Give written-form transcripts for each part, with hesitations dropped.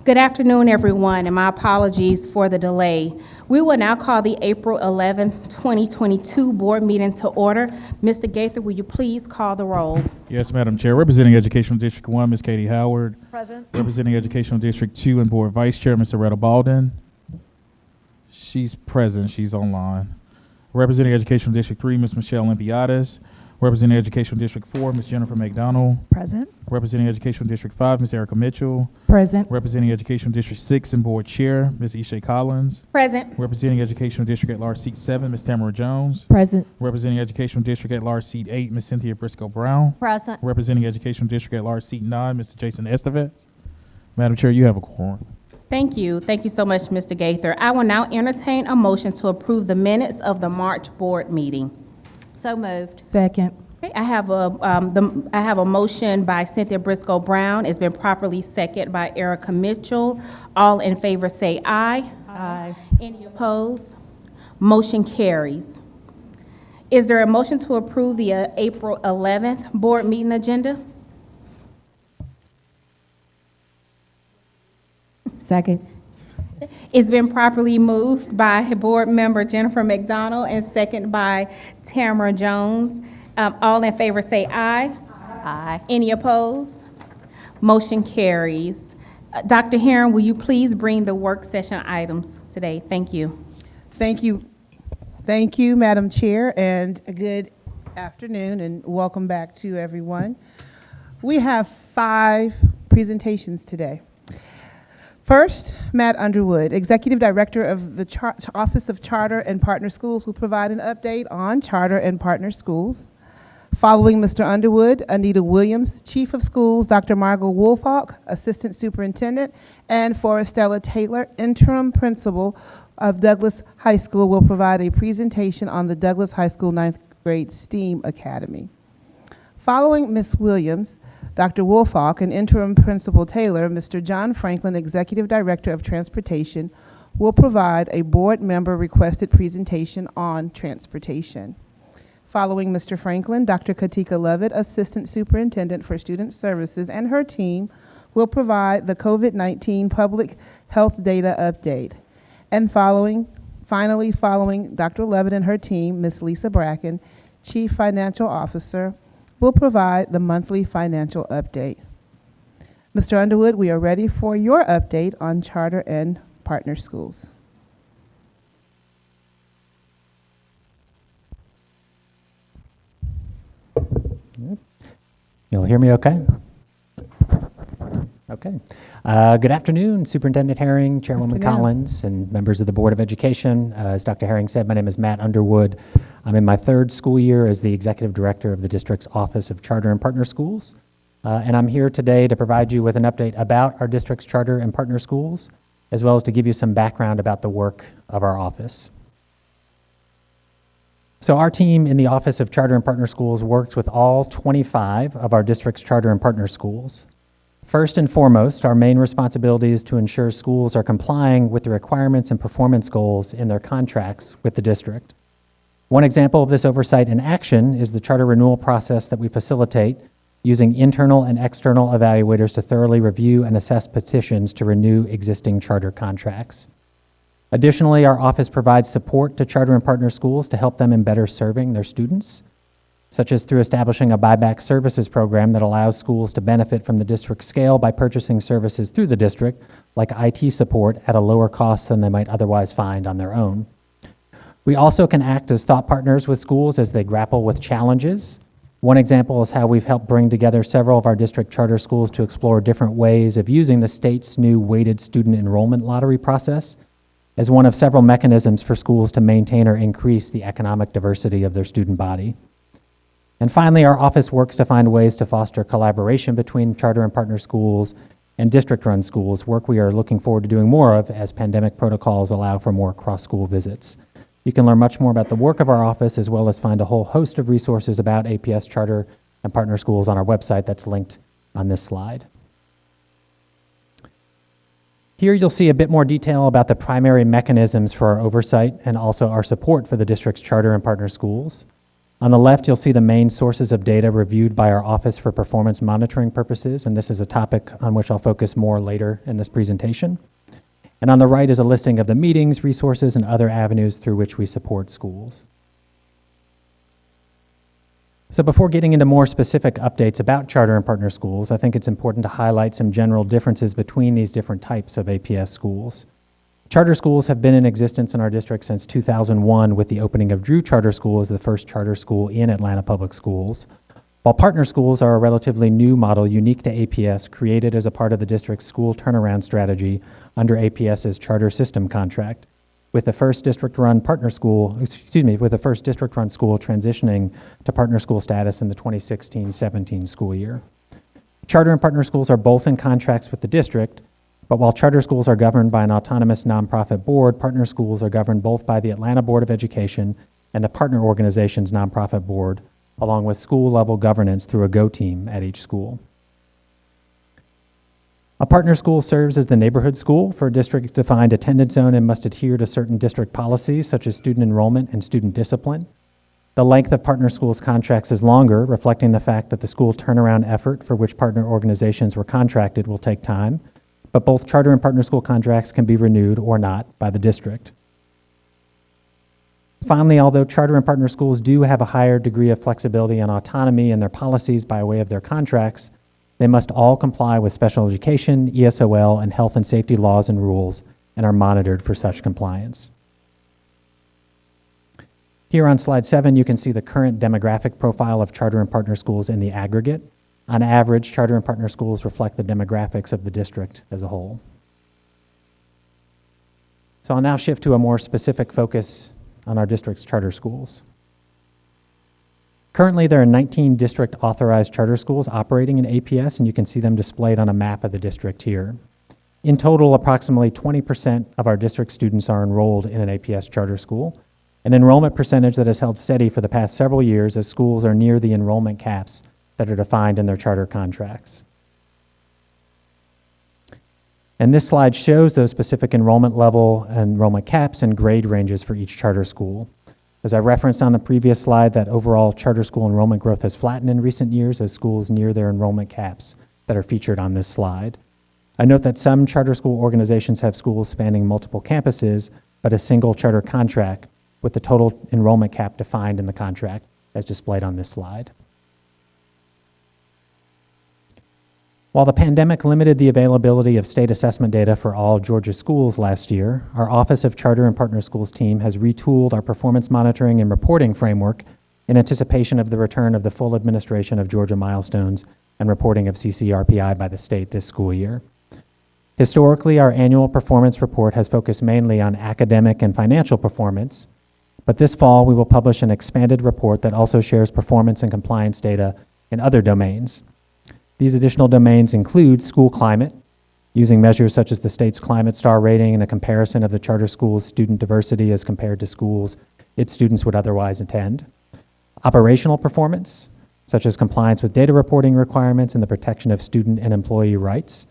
Good afternoon, everyone, and my apologies for the delay. We will now call the April 11th, 2022 board meeting to order. Mr. Gaither, will you please call the roll? Yes, Madam Chair. Representing Educational District 1, Ms. Katie Howard. Present. Representing Educational District 2 and Board Vice Chair, Mr. Retta Balden. She's present. She's online. Representing Educational District 3, Ms. Michelle Olympiades. Representing Educational District 4, Ms. Jennifer McDonald. Present. Representing Educational District 5, Ms. Erica Mitchell. Present. Representing Educational District 6 and Board Chair, Ms. Isha Collins. Present. Representing Educational District at Large Seat 7, Ms. Tamara Jones. Present. Representing Educational District at Large Seat 8, Ms. Cynthia Briscoe Brown. Present. Representing Educational District at Large Seat 9, Mr. Jason Estevez. Madam Chair, you have a quorum. Thank you. Thank you so much, Mr. Gaither. I will now entertain a motion to approve the minutes of the March board meeting. So moved. Second. Okay, I have a motion by Cynthia Briscoe Brown. It's been properly seconded by Erica Mitchell. All in favor say aye. Aye. Any opposed? Motion carries. Is there a motion to approve the April 11th board meeting agenda? Second. It's been properly moved by Board Member Jennifer McDonald and seconded by Tamara Jones. All in favor say aye. Aye. Any opposed? Motion carries. Dr. Herron, will you please bring the work session items today? Thank you. Thank you. Thank you, Madam Chair, and a good afternoon and welcome back to everyone. We have 5 presentations today. First, Matt Underwood, Executive Director of the Office of Charter and Partner Schools, will provide an update on charter and partner schools. Following Mr. Underwood, Anita Williams, Chief of Schools, Dr. Margot Woolfolk, Assistant Superintendent, and Forestella Taylor, Interim Principal of Douglas High School, will provide a presentation on the Douglas High School 9th grade STEAM Academy. Following Ms. Williams, Dr. Woolfolk, and Interim Principal Taylor, Mr. John Franklin, Executive Director of Transportation, will provide a board member requested presentation on transportation. Following Mr. Franklin, Dr. Katika Lovett, Assistant Superintendent for Student Services, and her team will provide the COVID-19 public health data update. And finally following Dr. Lovett and her team, Ms. Lisa Bracken, Chief Financial Officer, will provide the monthly financial update. Mr. Underwood, we are ready for your update on charter and partner schools. You'll hear me okay? Okay. Good afternoon, Superintendent Herring, Chairwoman Collins, and members of the Board of Education. As Dr. Herring said, my name is Matt Underwood. I'm in my 3rd school year as the Executive Director of the District's Office of Charter and Partner Schools. And I'm here today to provide you with an update about our district's charter and partner schools, as well as to give you some background about the work of our office. So our team in the Office of Charter and Partner Schools works with all 25 of our district's charter and partner schools. First and foremost, our main responsibility is to ensure schools are complying with the requirements and performance goals in their contracts with the district. One example of this oversight in action is the charter renewal process that we facilitate using internal and external evaluators to thoroughly review and assess petitions to renew existing charter contracts. Additionally, our office provides support to charter and partner schools to help them in better serving their students, such as through establishing a buyback services program that allows schools to benefit from the district's scale by purchasing services through the district, like IT support, at a lower cost than they might otherwise find on their own. We also can act as thought partners with schools as they grapple with challenges. One example is how we've helped bring together several of our district charter schools to explore different ways of using the state's new weighted student enrollment lottery process as one of several mechanisms for schools to maintain or increase the economic diversity of their student body. And finally, our office works to find ways to foster collaboration between charter and partner schools and district-run schools, work we are looking forward to doing more of as pandemic protocols allow for more cross-school visits. You can learn much more about the work of our office, as well as find a whole host of resources about APS charter and partner schools on our website that's linked on this slide. Here you'll see a bit more detail about the primary mechanisms for our oversight and also our support for the district's charter and partner schools. On the left, you'll see the main sources of data reviewed by our Office for Performance Monitoring purposes, and this is a topic on which I'll focus more later in this presentation. And on the right is a listing of the meetings, resources, and other avenues through which we support schools. So before getting into more specific updates about charter and partner schools, I think it's important to highlight some general differences between these different types of APS schools. Charter schools have been in existence in our district since 2001 with the opening of Drew Charter School as the first charter school in Atlanta Public Schools, while partner schools are a relatively new model unique to APS created as a part of the district's school turnaround strategy under APS's charter system contract, with the first district-run school transitioning to partner school status in the 2016-17 school year. Charter and partner schools are both in contracts with the district, but while charter schools are governed by an autonomous nonprofit board, partner schools are governed both by the Atlanta Board of Education and the partner organization's nonprofit board, along with school-level governance through a GO team at each school. A partner school serves as the neighborhood school for a district-defined attendance zone and must adhere to certain district policies such as student enrollment and student discipline. The length of partner schools' contracts is longer, reflecting the fact that the school turnaround effort for which partner organizations were contracted will take time, but both charter and partner school contracts can be renewed or not by the district. Finally, although charter and partner schools do have a higher degree of flexibility and autonomy in their policies by way of their contracts, they must all comply with special education, ESOL, and health and safety laws and rules, and are monitored for such compliance. Here on slide 7, you can see the current demographic profile of charter and partner schools in the aggregate. On average, charter and partner schools reflect the demographics of the district as a whole. So I'll now shift to a more specific focus on our district's charter schools. Currently, there are 19 district-authorized charter schools operating in APS, and you can see them displayed on a map of the district here. In total, approximately 20% of our district students are enrolled in an APS charter school, an enrollment percentage that has held steady for the past several years as schools are near the enrollment caps that are defined in their charter contracts. And this slide shows those specific enrollment level, enrollment caps, and grade ranges for each charter school. As I referenced on the previous slide, that overall charter school enrollment growth has flattened in recent years as schools near their enrollment caps that are featured on this slide. I note that some charter school organizations have schools spanning multiple campuses, but a single charter contract with the total enrollment cap defined in the contract as displayed on this slide. While the pandemic limited the availability of state assessment data for all Georgia schools last year, our Office of Charter and Partner Schools team has retooled our performance monitoring and reporting framework in anticipation of the return of the full administration of Georgia milestones and reporting of CCRPI by the state this school year. Historically, our annual performance report has focused mainly on academic and financial performance, but this fall we will publish an expanded report that also shares performance and compliance data in other domains. These additional domains include school climate, using measures such as the state's climate star rating and a comparison of the charter school's student diversity as compared to schools its students would otherwise attend. Operational performance, such as compliance with data reporting requirements and the protection of student and employee rights.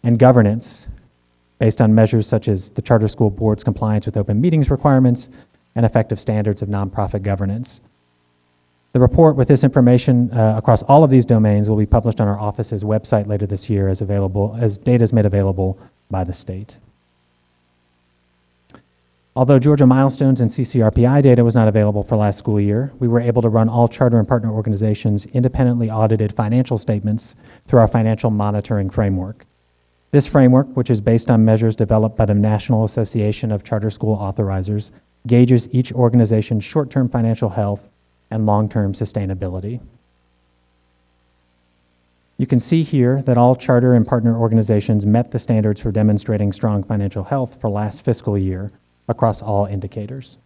And governance, based on measures such as the charter school board's compliance with open meetings requirements and effective standards of nonprofit governance. The report with this information across all of these domains will be published on our office's website later this year as data is made available by the state. Although Georgia milestones and CCRPI data was not available for last school year, we were able to run all charter and partner organizations' independently audited financial statements through our financial monitoring framework. This framework, which is based on measures developed by the National Association of Charter School Authorizers, gauges each organization's short-term financial health and long-term sustainability. You can see here that all charter and partner organizations met the standards for demonstrating strong financial health for last fiscal year across all indicators.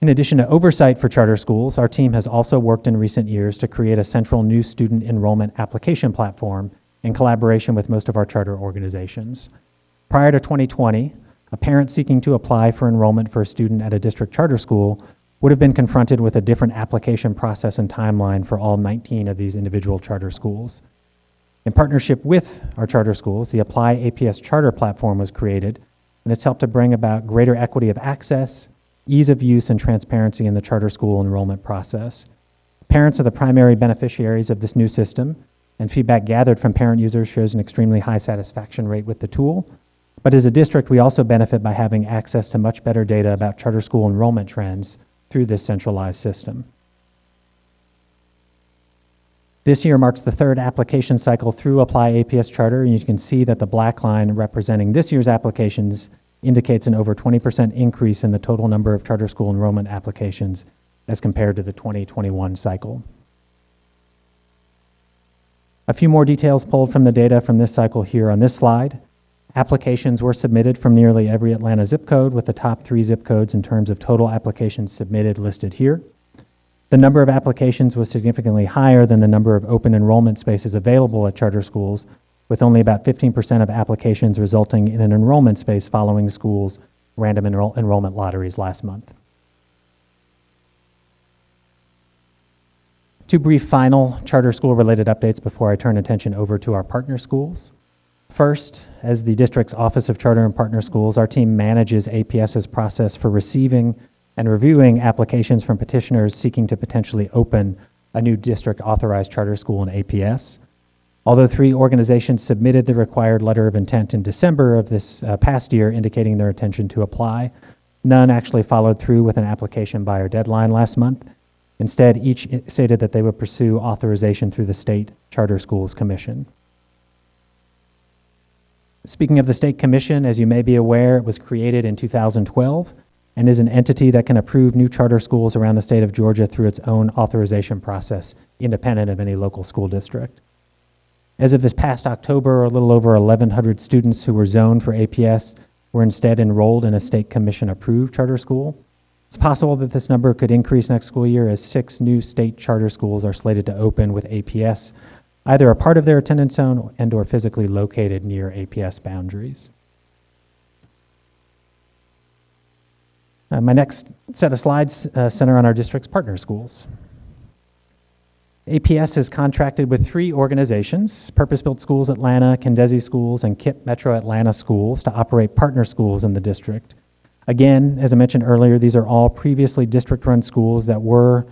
In addition to oversight for charter schools, our team has also worked in recent years to create a central new student enrollment application platform in collaboration with most of our charter organizations. Prior to 2020, a parent seeking to apply for enrollment for a student at a district charter school would have been confronted with a different application process and timeline for all 19 of these individual charter schools. In partnership with our charter schools, the Apply APS Charter platform was created, and it's helped to bring about greater equity of access, ease of use, and transparency in the charter school enrollment process. Parents are the primary beneficiaries of this new system, and feedback gathered from parent users shows an extremely high satisfaction rate with the tool. But as a district, we also benefit by having access to much better data about charter school enrollment trends through this centralized system. This year marks the third application cycle through Apply APS Charter, and you can see that the black line representing this year's applications indicates an over 20% increase in the total number of charter school enrollment applications as compared to the 2021 cycle. A few more details pulled from the data from this cycle here on this slide. Applications were submitted from nearly every Atlanta zip code, with the top 3 zip codes in terms of total applications submitted listed here. The number of applications was significantly higher than the number of open enrollment spaces available at charter schools, with only about 15% of applications resulting in an enrollment space following schools' random enrollment lotteries last month. 2 brief final charter school-related updates before I turn attention over to our partner schools. First, as the district's Office of Charter and Partner Schools, our team manages APS's process for receiving and reviewing applications from petitioners seeking to potentially open a new district-authorized charter school in APS. Although 3 organizations submitted the required letter of intent in December of this past year indicating their intention to apply, none actually followed through with an application buyer deadline last month. Instead, each stated that they would pursue authorization through the State Charter Schools Commission. Speaking of the State Commission, as you may be aware, it was created in 2012 and is an entity that can approve new charter schools around the state of Georgia through its own authorization process, independent of any local school district. As of this past October, a little over 1,100 students who were zoned for APS were instead enrolled in a State Commission-approved charter school. It's possible that this number could increase next school year as 6 new state charter schools are slated to open with APS, either a part of their attendance zone and or physically located near APS boundaries. My next set of slides center on our district's partner schools. APS is contracted with 3 organizations, Purpose-Built Schools Atlanta, Kendesi Schools, and KIPP Metro Atlanta Schools, to operate partner schools in the district. Again, as I mentioned earlier, these are all previously district-run schools that were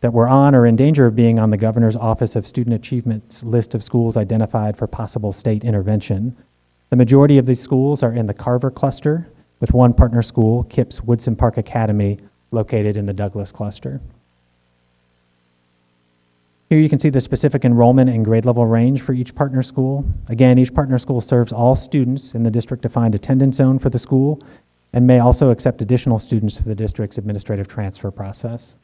on or in danger of being on the Governor's Office of Student Achievement's list of schools identified for possible state intervention. The majority of these schools are in the Carver cluster, with 1 partner school, KIPP's Woodson Park Academy, located in the Douglas cluster. Here you can see the specific enrollment and grade level range for each partner school. Again, each partner school serves all students in the district-defined attendance zone for the school and may also accept additional students through the district's administrative transfer process.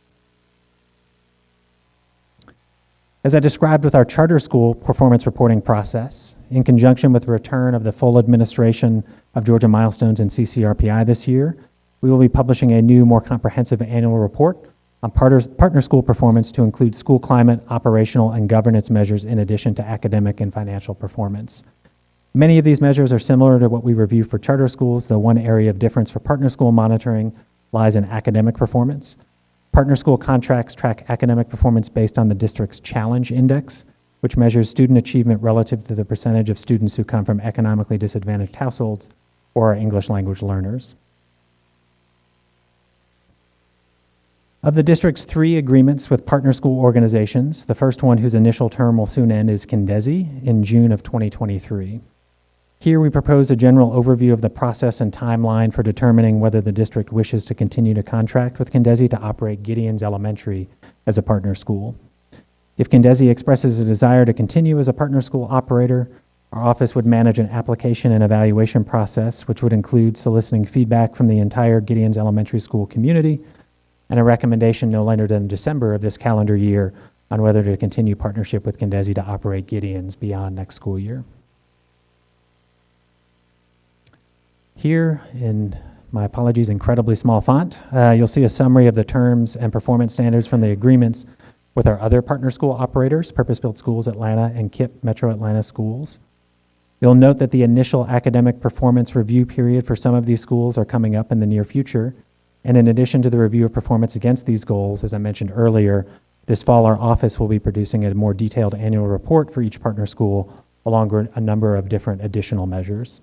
As I described with our charter school performance reporting process, in conjunction with the return of the full administration of Georgia Milestones and CCRPI this year, we will be publishing a new, more comprehensive annual report on partner school performance to include school climate, operational, and governance measures in addition to academic and financial performance. Many of these measures are similar to what we review for charter schools, though one area of difference for partner school monitoring lies in academic performance. Partner school contracts track academic performance based on the district's Challenge Index, which measures student achievement relative to the percentage of students who come from economically disadvantaged households or are English language learners. Of the district's 3 agreements with partner school organizations, the first one, whose initial term will soon end, is Kendesi in June of 2023. Here we propose a general overview of the process and timeline for determining whether the district wishes to continue to contract with Kendesi to operate Gideon's Elementary as a partner school. If Kendesi expresses a desire to continue as a partner school operator, our office would manage an application and evaluation process, which would include soliciting feedback from the entire Gideon's Elementary School community and a recommendation no later than December of this calendar year on whether to continue partnership with Kendesi to operate Gideon's beyond next school year. Here, in my apologies, incredibly small font, you'll see a summary of the terms and performance standards from the agreements with our other partner school operators, Purpose-Built Schools Atlanta and KIPP Metro Atlanta Schools. You'll note that the initial academic performance review period for some of these schools are coming up in the near future. And in addition to the review of performance against these goals, as I mentioned earlier, this fall our office will be producing a more detailed annual report for each partner school, along with a number of different additional measures.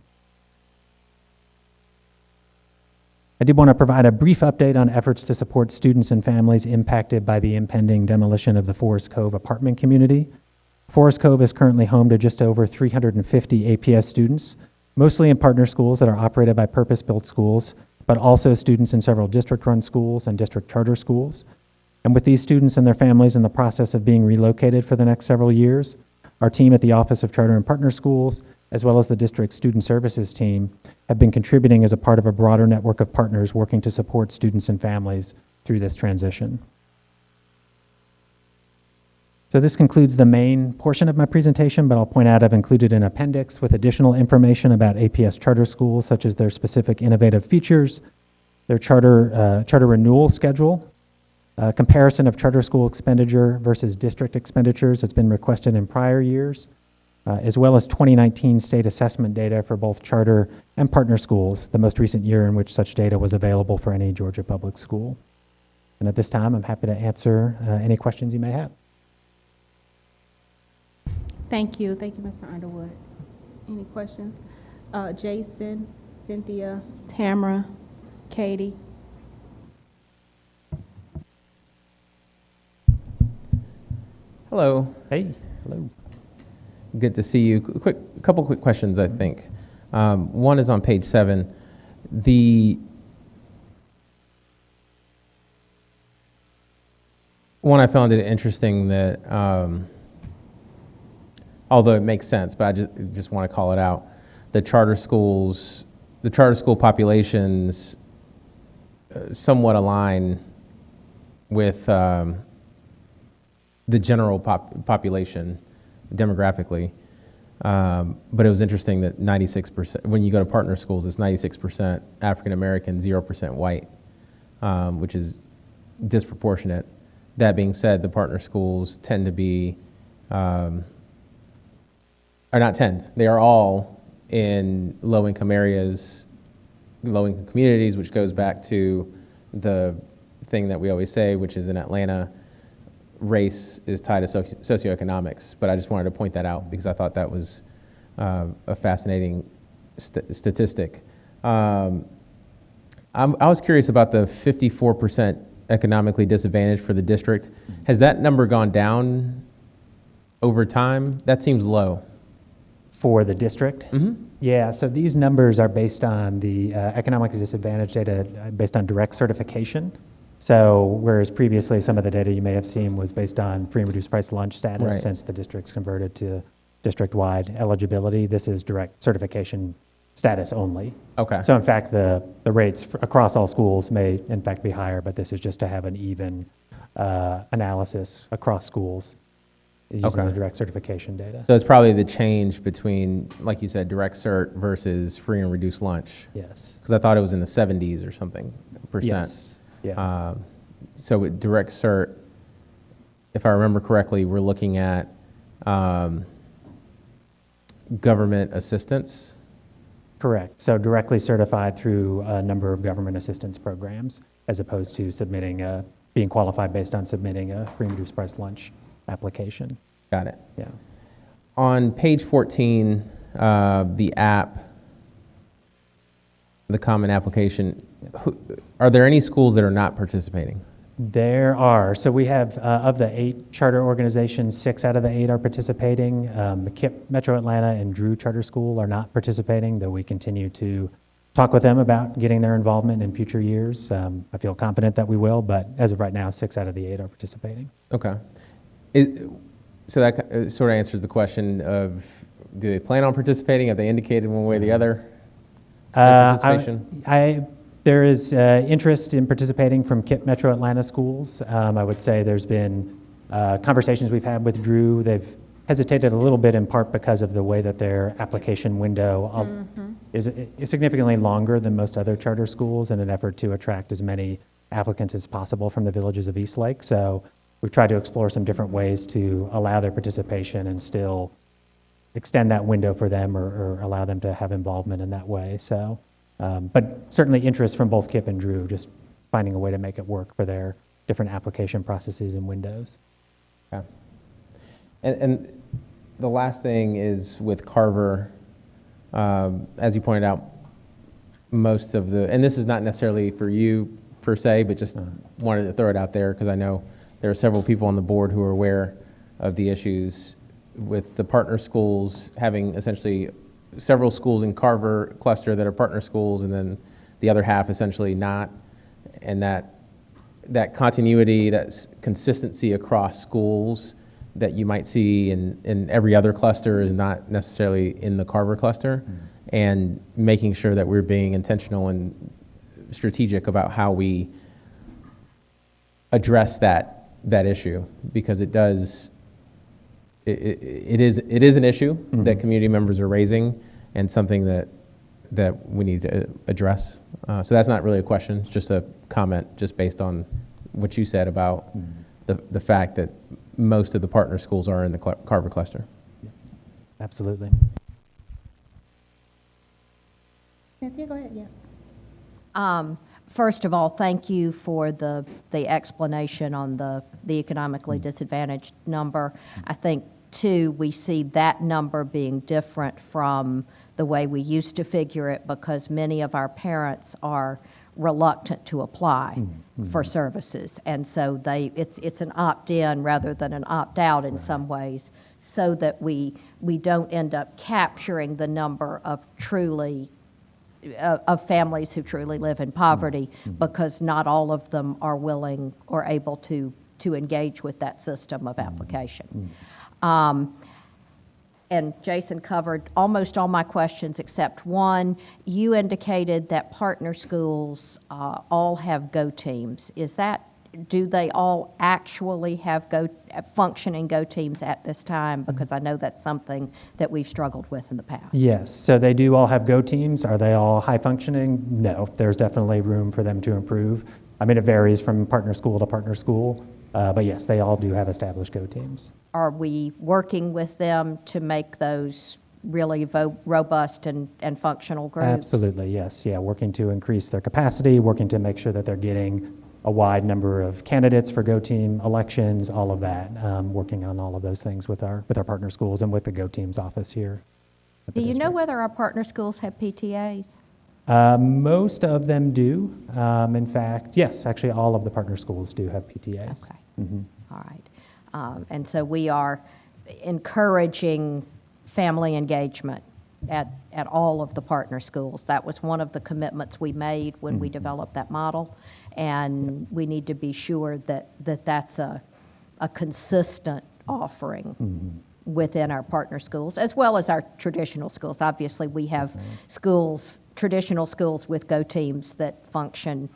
I did want to provide a brief update on efforts to support students and families impacted by the impending demolition of the Forest Cove apartment community. Forest Cove is currently home to just over 350 APS students, mostly in partner schools that are operated by purpose-built schools, but also students in several district-run schools and district charter schools. And with these students and their families in the process of being relocated for the next several years, our team at the Office of Charter and Partner Schools, as well as the district's student services team, have been contributing as a part of a broader network of partners working to support students and families through this transition. So this concludes the main portion of my presentation, but I'll point out I've included an appendix with additional information about APS charter schools, such as their specific innovative features, their charter renewal schedule, comparison of charter school expenditure versus district expenditures that's been requested in prior years, as well as 2019 state assessment data for both charter and partner schools, the most recent year in which such data was available for any Georgia public school. And at this time, I'm happy to answer any questions you may have. Thank you. Thank you, Mr. Underwood. Any questions? Jason, Cynthia, Tamara, Katie. Hello. Hey, hello. Good to see you. Couple quick questions, I think. One is on page 7. The one I found it interesting that, although it makes sense, but I just want to call it out. The charter school populations somewhat align with the general population demographically. But it was interesting that 96%, when you go to partner schools, it's 96% African American, 0% white, which is disproportionate. That being said, the partner schools tend to be, they are all in low-income areas, low-income communities, which goes back to the thing that we always say, which is in Atlanta, race is tied to socioeconomics. But I just wanted to point that out because I thought that was a fascinating statistic. I was curious about the 54% economically disadvantaged for the district. Has that number gone down over time? That seems low. For the district? Mm-hmm. Yeah, so these numbers are based on the economically disadvantaged data based on direct certification. So whereas previously some of the data you may have seen was based on free and reduced price lunch status, Right. since the district's converted to district-wide eligibility, this is direct certification status only. Okay. So in fact, the rates across all schools may in fact be higher, but this is just to have an even analysis across schools using Okay. the direct certification data. So it's probably the change between, like you said, direct cert versus free and reduced lunch. Yes. Because I thought it was in the 70s or something percent. Yes. Yeah. So with direct cert, if I remember correctly, we're looking at government assistance. Correct. So directly certified through a number of government assistance programs, as opposed to being qualified based on submitting a free and reduced price lunch application. Got it. Yeah. On page 14, the app, the common application, are there any schools that are not participating? There are. So we have, of the 8 charter organizations, 6 out of the 8 are participating. McKipp, Metro Atlanta, and Drew Charter School are not participating, though we continue to talk with them about getting their involvement in future years. I feel confident that we will, but as of right now, 6 out of the 8 are participating. Okay. So that sort of answers the question of, do they plan on participating? Have they indicated one way or the other? Participation? There is interest in participating from KIPP Metro Atlanta schools. I would say there's been conversations we've had with Drew. They've hesitated a little bit in part because of the way that their application window is significantly longer than most other charter schools in an effort to attract as many applicants as possible from the villages of Eastlake. So we've tried to explore some different ways to allow their participation and still extend that window for them or allow them to have involvement in that way. So, but certainly interest from both Kip and Drew, just finding a way to make it work for their different application processes and windows. Yeah. And the last thing is with Carver, as you pointed out, most of the, and this is not necessarily for you per se, but just wanted to throw it out there because I know there are several people on the board who are aware of the issues with the partner schools having essentially several schools in Carver cluster that are partner schools and then the other half essentially not. And that continuity, that consistency across schools that you might see in every other cluster is not necessarily in the Carver cluster. And making sure that we're being intentional and strategic about how we address that issue, because it is an issue that community members are raising and something that we need to address. So that's not really a question, it's just a comment just based on what you said about the fact that most of the partner schools are in the Carver cluster. Absolutely. Cynthia, go ahead, yes. First of all, thank you for the explanation on the economically disadvantaged number. I think, too, we see that number being different from the way we used to figure it because many of our parents are reluctant to apply for services. And so it's an opt-in rather than an opt-out in some ways, so that we don't end up capturing the number of families who truly live in poverty because not all of them are willing or able to engage with that system of application. And Jason covered almost all my questions except one. You indicated that partner schools all have Go teams. Do they all actually have functioning Go teams at this time? Because I know that's something that we've struggled with in the past. Yes, so they do all have Go teams. Are they all high functioning? No, there's definitely room for them to improve. I mean, it varies from partner school to partner school, but yes, they all do have established Go teams. Are we working with them to make those really robust and functional groups? Absolutely, yes. Yeah, working to increase their capacity, working to make sure that they're getting a wide number of candidates for Go Team elections, all of that, working on all of those things with our partner schools and with the Go Teams office here. Do you know whether our partner schools have PTAs? Most of them do. In fact, yes, actually all of the partner schools do have PTAs. Okay, all right. And so we are encouraging family engagement at all of the partner schools. That was one of the commitments we made when we developed that model, and we need to be sure that that's a consistent offering within our partner schools, as well as our traditional schools. Obviously, we have traditional schools with Go teams that function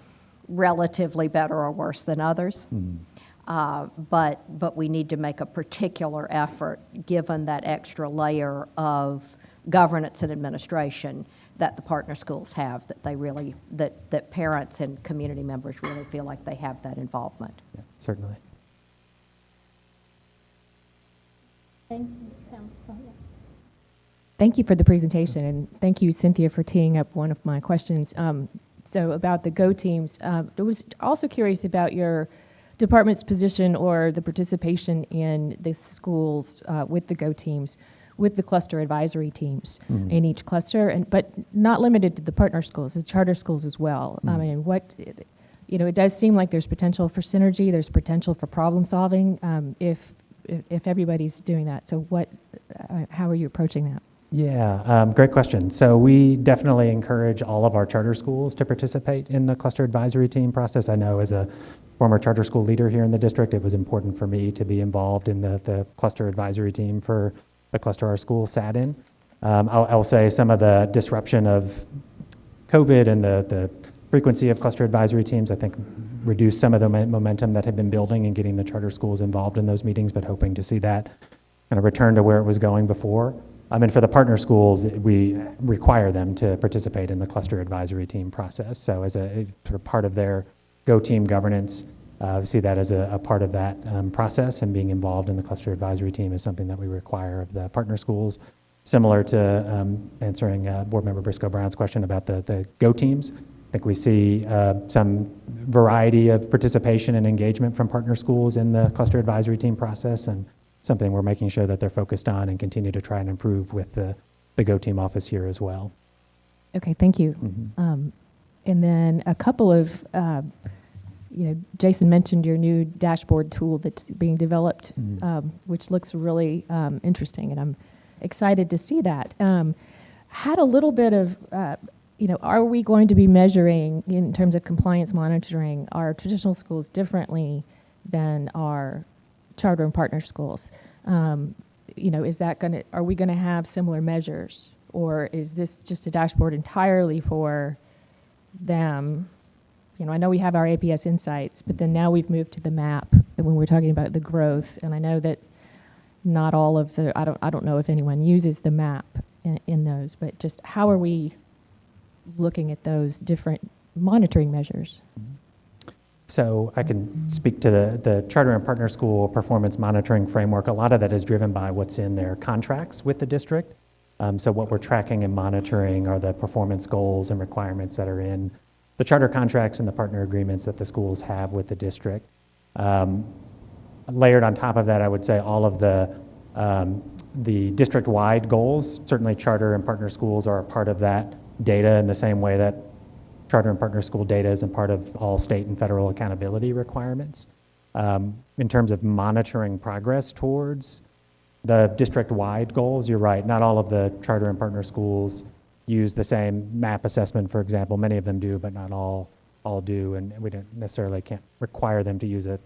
relatively better or worse than others. But we need to make a particular effort, given that extra layer of governance and administration that the partner schools have, that parents and community members really feel like they have that involvement. Yeah, certainly. Thank you, Tom. Oh, yeah. Thank you for the presentation, and thank you, Cynthia, for teeing up one of my questions. So about the Go teams, I was also curious about your department's position or the participation in the schools with the Go teams, with the cluster advisory teams in each cluster, but not limited to the partner schools, the charter schools as well. I mean, it does seem like there's potential for synergy, there's potential for problem solving if everybody's doing that. So how are you approaching that? Yeah, great question. So we definitely encourage all of our charter schools to participate in the cluster advisory team process. I know as a former charter school leader here in the district, it was important for me to be involved in the cluster advisory team for the cluster our school sat in. I'll say some of the disruption of COVID and the frequency of cluster advisory teams, I think, reduced some of the momentum that had been building and getting the charter schools involved in those meetings, but hoping to see that kind of return to where it was going before. And for the partner schools, we require them to participate in the cluster advisory team process. So as a sort of part of their Go team governance, we see that as a part of that process, and being involved in the cluster advisory team is something that we require of the partner schools. Similar to answering Board Member Briscoe Brown's question about the Go teams, I think we see some variety of participation and engagement from partner schools in the cluster advisory team process, and something we're making sure that they're focused on and continue to try and improve with the Go team office here as well. Okay, thank you. And then a couple of, Jason mentioned your new dashboard tool that's being developed, which looks really interesting, and I'm excited to see that. Had a little bit of, are we going to be measuring, in terms of compliance monitoring, our traditional schools differently than our charter and partner schools? Is that are we going to have similar measures? Or is this just a dashboard entirely for them? I know we have our APS insights, but then now we've moved to the map when we're talking about the growth. And I know that not all of I don't know if anyone uses the map in those, but just how are we looking at those different monitoring measures? So I can speak to the charter and partner school performance monitoring framework. A lot of that is driven by what's in their contracts with the district. So what we're tracking and monitoring are the performance goals and requirements that are in the charter contracts and the partner agreements that the schools have with the district. Layered on top of that, I would say all of the district-wide goals. Certainly charter and partner schools are a part of that data in the same way that charter and partner school data is a part of all state and federal accountability requirements. In terms of monitoring progress towards the district-wide goals, you're right, not all of the charter and partner schools use the same MAP assessment, for example. Many of them do, but not all do, and we don't necessarily can't require them to use a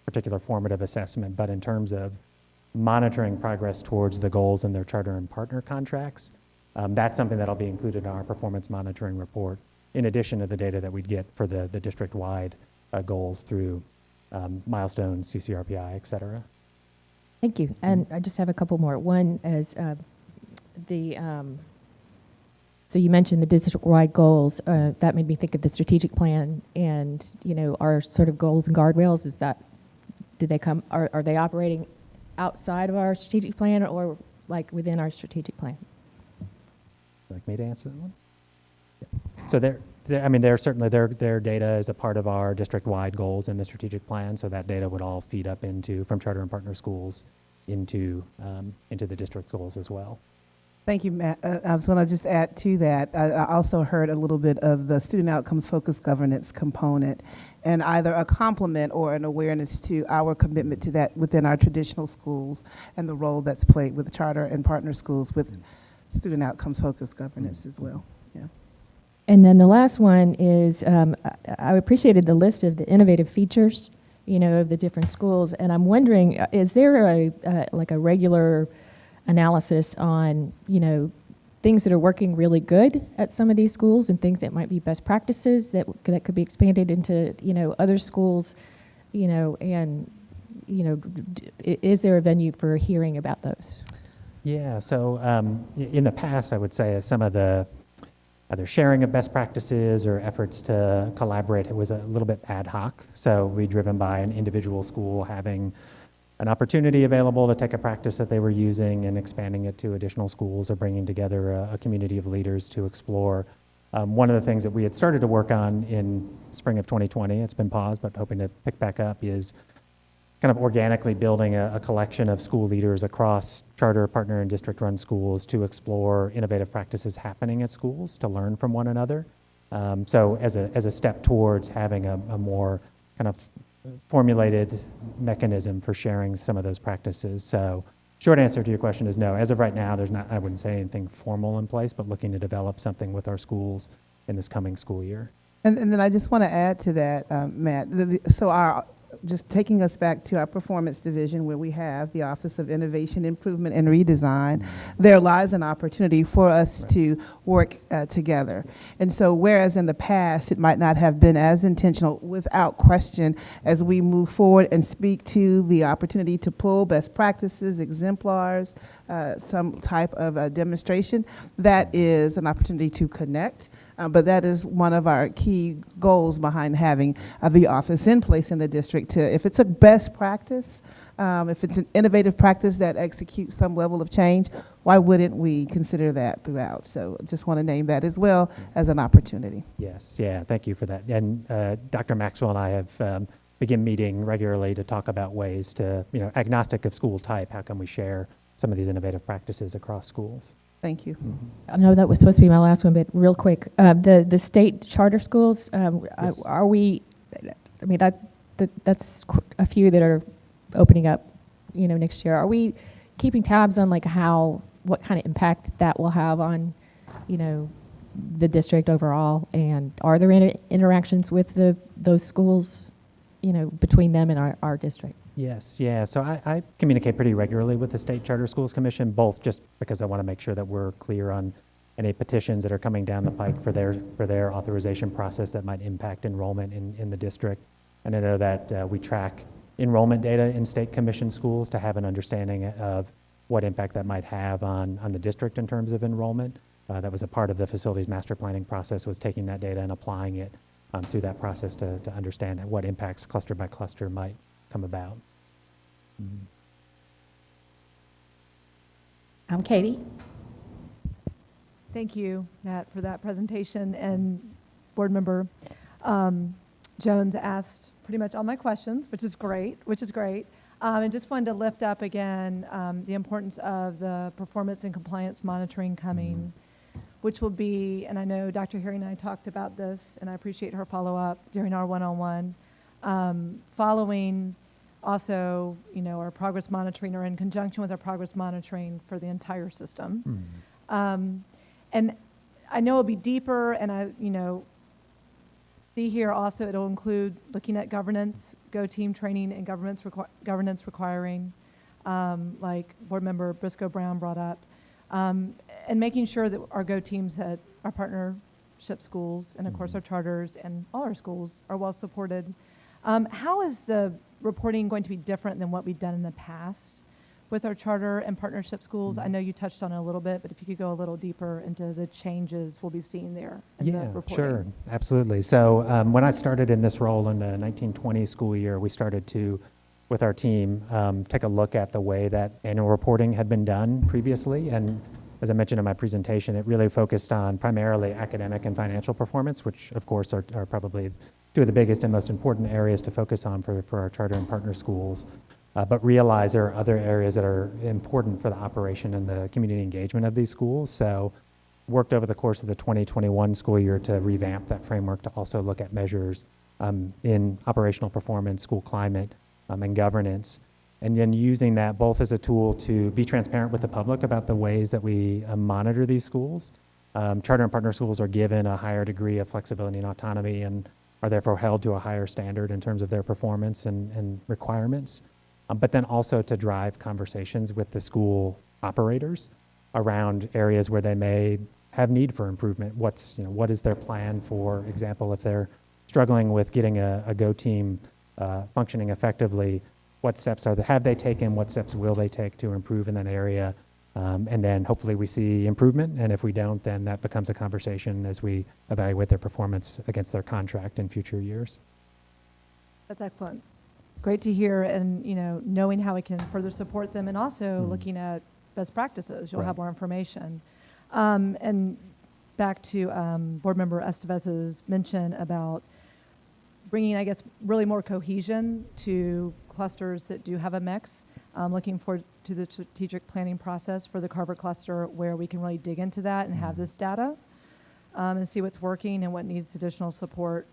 particular formative assessment. But in terms of monitoring progress towards the goals in their charter and partner contracts, that's something that'll be included in our performance monitoring report, in addition to the data that we'd get for the district-wide goals through milestones, CCRPI, et cetera. Thank you. And I just have a couple more. One is so you mentioned the district-wide goals. That made me think of the strategic plan and, our sort of goals and guardrails. Are they operating outside of our strategic plan or like within our strategic plan? Would you like me to answer that one? So they're certainly their data is a part of our district-wide goals in the strategic plan. So that data would all feed up from charter and partner schools into the district goals as well. Thank you, Matt. I was going to just add to that. I also heard a little bit of the student outcomes focused governance component, and either a complement or an awareness to our commitment to that within our traditional schools and the role that's played with charter and partner schools with student outcomes focused governance as well. Yeah. And then the last one is, I appreciated the list of the innovative features, of the different schools. And I'm wondering, is there a regular analysis on, things that are working really good at some of these schools and things that might be best practices that could be expanded into, other schools, and, is there a venue for hearing about those? Yeah, so in the past, I would say some of the either sharing of best practices or efforts to collaborate, it was a little bit ad hoc. So we driven by an individual school having an opportunity available to take a practice that they were using and expanding it to additional schools or bringing together a community of leaders to explore. One of the things that we had started to work on in spring of 2020, it's been paused, but hoping to pick back up, is kind of organically building a collection of school leaders across charter, partner, and district-run schools to explore innovative practices happening at schools, to learn from one another. So as a step towards having a more kind of formulated mechanism for sharing some of those practices. So short answer to your question is no. As of right now, there's not, I wouldn't say anything formal in place, but looking to develop something with our schools in this coming school year. And then I just want to add to that, Matt. Just taking us back to our performance division, where we have the Office of Innovation, Improvement, and Redesign, there lies an opportunity for us to work together. And so whereas in the past it might not have been as intentional, without question, as we move forward and speak to the opportunity to pull best practices, exemplars, some type of demonstration, that is an opportunity to connect. But that is one of our key goals behind having the office in place in the district. If it's a best practice, if it's an innovative practice that executes some level of change, why wouldn't we consider that throughout? So just want to name that as well as an opportunity. Yes, yeah, thank you for that. And Dr. Maxwell and I have begun meeting regularly to talk about ways to, agnostic of school type, how can we share some of these innovative practices across schools? Thank you. I know that was supposed to be my last one, but real quick, the state charter schools, Yes. are we, I mean, that's a few that are opening up, next year. Are we keeping tabs on like what kind of impact that will have on, the district overall? And are there any interactions with those schools, between them and our district? Yes, yeah. So I communicate pretty regularly with the State Charter Schools Commission, both just because I want to make sure that we're clear on any petitions that are coming down the pike for their authorization process that might impact enrollment in the district. And I know that we track enrollment data in state commission schools to have an understanding of what impact that might have on the district in terms of enrollment. That was a part of the facilities master planning process, was taking that data and applying it through that process to understand what impacts cluster by cluster might come about. I'm Katie. Thank you, Matt, for that presentation. And Board Member Jones asked pretty much all my questions, which is great. And just wanted to lift up again the importance of the performance and compliance monitoring coming, which will be, and I know Dr. Harry and I talked about this, and I appreciate her follow-up during our one-on-one, following also, our progress monitoring, or in conjunction with our progress monitoring for the entire system. And I know it'll be deeper, and I, see here also it'll include looking at governance, go-team training, and governance requiring, like Board Member Briscoe-Brown brought up, and making sure that our go-teams at our partnership schools, and of course our charters and all our schools, are well supported. How is the reporting going to be different than what we've done in the past with our charter and partnership schools? I know you touched on it a little bit, but if you could go a little deeper into the changes we'll be seeing there in the reporting. Sure, absolutely. So when I started in this role in the 1920 school year, we started to, with our team, take a look at the way that annual reporting had been done previously. And as I mentioned in my presentation, it really focused on primarily academic and financial performance, which of course are probably two of the biggest and most important areas to focus on for our charter and partner schools. But realize there are other areas that are important for the operation and the community engagement of these schools. So worked over the course of the 2021 school year to revamp that framework to also look at measures in operational performance, school climate, and governance. And then using that both as a tool to be transparent with the public about the ways that we monitor these schools. Charter and partner schools are given a higher degree of flexibility and autonomy and are therefore held to a higher standard in terms of their performance and requirements. But then also to drive conversations with the school operators around areas where they may have need for improvement. What is their plan, for example, if they're struggling with getting a Go team functioning effectively, what steps have they taken, what steps will they take to improve in that area? And then hopefully we see improvement, and if we don't, then that becomes a conversation as we evaluate their performance against their contract in future years. That's excellent. Great to hear, and knowing how we can further support them, and also looking at best practices. You'll have more information. And back to Board Member Estevez's mention about bringing, I guess, really more cohesion to clusters that do have a mix. Looking forward to the strategic planning process for the Carver cluster, where we can really dig into that and have this data and see what's working and what needs additional support.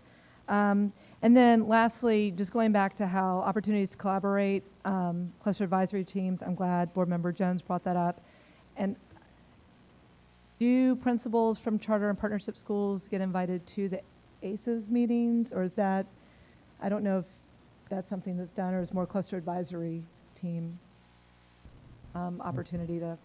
And then lastly, just going back to how opportunities to collaborate, cluster advisory teams, I'm glad Board Member Jones brought that up. And do principals from charter and partnership schools get invited to the ACES meetings, or is that, I don't know if that's something that's done, or is more cluster advisory team opportunity to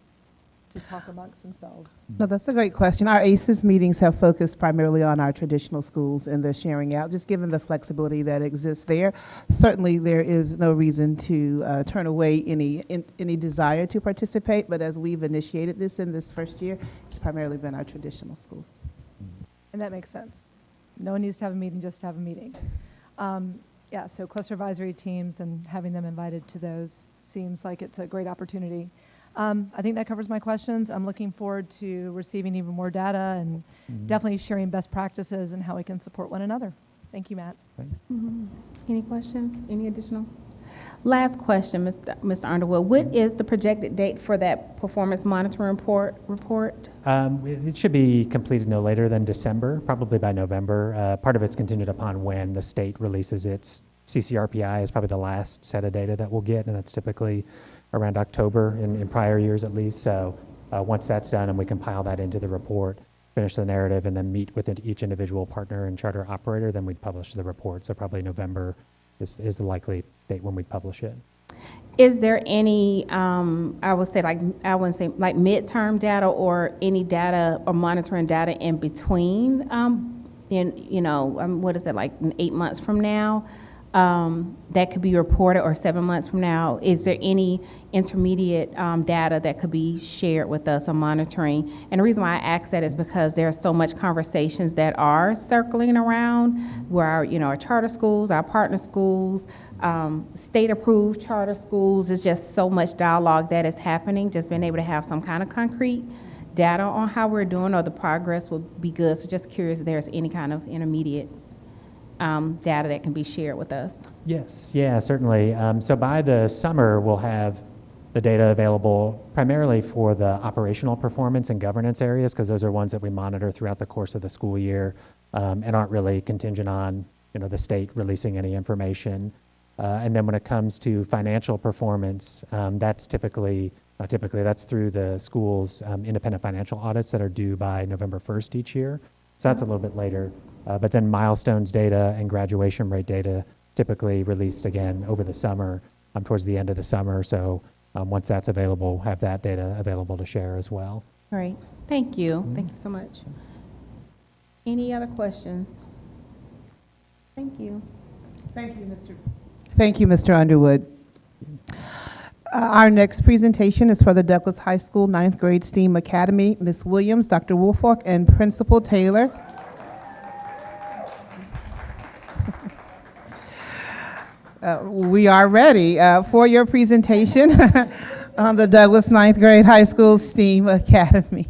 talk amongst themselves? No, that's a great question. Our ACES meetings have focused primarily on our traditional schools and the sharing out, just given the flexibility that exists there. Certainly, there is no reason to turn away any desire to participate, but as we've initiated this in this first year, it's primarily been our traditional schools. And that makes sense. No one needs to have a meeting just to have a meeting. Yeah, so cluster advisory teams and having them invited to those seems like it's a great opportunity. I think that covers my questions. I'm looking forward to receiving even more data and definitely sharing best practices and how we can support one another. Thank you, Matt. Thanks. Any questions? Any additional? Last question, Mr. Underwood. What is the projected date for that performance monitoring report? It should be completed no later than December, probably by November. Part of it's contingent upon when the state releases its CCRPI is probably the last set of data that we'll get, and that's typically around October in prior years at least. So once that's done and we compile that into the report, finish the narrative, and then meet with each individual partner and charter operator, then we'd publish the report. So probably November is the likely date when we'd publish it. Is there any, I wouldn't say like midterm data or any data or monitoring data in between, what is it, like 8 months from now, that could be reported, or 7 months from now? Is there any intermediate data that could be shared with us on monitoring? And the reason why I ask that is because there are so much conversations that are circling around where our charter schools, our partner schools, state-approved charter schools. It's just so much dialogue that is happening. Just being able to have some kind of concrete data on how we're doing or the progress would be good. So just curious if there's any kind of intermediate data that can be shared with us. Yes, yeah, certainly. So by the summer, we'll have the data available primarily for the operational performance and governance areas, because those are ones that we monitor throughout the course of the school year and aren't really contingent on the state releasing any information. And then when it comes to financial performance, that's that's through the school's independent financial audits that are due by November 1st each year. So that's a little bit later. But then milestones data and graduation rate data typically released again over the summer, towards the end of the summer. So once that's available, we'll have that data available to share as well. Great. Thank you. Thank you so much. Any other questions? Thank you. Thank you, Mr. Underwood. Our next presentation is for the Douglas High School 9th grade STEAM Academy. Ms. Williams, Dr. Woolfolk, and Principal Taylor. We are ready for your presentation on the Douglas 9th grade high school STEAM Academy.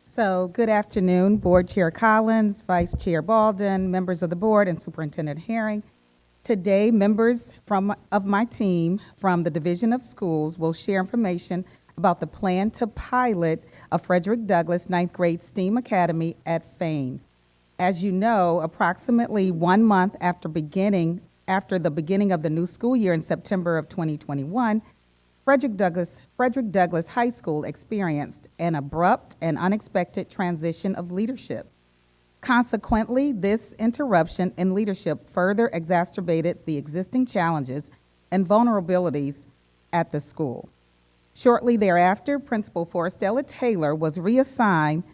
So, good afternoon, Board Chair Collins, Vice Chair Balden, members of the board, and Superintendent Herring. Today, members of my team from the Division of Schools will share information about the plan to pilot a Frederick Douglass 9th grade STEAM Academy at Fane. As you know, approximately 1 month after the beginning of the new school year in September of 2021, Frederick Douglass High School experienced an abrupt and unexpected transition of leadership. Consequently, this interruption in leadership further exacerbated the existing challenges and vulnerabilities at the school. Shortly thereafter, Principal Forestella Taylor was reassigned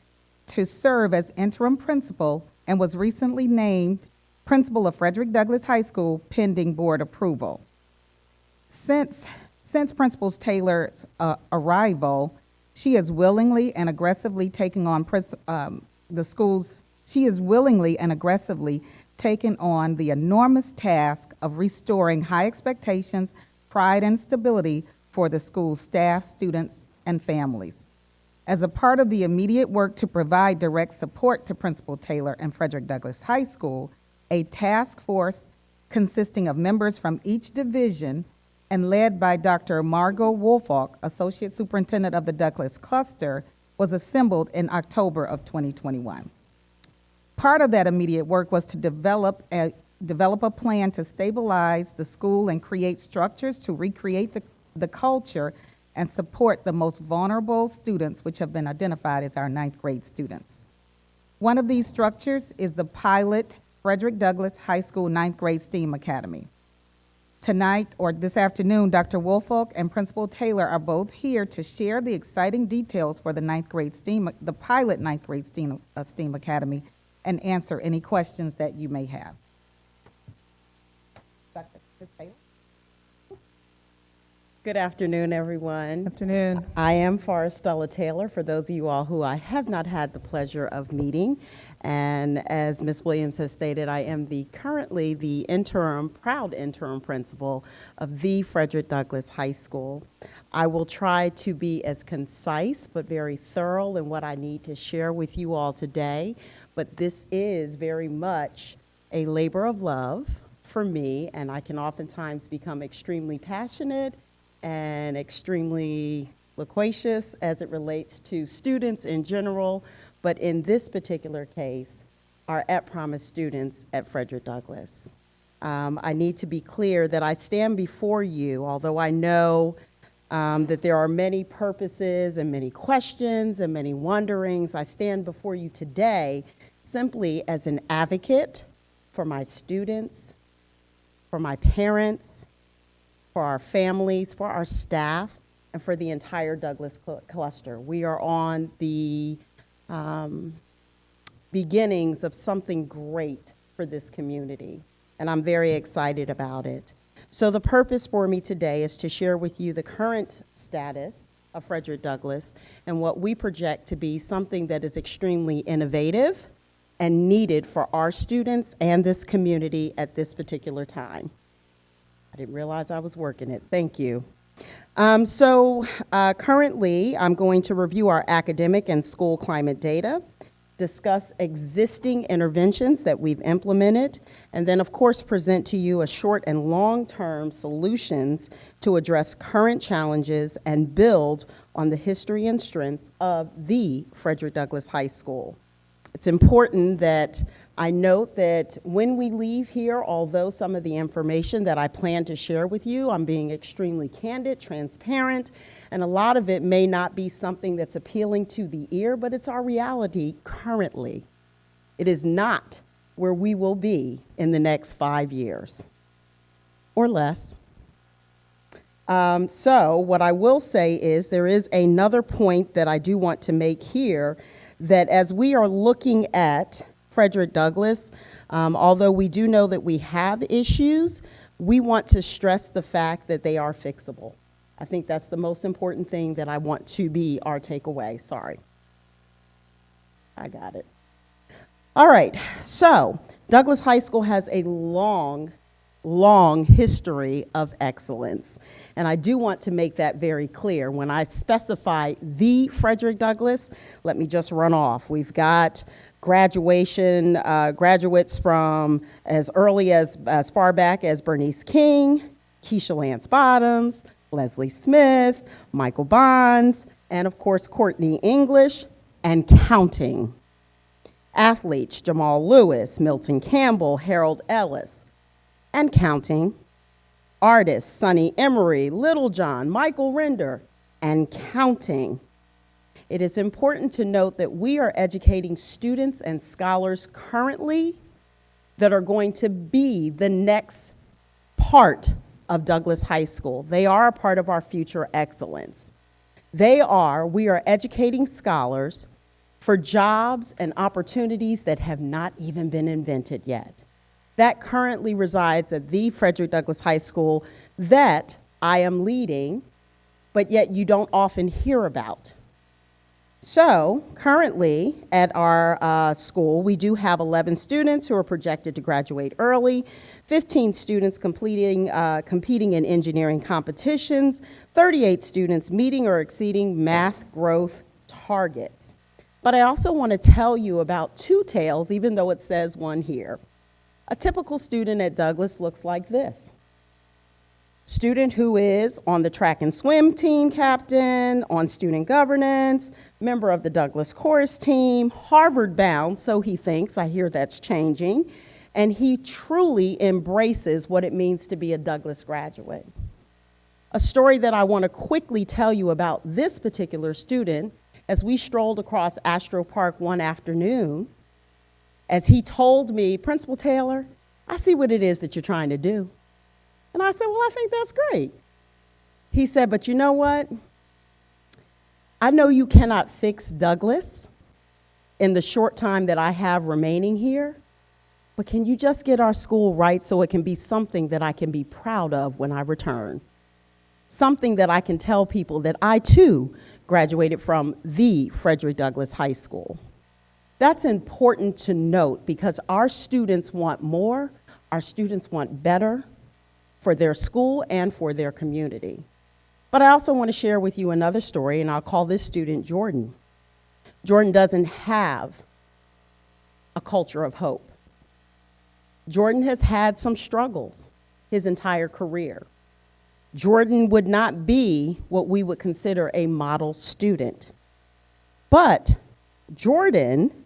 to serve as interim principal and was recently named principal of Frederick Douglass High School pending board approval. Since Principal Taylor's arrival, she is willingly and aggressively taking on the enormous task of restoring high expectations, pride, and stability for the school's staff, students, and families. As a part of the immediate work to provide direct support to Principal Taylor and Frederick Douglass High School, a task force consisting of members from each division and led by Dr. Margot Woolfolk, Associate Superintendent of the Douglass Cluster, was assembled in October of 2021. Part of that immediate work was to develop a plan to stabilize the school and create structures to recreate the culture and support the most vulnerable students, which have been identified as our 9th grade students. One of these structures is the pilot Frederick Douglass High School 9th grade STEAM Academy. Tonight, or this afternoon, Dr. Woolfolk and Principal Taylor are both here to share the exciting details for the pilot 9th grade STEAM Academy, and answer any questions that you may have. Dr. Taylor? Good afternoon, everyone. Afternoon. I am Forestella Taylor, for those of you all who I have not had the pleasure of meeting. And as Ms. Williams has stated, I am currently the proud interim principal of the Frederick Douglass High School. I will try to be as concise but very thorough in what I need to share with you all today. But this is very much a labor of love for me, and I can oftentimes become extremely passionate and extremely loquacious as it relates to students in general, but in this particular case, our At Promise students at Frederick Douglass. I need to be clear that I stand before you, although I know that there are many purposes and many questions and many wonderings. I stand before you today simply as an advocate for my students, for my parents, for our families, for our staff, and for the entire Douglass cluster. We are on the beginnings of something great for this community, and I'm very excited about it. So the purpose for me today is to share with you the current status of Frederick Douglass and what we project to be something that is extremely innovative and needed for our students and this community at this particular time. I didn't realize I was working it. Thank you. Currently, I'm going to review our academic and school climate data, discuss existing interventions that we've implemented, and then, of course, present to you a short and long-term solutions to address current challenges and build on the history and strengths of the Frederick Douglass High School. It's important that I note that when we leave here, although some of the information that I plan to share with you, I'm being extremely candid, transparent, and a lot of it may not be something that's appealing to the ear, but it's our reality currently. It is not where we will be in the next 5 years or less. So what I will say is there is another point that I do want to make here, that as we are looking at Frederick Douglass, although we do know that we have issues, we want to stress the fact that they are fixable. I think that's the most important thing that I want to be our takeaway. Sorry. I got it. All right, so Douglass High School has a long history of excellence. And I do want to make that very clear. When I specify the Frederick Douglass, let me just run off. We've got graduates from as early as far back as Bernice King, Keisha Lance Bottoms, Leslie Smith, Michael Bonds, and of course, Courtney English, and counting. Athletes, Jamal Lewis, Milton Campbell, Harold Ellis, and counting. Artists, Sonny Emery, Little John, Michael Render, and counting. It is important to note that we are educating students and scholars currently that are going to be the next part of Douglass High School. They are a part of our future excellence. We are educating scholars for jobs and opportunities that have not even been invented yet. That currently resides at the Frederick Douglass High School that I am leading, but yet you don't often hear about. So currently at our school, we do have 11 students who are projected to graduate early, 15 students competing in engineering competitions, 38 students meeting or exceeding math growth targets. But I also want to tell you about two tales, even though it says one here. A typical student at Douglass looks like this. Student who is on the track and swim team captain, on student governance, member of the Douglass chorus team, Harvard bound, so he thinks. I hear that's changing. And he truly embraces what it means to be a Douglass graduate. A story that I want to quickly tell you about this particular student, as we strolled across Astro Park one afternoon, as he told me, Principal Taylor, I see what it is that you're trying to do. And I said, well, I think that's great. He said, but you know what? I know you cannot fix Douglass in the short time that I have remaining here, but can you just get our school right so it can be something that I can be proud of when I return? Something that I can tell people that I, too, graduated from the Frederick Douglass High School. That's important to note because our students want more, our students want better for their school and for their community. But I also want to share with you another story, and I'll call this student Jordan. Jordan doesn't have a culture of hope. Jordan has had some struggles his entire career. Jordan would not be what we would consider a model student. But Jordan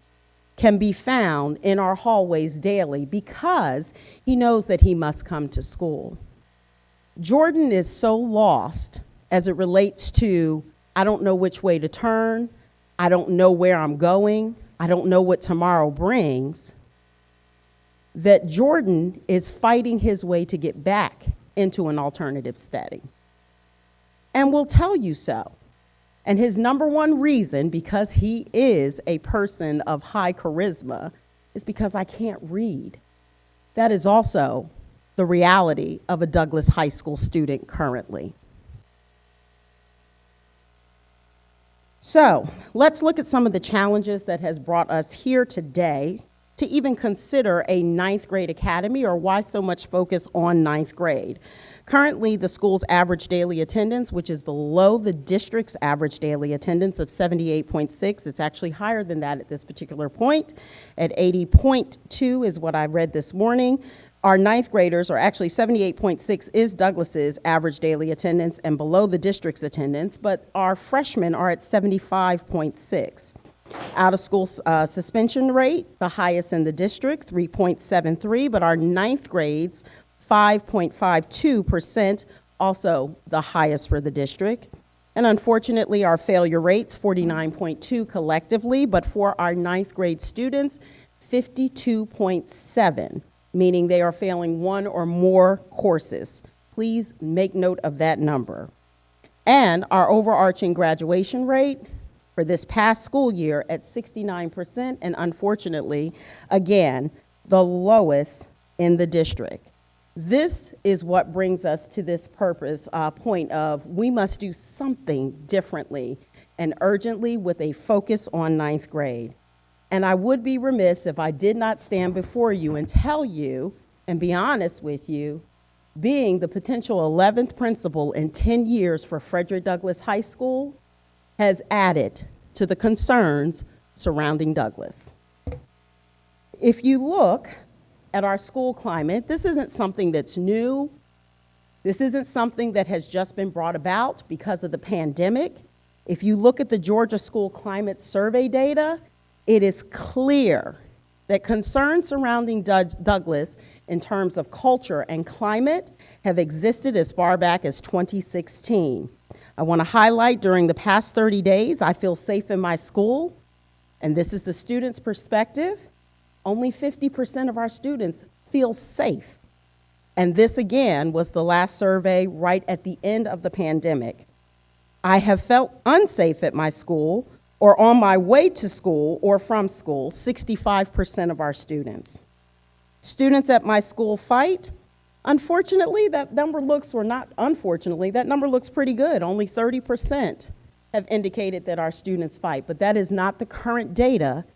can be found in our hallways daily because he knows that he must come to school. Jordan is so lost as it relates to, I don't know which way to turn, I don't know where I'm going, I don't know what tomorrow brings, that Jordan is fighting his way to get back into an alternative setting. And will tell you so. And his number one reason, because he is a person of high charisma, is because I can't read. That is also the reality of a Douglas High School student currently. So let's look at some of the challenges that has brought us here today to even consider a ninth grade academy, or why so much focus on ninth grade. Currently, the school's average daily attendance, which is below the district's average daily attendance of 78.6, it's actually higher than that at this particular point. At 80.2 is what I read this morning. Our ninth graders, or actually 78.6 is Douglas's average daily attendance and below the district's attendance, but our freshmen are at 75.6. Out-of-school suspension rate, the highest in the district, 3.73, but our ninth grades, 5.52%, also the highest for the district. And unfortunately, our failure rates, 49.2 collectively, but for our ninth grade students, 52.7, meaning they are failing one or more courses. Please make note of that number. And our overarching graduation rate for this past school year at 69%, and unfortunately, again, the lowest in the district. This is what brings us to this point of we must do something differently and urgently with a focus on ninth grade. And I would be remiss if I did not stand before you and tell you and be honest with you, being the potential 11th principal in 10 years for Frederick Douglass High School has added to the concerns surrounding Douglass. If you look at our school climate, this isn't something that's new. This isn't something that has just been brought about because of the pandemic. If you look at the Georgia School Climate Survey data, it is clear that concerns surrounding Douglass in terms of culture and climate have existed as far back as 2016. I want to highlight during the past 30 days, I feel safe in my school, and this is the student's perspective. Only 50% of our students feel safe. And this, again, was the last survey right at the end of the pandemic. I have felt unsafe at my school or on my way to school or from school, 65% of our students. Students at my school fight. Unfortunately, that number looks pretty good. Only 30% have indicated that our students fight, but that is not the current data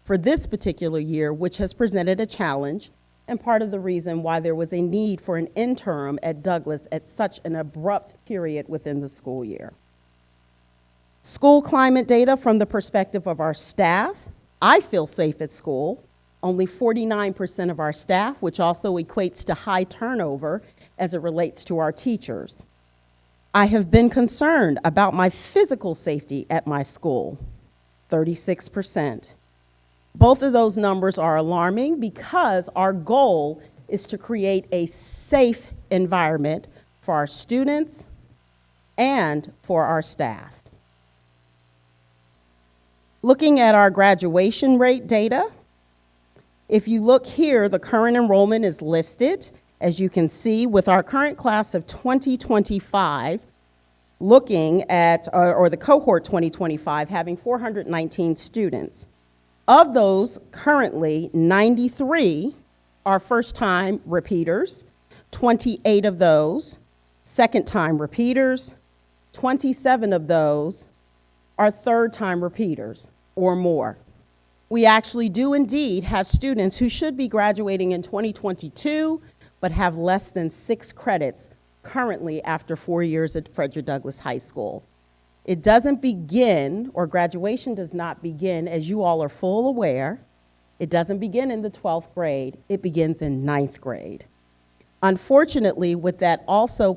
for this particular year, which has presented a challenge and part of the reason why there was a need for an interim at Douglass at such an abrupt period within the school year. School climate data from the perspective of our staff. I feel safe at school. Only 49% of our staff, which also equates to high turnover as it relates to our teachers. I have been concerned about my physical safety at my school, 36%. Both of those numbers are alarming because our goal is to create a safe environment for our students and for our staff. Looking at our graduation rate data, if you look here, the current enrollment is listed, as you can see, with our current class of 2025, looking at, or the cohort 2025, having 419 students. Of those, currently, 93 are first-time repeaters, 28 of those second-time repeaters, 27 of those are third-time repeaters or more. We actually do indeed have students who should be graduating in 2022, but have less than 6 credits currently after 4 years at Frederick Douglass High School. It doesn't begin, or graduation does not begin, as you all are full aware, It doesn't begin in the 12th grade, it begins in 9th grade. Unfortunately, with that also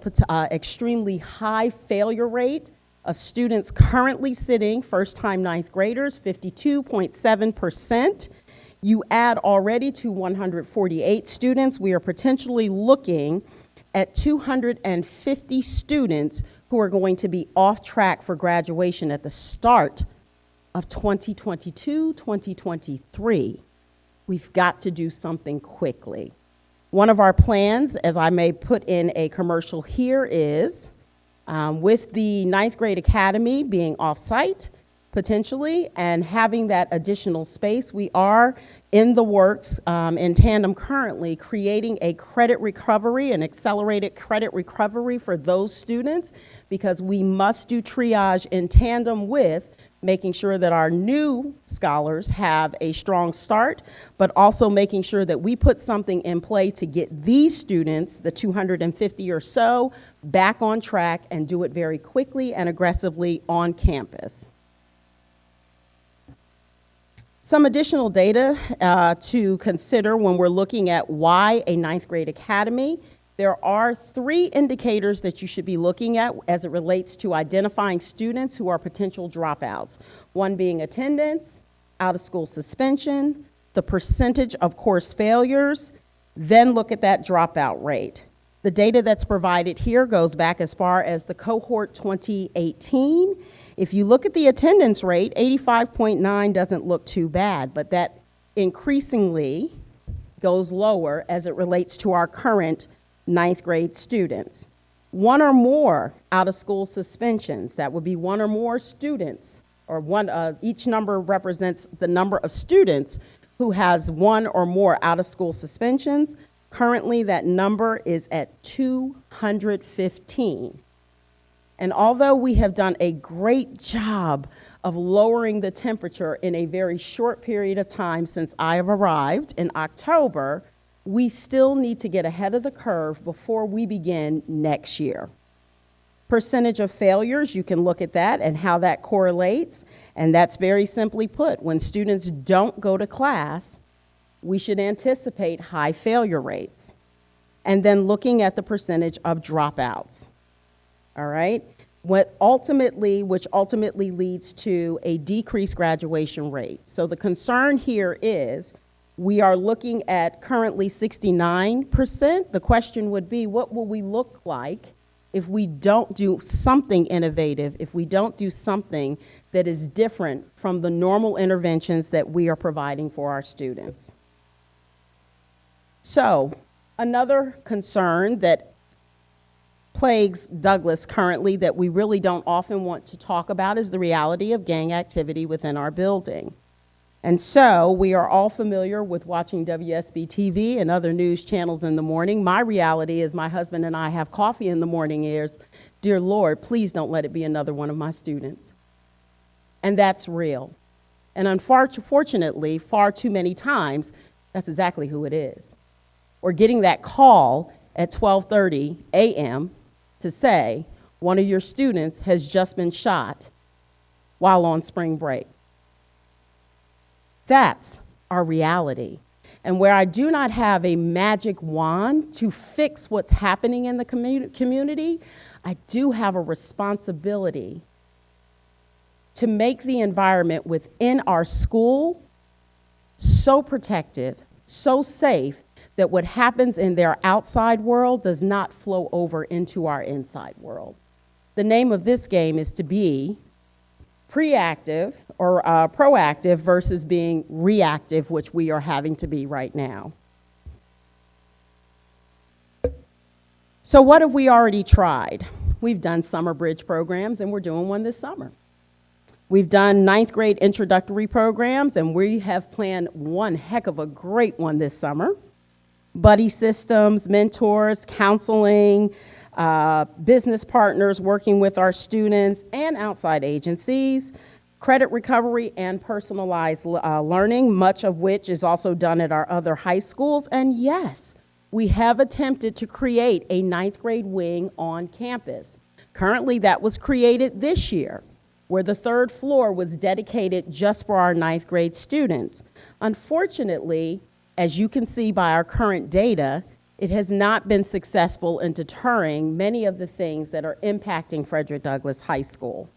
extremely high failure rate of students currently sitting, first-time 9th graders, 52.7%, you add already to 148 students, we are potentially looking at 250 students who are going to be off track for graduation at the start of 2022, 2023. We've got to do something quickly. One of our plans, as I may put in a commercial here, is with the 9th grade academy being off-site, potentially, and having that additional space, we are in the works, in tandem currently, creating a credit recovery, an accelerated credit recovery for those students, because we must do triage in tandem with making sure that our new scholars have a strong start, but also making sure that we put something in play to get these students, the 250 or so, back on track and do it very quickly and aggressively on campus. Some additional data to consider when we're looking at why a 9th grade academy. There are 3 indicators that you should be looking at as it relates to identifying students who are potential dropouts. One being attendance, out-of-school suspension, the percentage of course failures, then look at that dropout rate. The data that's provided here goes back as far as the cohort 2018. If you look at the attendance rate, 85.9 doesn't look too bad, but that increasingly goes lower as it relates to our current 9th grade students. 1 or more out-of-school suspensions, that would be 1 or more students, or each number represents the number of students who has 1 or more out-of-school suspensions. Currently, that number is at 215. And although we have done a great job of lowering the temperature in a very short period of time since I have arrived in October, we still need to get ahead of the curve before we begin next year. Percentage of failures, you can look at that and how that correlates, and that's very simply put. When students don't go to class, we should anticipate high failure rates. And then looking at the percentage of dropouts, all right? Which ultimately leads to a decreased graduation rate. So the concern here is we are looking at currently 69%. The question would be, what will we look like if we don't do something innovative, if we don't do something that is different from the normal interventions that we are providing for our students? So, another concern that plagues Douglas currently that we really don't often want to talk about is the reality of gang activity within our building. And so we are all familiar with watching WSB TV and other news channels in the morning. My reality is my husband and I have coffee in the morning is, dear Lord, please don't let it be another one of my students. And that's real. And unfortunately, far too many times, that's exactly who it is. Or getting that call at 12:30 a.m. to say one of your students has just been shot while on spring break. That's our reality. And where I do not have a magic wand to fix what's happening in the community, I do have a responsibility to make the environment within our school so protective, so safe, that what happens in their outside world does not flow over into our inside world. The name of this game is to be proactive versus being reactive, which we are having to be right now. So what have we already tried? We've done summer bridge programs, and we're doing one this summer. We've done 9th grade introductory programs, and we have planned one heck of a great one this summer. Buddy systems, mentors, counseling, business partners working with our students and outside agencies, credit recovery and personalized learning, much of which is also done at our other high schools. And yes, we have attempted to create a 9th grade wing on campus. Currently, that was created this year. where the third floor was dedicated just for our ninth grade students. Unfortunately, as you can see by our current data, it has not been successful in deterring many of the things that are impacting Frederick Douglass High School.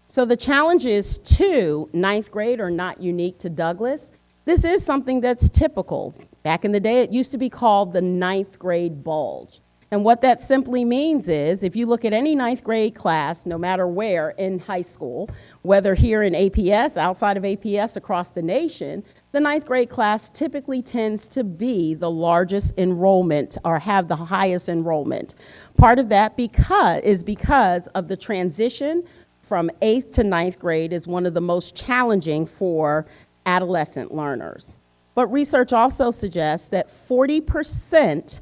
So the challenges to ninth grade are not unique to Douglass. This is something that's typical. Back in the day, it used to be called the ninth grade bulge. And what that simply means is, if you look at any ninth grade class, no matter where in high school, whether here in APS, outside of APS, across the nation, the ninth grade class typically tends to be the largest enrollment or have the highest enrollment. Part of that is because of the transition from 8th to ninth grade is one of the most challenging for adolescent learners. But research also suggests that 40%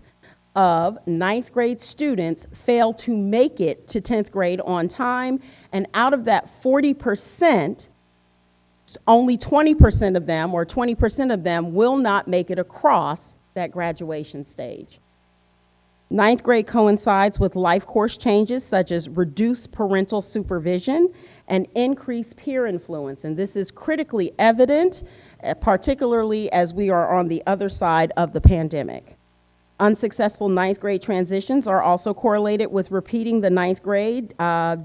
of ninth grade students fail to make it to 10th grade on time, and out of that 40%, only 20% of them, or 20% of them, will not make it across that graduation stage. Ninth grade coincides with life course changes such as reduced parental supervision and increased peer influence, and this is critically evident, particularly as we are on the other side of the pandemic. Unsuccessful ninth grade transitions are also correlated with repeating the ninth grade,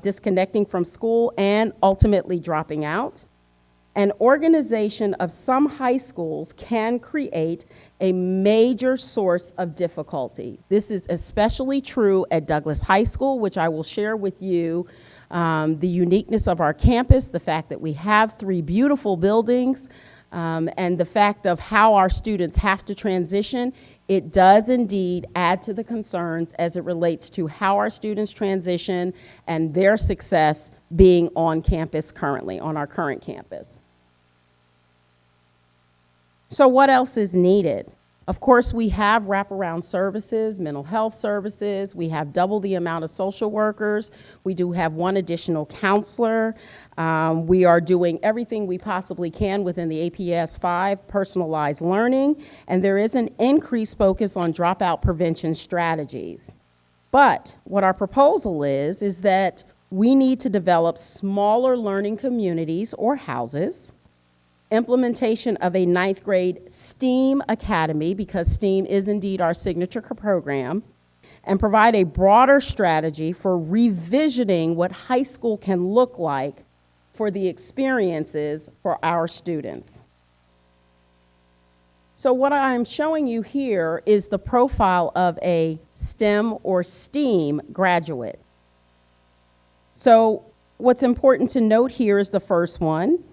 disconnecting from school, and ultimately dropping out. An organization of some high schools can create a major source of difficulty. This is especially true at Douglass High School, which I will share with you the uniqueness of our campus, the fact that we have 3 beautiful buildings, and the fact of how our students have to transition. It does indeed add to the concerns as it relates to how our students transition and their success being on campus currently, on our current campus. So what else is needed? Of course, we have wraparound services, mental health services. We have double the amount of social workers. We do have 1 additional counselor. We are doing everything we possibly can within the APS 5 personalized learning, and there is an increased focus on dropout prevention strategies. But what our proposal is that we need to develop smaller learning communities or houses, implementation of a ninth grade STEAM academy, because STEAM is indeed our signature program, and provide a broader strategy for revisioning what high school can look like for the experiences for our students. So what I'm showing you here is the profile of a STEM or STEAM graduate. So what's important to note here is the first one,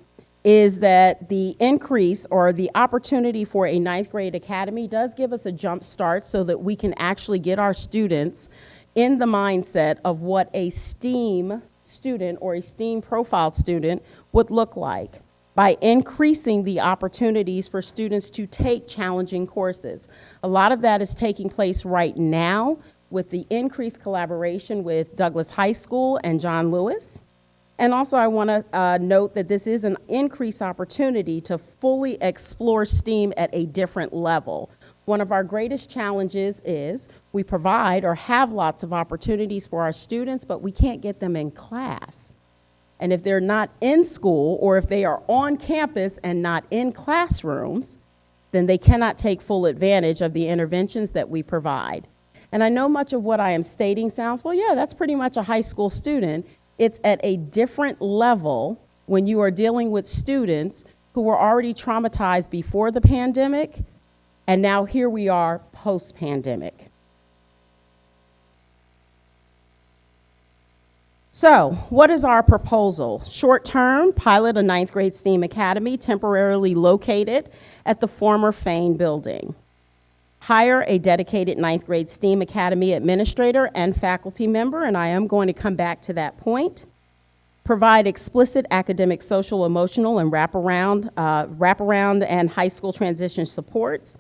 is that the increase or the opportunity for a ninth grade academy does give us a jump start so that we can actually get our students in the mindset of what a STEAM student or a STEAM profile student would look like by increasing the opportunities for students to take challenging courses. A lot of that is taking place right now with the increased collaboration with Douglass High School and John Lewis. And also I want to note that this is an increased opportunity to fully explore STEAM at a different level. One of our greatest challenges is we provide or have lots of opportunities for our students, but we can't get them in class. And if they're not in school, or if they are on campus and not in classrooms, then they cannot take full advantage of the interventions that we provide. And I know much of what I am stating sounds, well, yeah, that's pretty much a high school student. It's at a different level when you are dealing with students who were already traumatized before the pandemic, and now here we are post-pandemic. So, what is our proposal? Short-term, pilot a ninth grade STEAM academy temporarily located at the former Fane building. Hire a dedicated ninth grade STEAM academy administrator and faculty member, and I am going to come back to that point. Provide explicit academic, social, emotional, and wraparound and high school transition supports.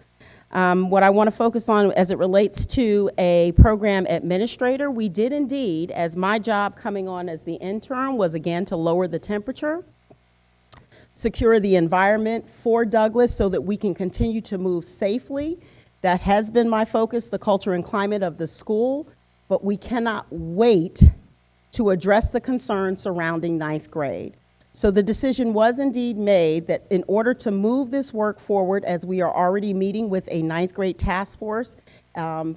What I want to focus on as it relates to a program administrator, we did indeed, as my job coming on as the intern was again to lower the temperature, secure the environment for Douglass so that we can continue to move safely. That has been my focus, the culture and climate of the school, but we cannot wait to address the concerns surrounding ninth grade. So the decision was indeed made that in order to move this work forward, as we are already meeting with a ninth grade task force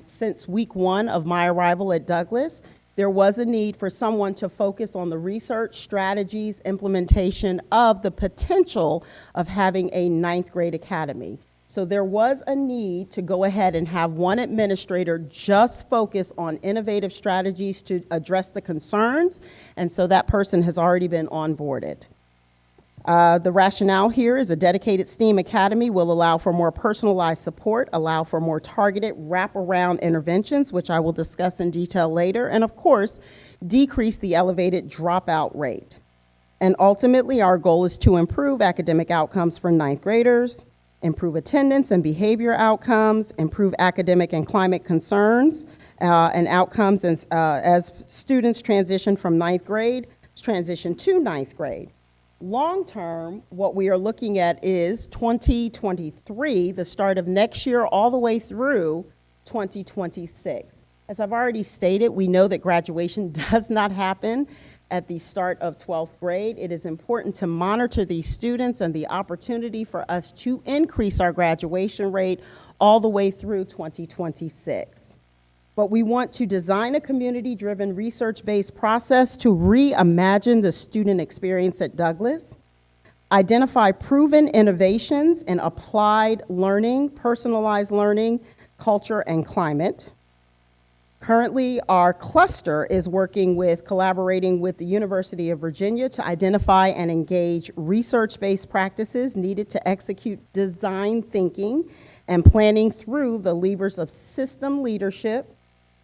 since week 1 of my arrival at Douglas, there was a need for someone to focus on the research, strategies, implementation of the potential of having a ninth grade academy. So there was a need to go ahead and have one administrator just focus on innovative strategies to address the concerns, and so that person has already been onboarded. The rationale here is a dedicated STEAM academy will allow for more personalized support, allow for more targeted wraparound interventions, which I will discuss in detail later, and of course, decrease the elevated dropout rate. And ultimately, our goal is to improve academic outcomes for ninth graders, improve attendance and behavior outcomes, improve academic and climate concerns and outcomes as students transition from ninth grade, transition to ninth grade. Long term, what we are looking at is 2023, the start of next year, all the way through 2026. As I've already stated, we know that graduation does not happen at the start of 12th grade. It is important to monitor these students and the opportunity for us to increase our graduation rate all the way through 2026. But we want to design a community-driven, research-based process to reimagine the student experience at Douglas, identify proven innovations in applied learning, personalized learning, culture, and climate. Currently, our cluster is collaborating with the University of Virginia to identify and engage research-based practices needed to execute design thinking and planning through the levers of system leadership,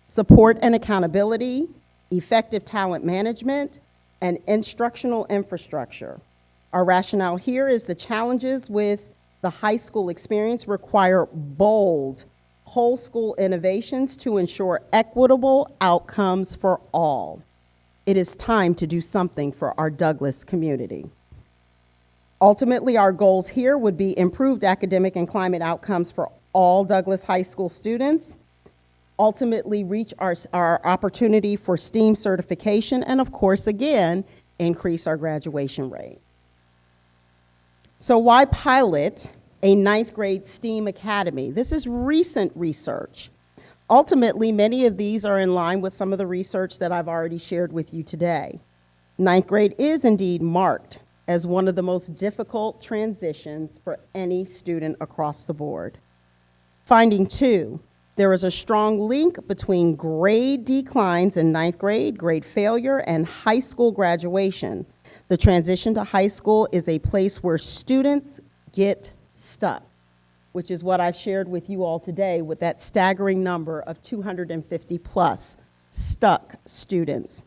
support and accountability, effective talent management, and instructional infrastructure. Our rationale here is the challenges with the high school experience require bold, whole school innovations to ensure equitable outcomes for all. It is time to do something for our Douglas community. Ultimately, our goals here would be improved academic and climate outcomes for all Douglas High School students, ultimately reach our opportunity for STEAM certification, and of course, again, increase our graduation rate. So why pilot a ninth grade STEAM academy? This is recent research. Ultimately, many of these are in line with some of the research that I've already shared with you today. Ninth grade is indeed marked as one of the most difficult transitions for any student across the board. Finding 2, there is a strong link between grade declines in ninth grade, grade failure, and high school graduation. The transition to high school is a place where students get stuck, which is what I've shared with you all today with that staggering number of 250 plus stuck students.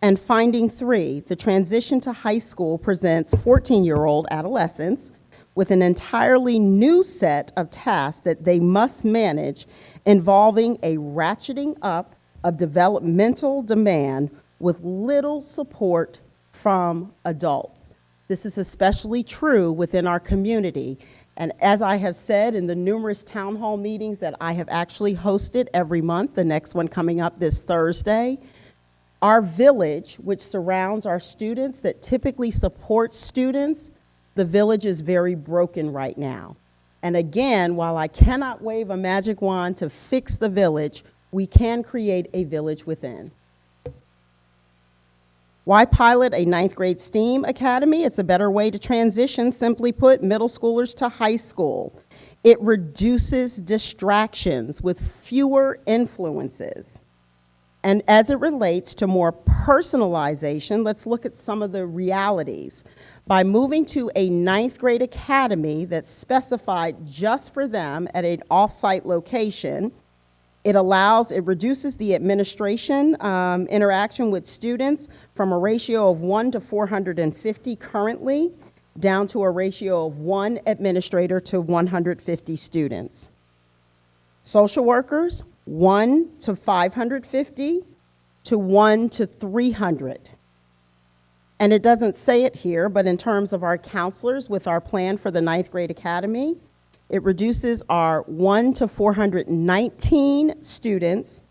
And finding 3, the transition to high school presents 14-year-old adolescents with an entirely new set of tasks that they must manage, involving a ratcheting up of developmental demand with little support from adults. This is especially true within our community. And as I have said in the numerous town hall meetings that I have actually hosted every month, the next one coming up this Thursday, our village, which surrounds our students, that typically supports students, the village is very broken right now. And again, while I cannot wave a magic wand to fix the village, we can create a village within. Why pilot a ninth grade STEAM academy? It's a better way to transition, simply put, middle schoolers to high school. It reduces distractions with fewer influences. And as it relates to more personalization, let's look at some of the realities. By moving to a ninth grade academy that's specified just for them at an off-site location, it reduces the administration interaction with students from a ratio of 1 to 450 currently, down to a ratio of 1 administrator to 150 students. Social workers, 1 to 550 to 1 to 300. And it doesn't say it here, but in terms of our counselors with our plan for the ninth grade academy, it reduces our 1 to 419 students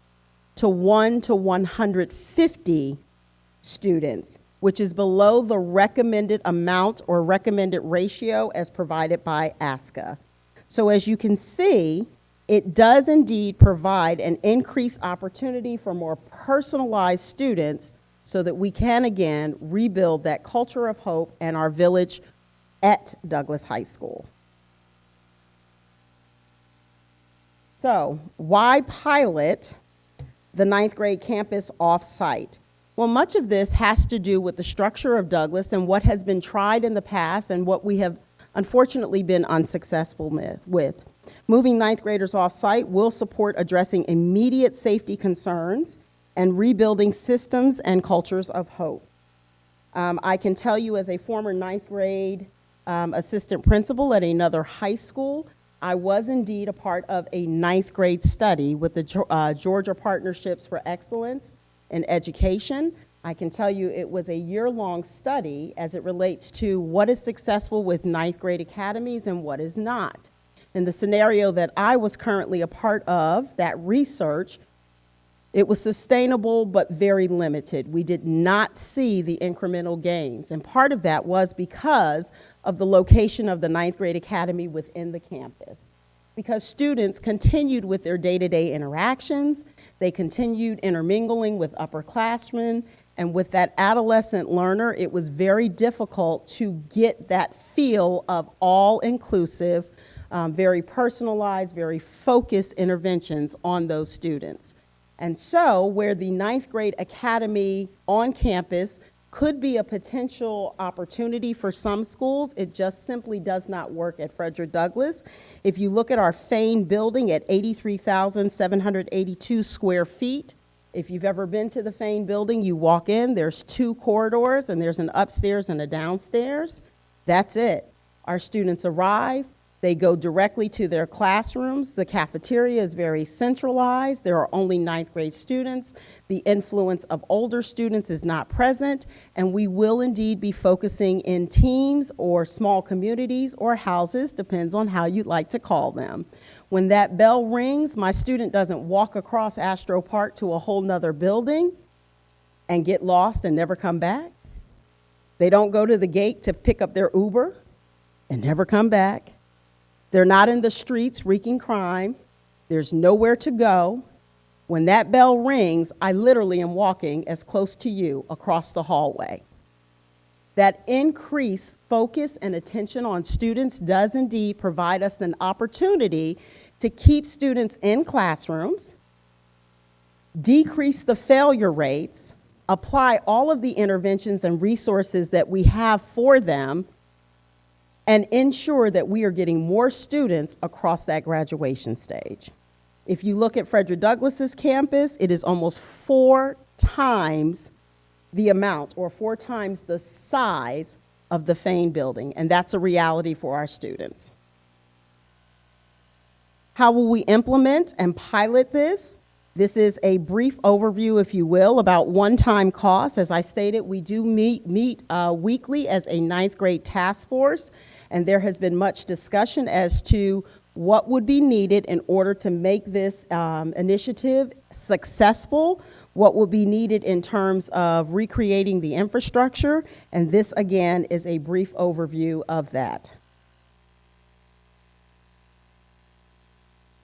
to 1 to 150 students, which is below the recommended amount or recommended ratio as provided by ASCA. So as you can see, it does indeed provide an increased opportunity for more personalized students so that we can again rebuild that culture of hope and our village at Douglas High School. So why pilot the 9th grade campus off-site? Well, much of this has to do with the structure of Douglas and what has been tried in the past and what we have unfortunately been unsuccessful with. Moving 9th graders off-site will support addressing immediate safety concerns and rebuilding systems and cultures of hope. I can tell you as a former 9th grade assistant principal at another high school, I was indeed a part of a 9th grade study with the Georgia Partnerships for Excellence in Education. I can tell you it was a year-long study as it relates to what is successful with 9th grade academies and what is not. In the scenario that I was currently a part of, that research, it was sustainable but very limited. We did not see the incremental gains, and part of that was because of the location of the 9th grade academy within the campus. Because students continued with their day-to-day interactions, they continued intermingling with upperclassmen, and with that adolescent learner, it was very difficult to get that feel of all-inclusive, very personalized, very focused interventions on those students. And so where the 9th grade academy on campus could be a potential opportunity for some schools, it just simply does not work at Frederick Douglass. If you look at our Fane building at 83,782 square feet, if you've ever been to the Fane building, you walk in, there's 2 corridors, and there's an upstairs and a downstairs. That's it. Our students arrive. They go directly to their classrooms. The cafeteria is very centralized. There are only 9th grade students. The influence of older students is not present, and we will indeed be focusing in teams or small communities or houses, depends on how you'd like to call them. When that bell rings, my student doesn't walk across Astro Park to a whole nother building and get lost and never come back. They don't go to the gate to pick up their Uber and never come back. They're not in the streets wreaking crime. There's nowhere to go. When that bell rings, I literally am walking as close to you across the hallway. That increased focus and attention on students does indeed provide us an opportunity to keep students in classrooms, decrease the failure rates, apply all of the interventions and resources that we have for them, and ensure that we are getting more students across that graduation stage. If you look at Frederick Douglass's campus, it is almost 4 times the amount or 4 times the size of the Fane building, and that's a reality for our students. How will we implement and pilot this? This is a brief overview, if you will, about one-time costs. As I stated, we do meet weekly as a 9th grade task force, and there has been much discussion as to what would be needed in order to make this initiative successful, what will be needed in terms of recreating the infrastructure, and this, again, is a brief overview of that.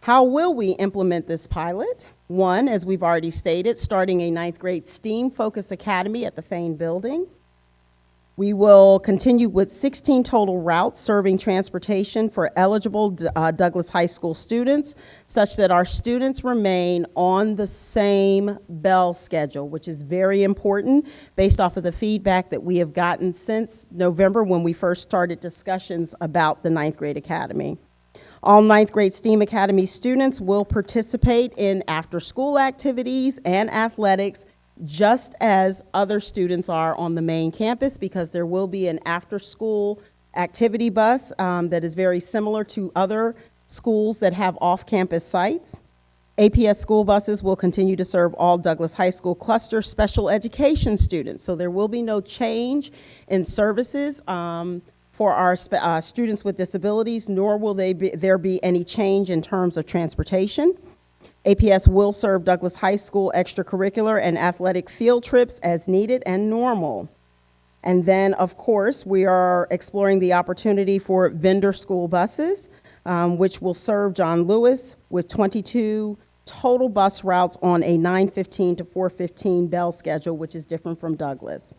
How will we implement this pilot? 1, as we've already stated, starting a 9th grade STEAM-focused academy at the Fane building. We will continue with 16 total routes serving transportation for eligible Douglas High School students, such that our students remain on the same bell schedule, which is very important based off of the feedback that we have gotten since November when we first started discussions about the 9th grade academy. All 9th grade STEAM Academy students will participate in after-school activities and athletics just as other students are on the main campus, because there will be an after-school activity bus that is very similar to other schools that have off-campus sites. APS school buses will continue to serve all Douglas High School cluster special education students, so there will be no change in services for our students with disabilities, nor will there be any change in terms of transportation. APS will serve Douglas High School extracurricular and athletic field trips as needed and normal. And then, of course, we are exploring the opportunity for vendor school buses, which will serve John Lewis with 22 total bus routes on a 9:15 to 4:15 bell schedule, which is different from Douglas.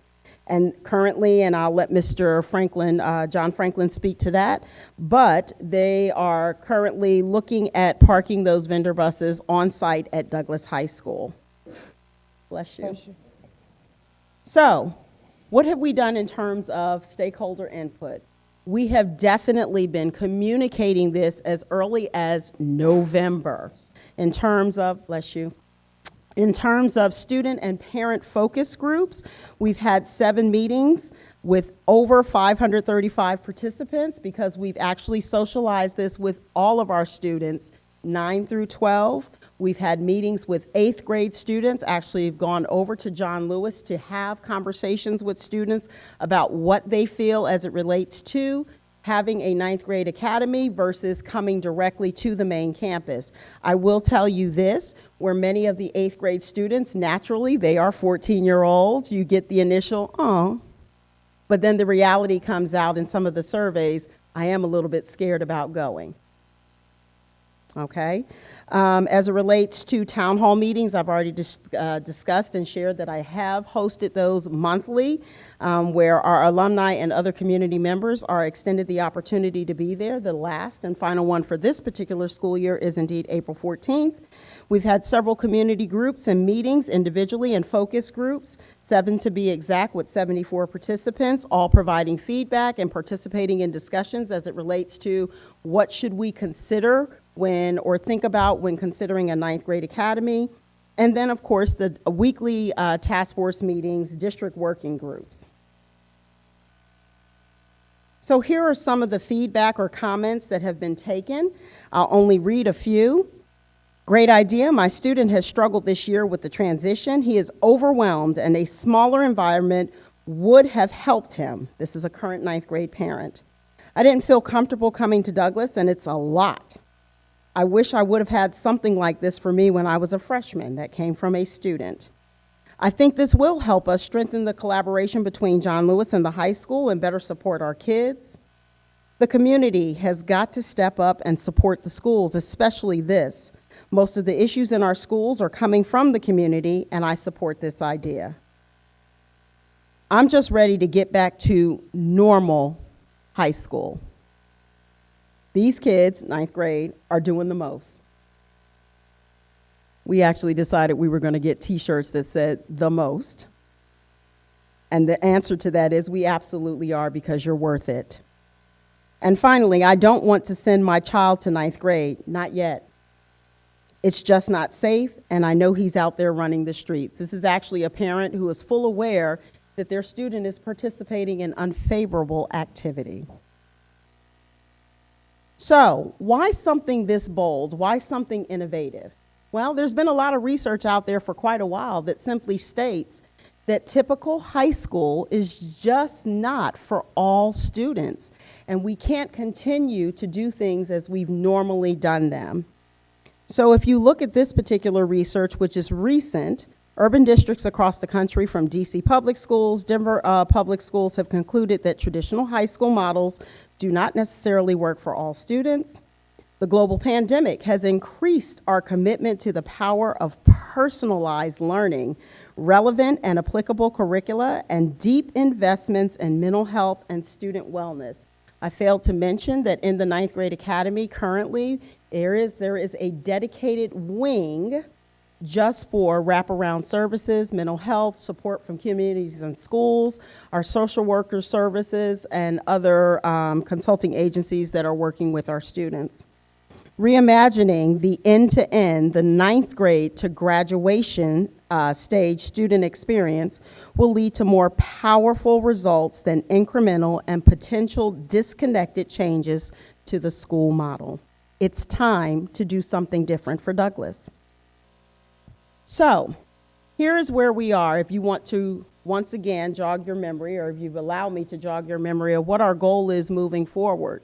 And currently, and I'll let Mr. Franklin, John Franklin speak to that, but they are currently looking at parking those vendor buses on site at Douglas High School. Bless you. Bless you. So, what have we done in terms of stakeholder input? We have definitely been communicating this as early as November in terms of, bless you, in terms of student and parent focus groups. We've had 7 meetings with over 535 participants because we've actually socialized this with all of our students, 9 through 12. We've had meetings with 8th grade students. Actually, have gone over to John Lewis to have conversations with students about what they feel as it relates to having a 9th grade academy versus coming directly to the main campus. I will tell you this, where many of the 8th grade students, naturally, they are 14-year-olds, you get the initial, oh, but then the reality comes out in some of the surveys, I am a little bit scared about going. Okay? As it relates to town hall meetings, I've already discussed and shared that I have hosted those monthly, where our alumni and other community members are extended the opportunity to be there. The last and final one for this particular school year is indeed April 14th. We've had several community groups and meetings individually and focus groups, 7 to be exact, with 74 participants, all providing feedback and participating in discussions as it relates to what should we consider when, or think about when considering a 9th grade academy. And then, of course, the weekly task force meetings, district working groups. So here are some of the feedback or comments that have been taken. I'll only read a few. Great idea. My student has struggled this year with the transition. He is overwhelmed and a smaller environment would have helped him. This is a current 9th grade parent. I didn't feel comfortable coming to Douglas, and it's a lot. I wish I would have had something like this for me when I was a freshman that came from a student. I think this will help us strengthen the collaboration between John Lewis and the high school and better support our kids. The community has got to step up and support the schools, especially this. Most of the issues in our schools are coming from the community, and I support this idea. I'm just ready to get back to normal high school. These kids, 9th grade, are doing the most. We actually decided we were going to get t-shirts that said the most. And the answer to that is we absolutely are, because you're worth it. And finally, I don't want to send my child to 9th grade, not yet. It's just not safe, and I know he's out there running the streets. This is actually a parent who is full aware that their student is participating in unfavorable activity. So, why something this bold? Why something innovative? Well, there's been a lot of research out there for quite a while that simply states that typical high school is just not for all students, and we can't continue to do things as we've normally done them. So if you look at this particular research, which is recent, urban districts across the country from DC public schools, Denver public schools have concluded that traditional high school models do not necessarily work for all students. The global pandemic has increased our commitment to the power of personalized learning, relevant and applicable curricula, and deep investments in mental health and student wellness. I failed to mention that in the 9th grade academy currently, there is a dedicated wing just for wraparound services, mental health, support from communities and schools, our social worker services, and other consulting agencies that are working with our students. Reimagining the end-to-end, the 9th grade to graduation stage student experience will lead to more powerful results than incremental and potential disconnected changes to the school model. It's time to do something different for Douglas. So, here is where we are if you want to once again jog your memory, or if you've allowed me to jog your memory of what our goal is moving forward.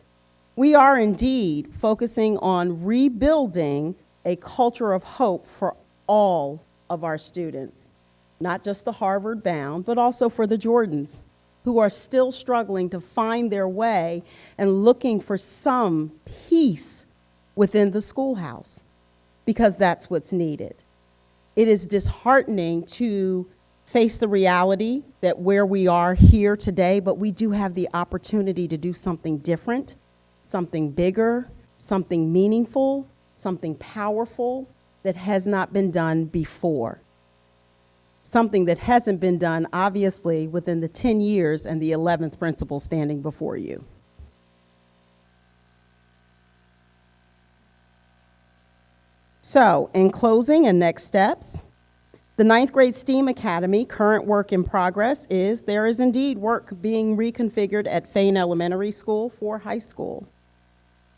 We are indeed focusing on rebuilding a culture of hope for all of our students, not just the Harvard bound, but also for the Jordans, who are still struggling to find their way and looking for some peace within the schoolhouse, because that's what's needed. It is disheartening to face the reality that where we are here today, but we do have the opportunity to do something different, something bigger, something meaningful, something powerful that has not been done before. Something that hasn't been done, obviously, within the 10 years and the 11th principal standing before you. So, in closing and next steps, the 9th grade STEAM Academy current work in progress is there is indeed work being reconfigured at Fane Elementary School for high school.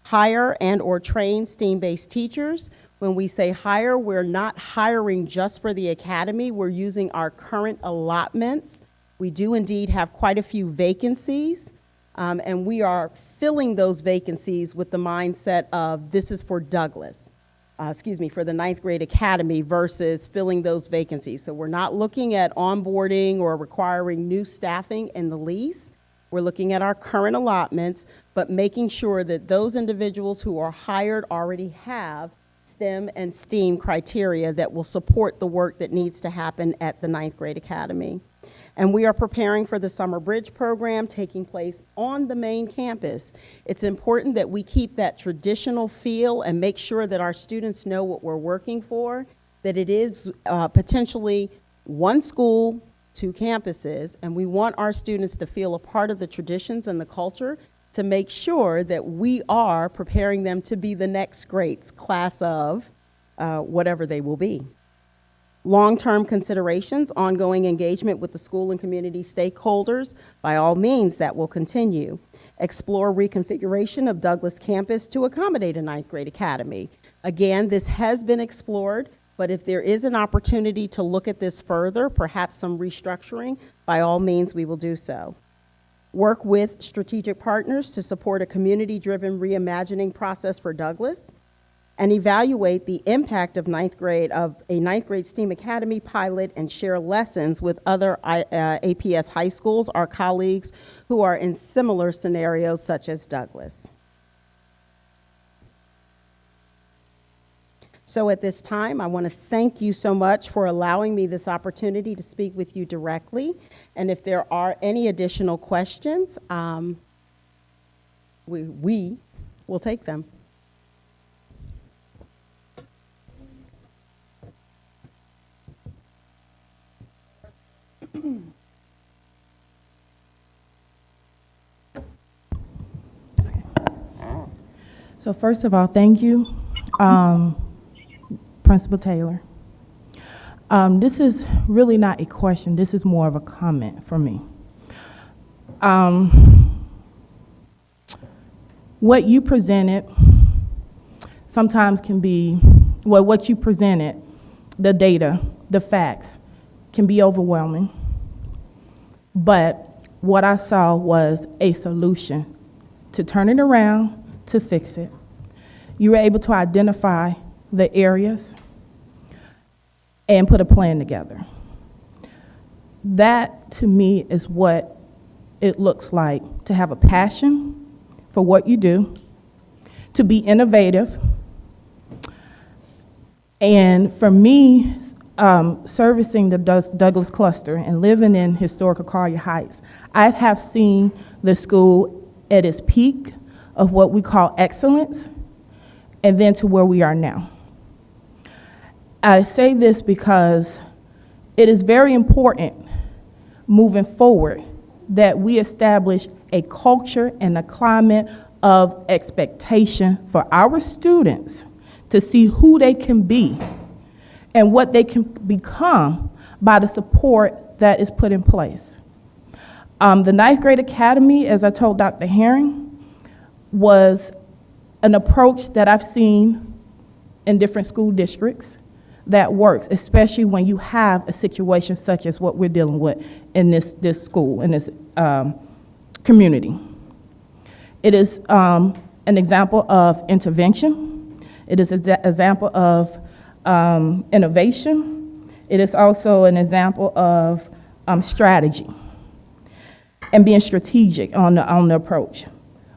Hire and or train STEAM-based teachers. When we say hire, we're not hiring just for the academy. We're using our current allotments. We do indeed have quite a few vacancies, and we are filling those vacancies with the mindset of this is for Douglas. For the 9th grade academy versus filling those vacancies. So we're not looking at onboarding or requiring new staffing in the lease. We're looking at our current allotments, but making sure that those individuals who are hired already have STEM and STEAM criteria that will support the work that needs to happen at the 9th grade academy. And we are preparing for the Summer Bridge program taking place on the main campus. It's important that we keep that traditional feel and make sure that our students know what we're working for, that it is potentially one school, 2 campuses, and we want our students to feel a part of the traditions and the culture to make sure that we are preparing them to be the next greats, class of whatever they will be. Long-term considerations, ongoing engagement with the school and community stakeholders, by all means, that will continue. Explore reconfiguration of Douglas campus to accommodate a 9th grade academy. Again, this has been explored, but if there is an opportunity to look at this further, perhaps some restructuring, by all means, we will do so. Work with strategic partners to support a community-driven reimagining process for Douglas, and evaluate the impact of a 9th grade STEAM Academy pilot and share lessons with other APS high schools, our colleagues who are in similar scenarios such as Douglas. So at this time, I want to thank you so much for allowing me this opportunity to speak with you directly. And if there are any additional questions, we will take them. So first of all, thank you, Principal Taylor. This is really not a question. This is more of a comment for me. What you presented sometimes can be, well, what you presented, the data, the facts, can be overwhelming. But what I saw was a solution to turn it around, to fix it. You were able to identify the areas and put a plan together. That, to me, is what it looks like to have a passion for what you do, to be innovative. And for me, servicing the Douglas cluster and living in historical Collier Heights, I have seen the school at its peak of what we call excellence, and then to where we are now. I say this because it is very important moving forward that we establish a culture and a climate of expectation for our students to see who they can be and what they can become by the support that is put in place. The 9th grade academy, as I told Dr. Herring, was an approach that I've seen in different school districts that works, especially when you have a situation such as what we're dealing with in this school, in this community. It is an example of intervention. It is an example of innovation. It is also an example of strategy and being strategic on the approach.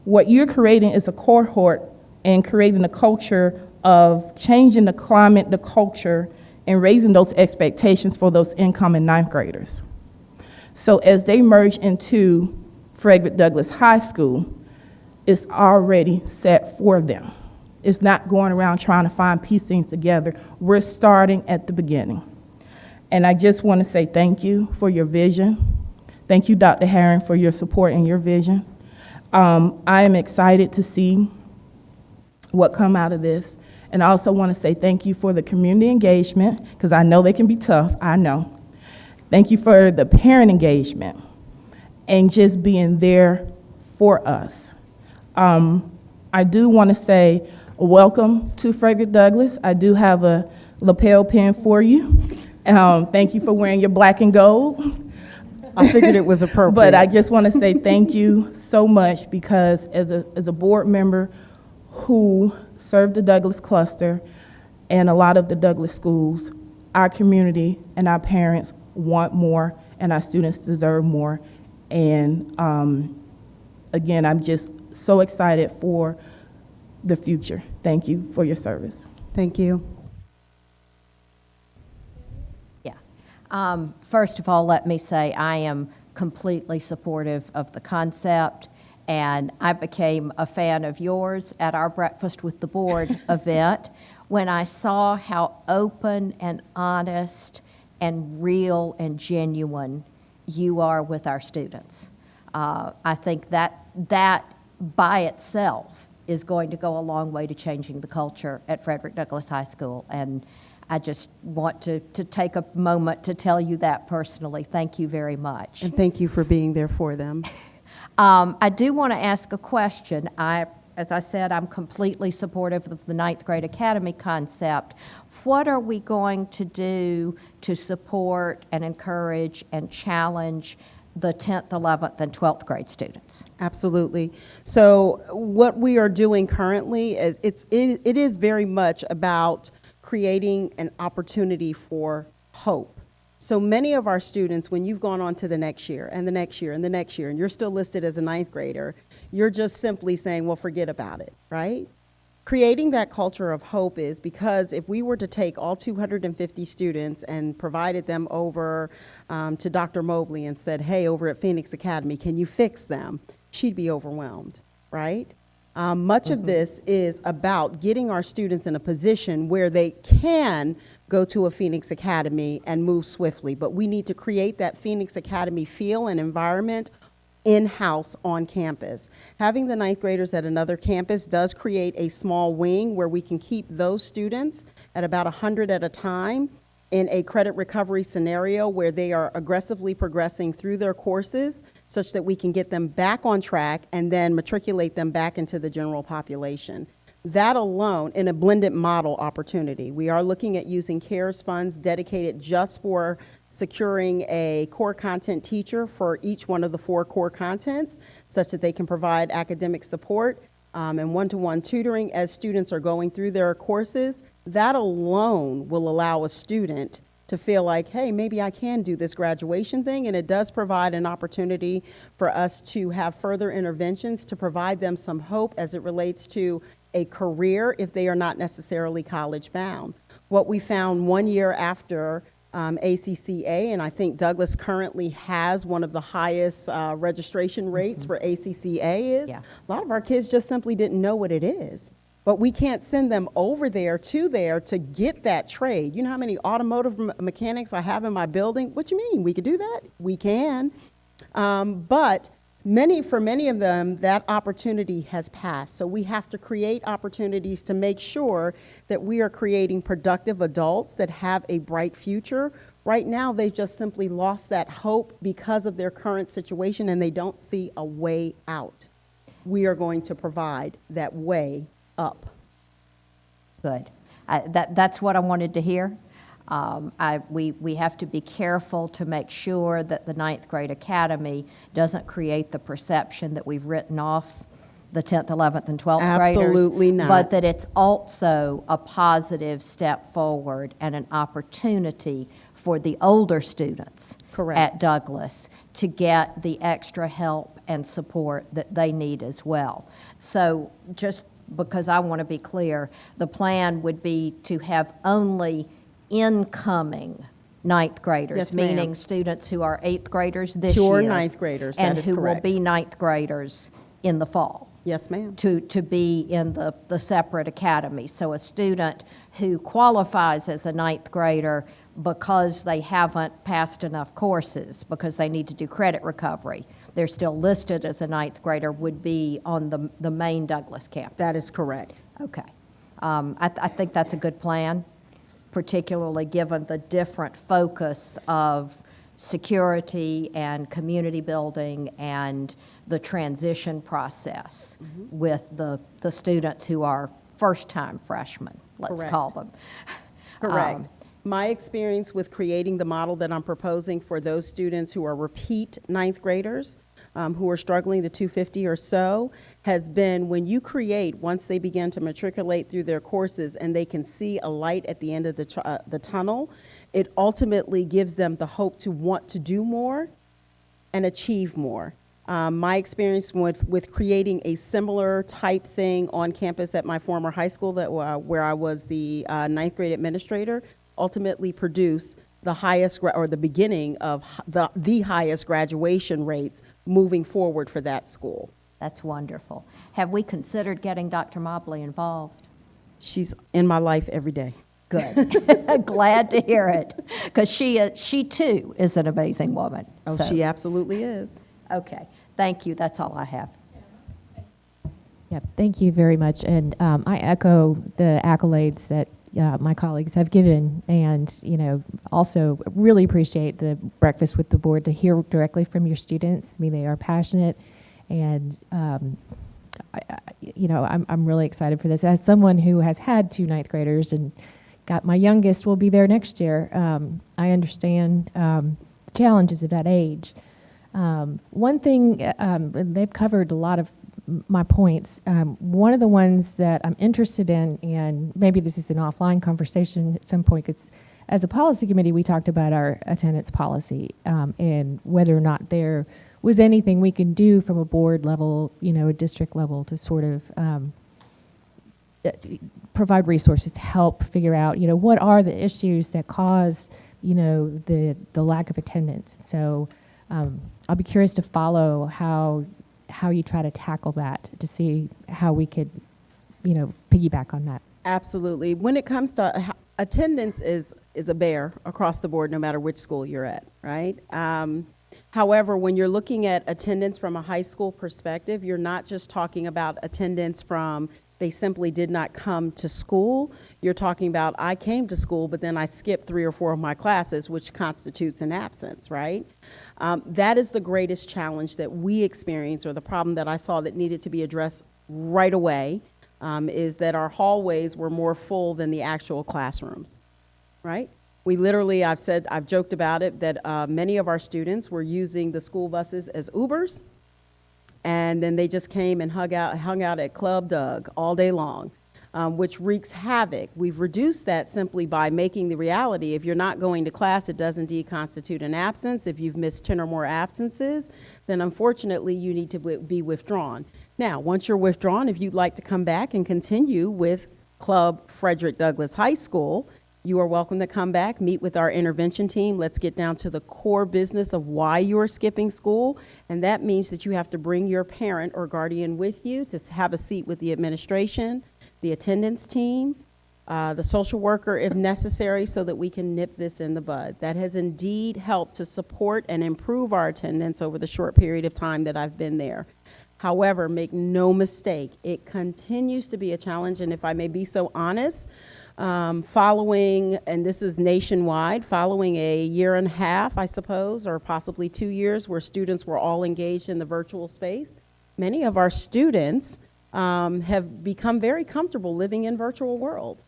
What you're creating is a cohort and creating a culture of changing the climate, the culture, and raising those expectations for those incoming ninth graders. So as they merge into Frederick Douglass High School, it's already set for them. It's not going around trying to find piece things together. We're starting at the beginning. And I just want to say thank you for your vision. Thank you, Dr. Herring, for your support and your vision. I am excited to see what come out of this. And I also want to say thank you for the community engagement, because I know they can be tough, I know. Thank you for the parent engagement and just being there for us. I do want to say welcome to Frederick Douglass. I do have a lapel pin for you. Thank you for wearing your black and gold. I figured it was appropriate. But I just want to say thank you so much, because as a board member who served the Douglass cluster and a lot of the Douglass schools, our community and our parents want more, and our students deserve more. And again, I'm just so excited for the future. Thank you for your service. Thank you. First of all, let me say I am completely supportive of the concept, and I became a fan of yours at our Breakfast with the Board event when I saw how open and honest and real and genuine you are with our students. I think that by itself is going to go a long way to changing the culture at Frederick Douglass High School, and I just want to take a moment to tell you that personally. Thank you very much. And thank you for being there for them. I do want to ask a question. As I said, I'm completely supportive of the ninth grade academy concept. What are we going to do to support and encourage and challenge the 10th, 11th, and 12th grade students? Absolutely. So what we are doing currently is it is very much about creating an opportunity for hope. So many of our students, when you've gone on to the next year and the next year and the next year, and you're still listed as a ninth grader, you're just simply saying, well, forget about it, right? Creating that culture of hope is because if we were to take all 250 students and provided them over to Dr. Mobley and said, hey, over at Phoenix Academy, can you fix them? She'd be overwhelmed, right? Much of this is about getting our students in a position where they can go to a Phoenix Academy and move swiftly, but we need to create that Phoenix Academy feel and environment in-house on campus. Having the ninth graders at another campus does create a small wing where we can keep those students at about 100 at a time in a credit recovery scenario where they are aggressively progressing through their courses such that we can get them back on track and then matriculate them back into the general population. That alone, in a blended model opportunity, we are looking at using CARES funds dedicated just for securing a core content teacher for each one of the 4 core contents such that they can provide academic support and one-to-one tutoring as students are going through their courses. That alone will allow a student to feel like, hey, maybe I can do this graduation thing, and it does provide an opportunity for us to have further interventions to provide them some hope as it relates to a career if they are not necessarily college bound. What we found 1 year after ACCA, and I think Douglass currently has one of the highest registration rates for ACCA is, a lot of our kids just simply didn't know what it is. But we can't send them over there to get that trade. You know how many automotive mechanics I have in my building? What you mean? We could do that? We can. But for many of them, that opportunity has passed. So we have to create opportunities to make sure that we are creating productive adults that have a bright future. Right now, they've just simply lost that hope because of their current situation, and they don't see a way out. We are going to provide that way up. Good. That's what I wanted to hear. We have to be careful to make sure that the ninth grade academy doesn't create the perception that we've written off the 10th, 11th, and 12th graders. Absolutely not. But that it's also a positive step forward and an opportunity for the older students Correct. at Douglas to get the extra help and support that they need as well. So just because I want to be clear, the plan would be to have only incoming ninth graders, Yes, ma'am. meaning students who are eighth graders this Pure year. ninth graders, that and is who will correct. be ninth graders in the fall. Yes, ma'am. To be in the separate academy. So a student who qualifies as a ninth grader because they haven't passed enough courses, because they need to do credit recovery, they're still listed as a ninth grader, would be on the main Douglas campus. That is correct. Okay. I think that's a good plan, particularly given the different focus of security and community building and the transition process with the students who are first-time freshmen, let's Correct. call them. Correct. My experience with creating the model that I'm proposing for those students who are repeat ninth graders, who are struggling, the 250 or so, has been when you create, once they begin to matriculate through their courses and they can see a light at the end of the tunnel, it ultimately gives them the hope to want to do more and achieve more. My experience with creating a similar type thing on campus at my former high school where I was the ninth grade administrator ultimately produced the highest or the beginning of the highest graduation rates moving forward for that school. That's wonderful. Have we considered getting Dr. Mobley involved? She's in my life every day. Good. Glad to hear it, because she too is an amazing woman. Oh, So, she absolutely is. okay. Thank you. That's all I have. Yeah, thank you very much. And I echo the accolades that my colleagues have given, and also really appreciate the breakfast with the board to hear directly from your students. I mean, they are passionate, and I'm really excited for this. As someone who has had two ninth graders and got my youngest will be there next year, I understand the challenges of that age. One thing, they've covered a lot of my points. One of the ones that I'm interested in, and maybe this is an offline conversation at some point, because as a policy committee, we talked about our attendance policy and whether or not there was anything we could do from a board level, a district level, to sort of provide resources, help figure out, what are the issues that cause, the lack of attendance. So I'll be curious to follow how you try to tackle that, to see how we could, piggyback on that. Absolutely. When it comes to attendance is a bear across the board, no matter which school you're at, right? However, when you're looking at attendance from a high school perspective, you're not just talking about attendance from they simply did not come to school. You're talking about I came to school, but then I skipped 3 or 4 of my classes, which constitutes an absence, right? That is the greatest challenge that we experience, or the problem that I saw that needed to be addressed right away, is that our hallways were more full than the actual classrooms, right? We literally, I've joked about it, that many of our students were using the school buses as Ubers, and then they just came and hung out at Club Doug all day long, which wreaks havoc. We've reduced that simply by making the reality, if you're not going to class, it does indeed constitute an absence. If you've missed 10 or more absences, then unfortunately you need to be withdrawn. Now, once you're withdrawn, if you'd like to come back and continue with Club Frederick Douglass High School, you are welcome to come back, meet with our intervention team. Let's get down to the core business of why you are skipping school. And that means that you have to bring your parent or guardian with you to have a seat with the administration, the attendance team, the social worker if necessary, so that we can nip this in the bud. That has indeed helped to support and improve our attendance over the short period of time that I've been there. However, make no mistake, it continues to be a challenge. And if I may be so honest, following, and this is nationwide, following a year and a half, I suppose, or possibly 2 years where students were all engaged in the virtual space, many of our students have become very comfortable living in virtual world.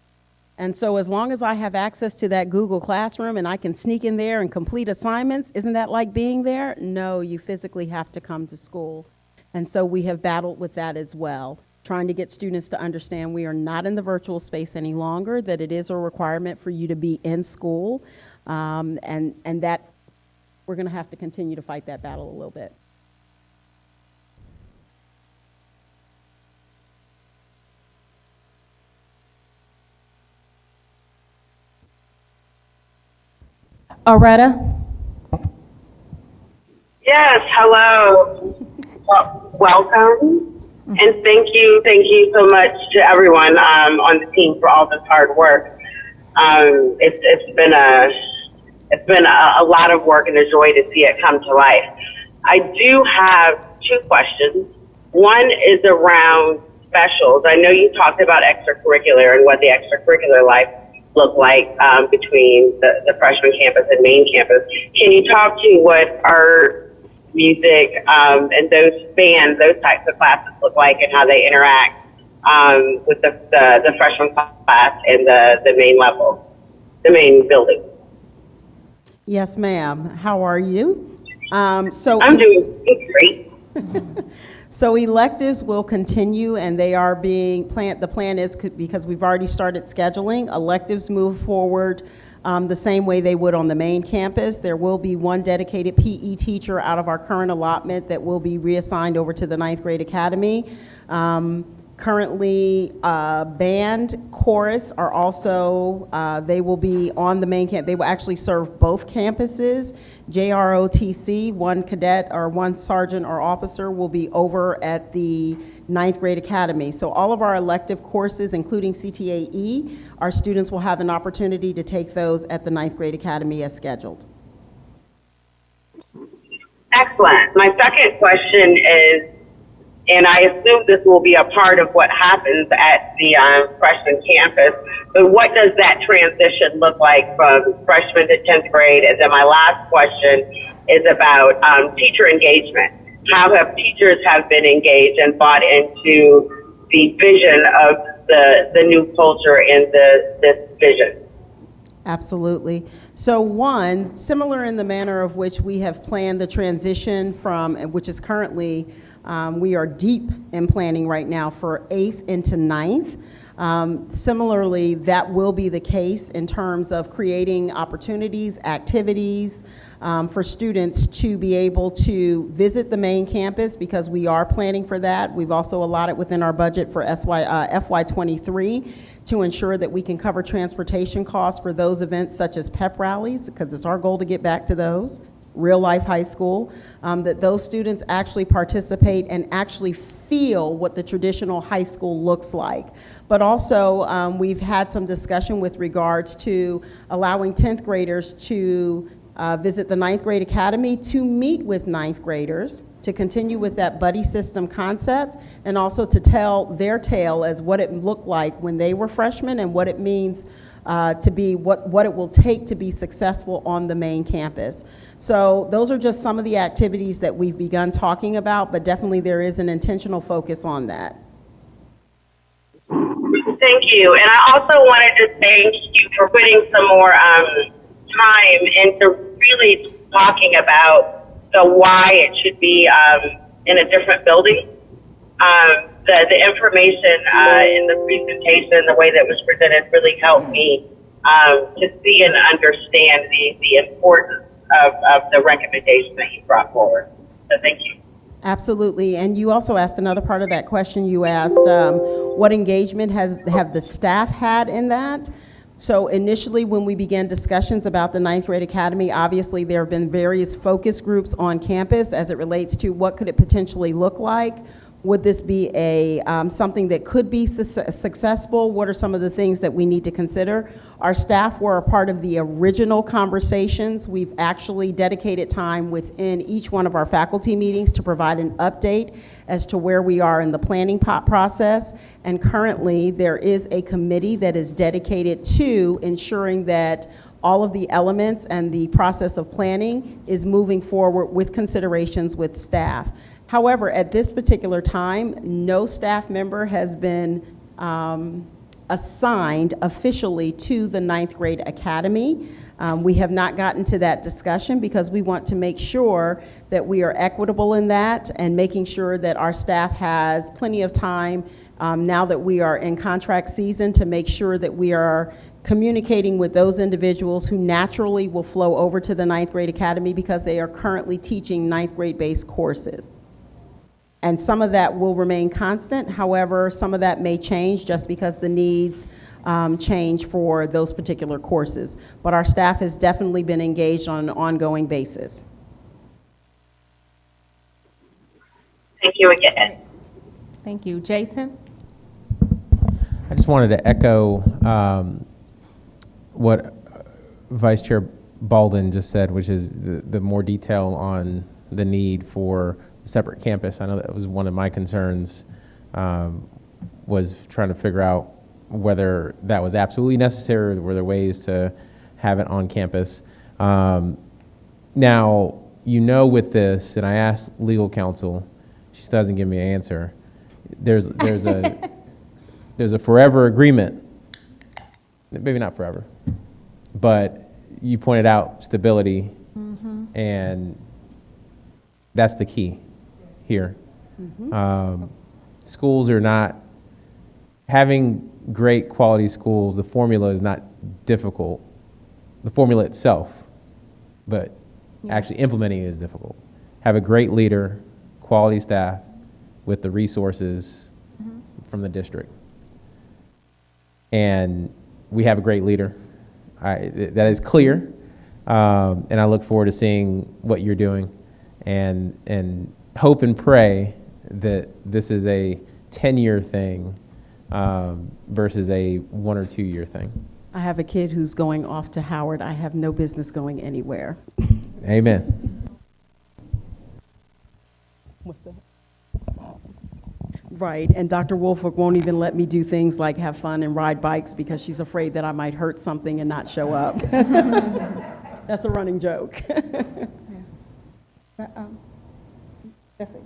And so as long as I have access to that Google Classroom and I can sneak in there and complete assignments, isn't that like being there? No, you physically have to come to school. And so we have battled with that as well, trying to get students to understand we are not in the virtual space any longer, that it is a requirement for you to be in school, and that we're going to have to continue to fight that battle a little bit. Aretta? Yes, hello. Welcome. And thank you so much to everyone on the team for all this hard work. It's been a lot of work and a joy to see it come to life. I do have two questions. One is around specials. I know you talked about extracurricular and what the extracurricular life looked like between the freshman campus and main campus. Can you talk to what art, music, and those bands, those types of classes look like and how they interact with the freshman class and the main level, the main building? Yes, ma'am. How are you? I'm doing great. So electives will continue, and they are being planned. The plan is, because we've already started scheduling, electives move forward the same way they would on the main campus. There will be one dedicated PE teacher out of our current allotment that will be reassigned over to the 9th grade academy. Currently, band, chorus are also, they will be on the main camp. They will actually serve both campuses. JROTC, one cadet or one sergeant or officer will be over at the 9th grade academy. So all of our elective courses, including CTAE, our students will have an opportunity to take those at the 9th grade academy as scheduled. Excellent. My second question is, and I assume this will be a part of what happens at the freshman campus, but what does that transition look like from freshman to 10th grade? And then my last question is about teacher engagement. How have teachers been engaged and bought into the vision of the new culture and this vision? Absolutely. So one, similar in the manner of which we have planned the transition from, which is currently, we are deep in planning right now for 8th into 9th. Similarly, that will be the case in terms of creating opportunities, activities for students to be able to visit the main campus, because we are planning for that. We've also allotted within our budget for FY23 to ensure that we can cover transportation costs for those events such as pep rallies, because it's our goal to get back to those. Real life high school, that those students actually participate and actually feel what the traditional high school looks like. But also, we've had some discussion with regards to allowing 10th graders to visit the 9th grade academy to meet with 9th graders, to continue with that buddy system concept, and also to tell their tale as what it looked like when they were freshmen and what it means to be, what it will take to be successful on the main campus. So those are just some of the activities that we've begun talking about, but definitely there is an intentional focus on that. Thank you. And I also wanted to thank you for putting some more time into really talking about the why it should be in a different building. The information in the presentation, the way that was presented, really helped me to see and understand the importance of the recommendation that you brought forward. So thank you. Absolutely. And you also asked another part of that question. You asked what engagement have the staff had in that? So initially, when we began discussions about the 9th grade academy, obviously there have been various focus groups on campus as it relates to what could it potentially look like. Would this be a something that could be successful? What are some of the things that we need to consider? Our staff were a part of the original conversations. We've actually dedicated time within each one of our faculty meetings to provide an update as to where we are in the planning process. And currently, there is a committee that is dedicated to ensuring that all of the elements and the process of planning is moving forward with considerations with staff. However, at this particular time, no staff member has been assigned officially to the 9th grade academy. We have not gotten to that discussion because we want to make sure that we are equitable in that and making sure that our staff has plenty of time now that we are in contract season to make sure that we are communicating with those individuals who naturally will flow over to the ninth grade academy because they are currently teaching ninth grade based courses. And some of that will remain constant. However, some of that may change just because the needs change for those particular courses. But our staff has definitely been engaged on an ongoing basis. Thank you again. Thank you. Jason? I just wanted to echo what Vice Chair Balden just said, which is the more detail on the need for a separate campus. I know that was one of my concerns, was trying to figure out whether that was absolutely necessary or were there ways to have it on campus. Now, with this, and I asked legal counsel, she still hasn't given me an answer. There's a forever agreement, maybe not forever, but you pointed out stability, and that's the key here. Schools are not, having great quality schools, the formula is not difficult, the formula itself, but actually implementing it is difficult. Have a great leader, quality staff with the resources from the district. And we have a great leader. That is clear. And I look forward to seeing what you're doing and hope and pray that this is a 10-year thing versus a 1 or 2 year thing. I have a kid who's going off to Howard. I have no business going anywhere. Amen. What's that? Right, and Dr. Woolfolk won't even let me do things like have fun and ride bikes because she's afraid that I might hurt something and not show up. That's a running joke. That's it,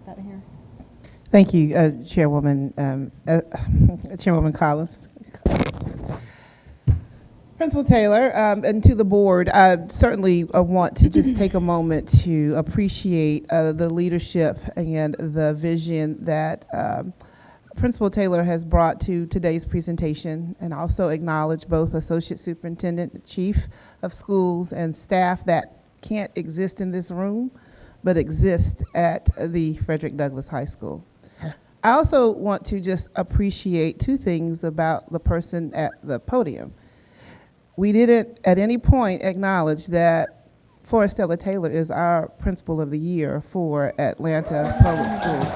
Dr. Harris. Thank you, Chairwoman Collins. Principal Taylor, and to the board, I certainly want to just take a moment to appreciate the leadership and the vision that Principal Taylor has brought to today's presentation, and also acknowledge both Associate Superintendent, Chief of Schools, and staff that can't exist in this room, but exist at the Frederick Douglass High School. I also want to just appreciate two things about the person at the podium. We didn't at any point acknowledge that Forestella Taylor is our Principal of the Year for Atlanta Public Schools.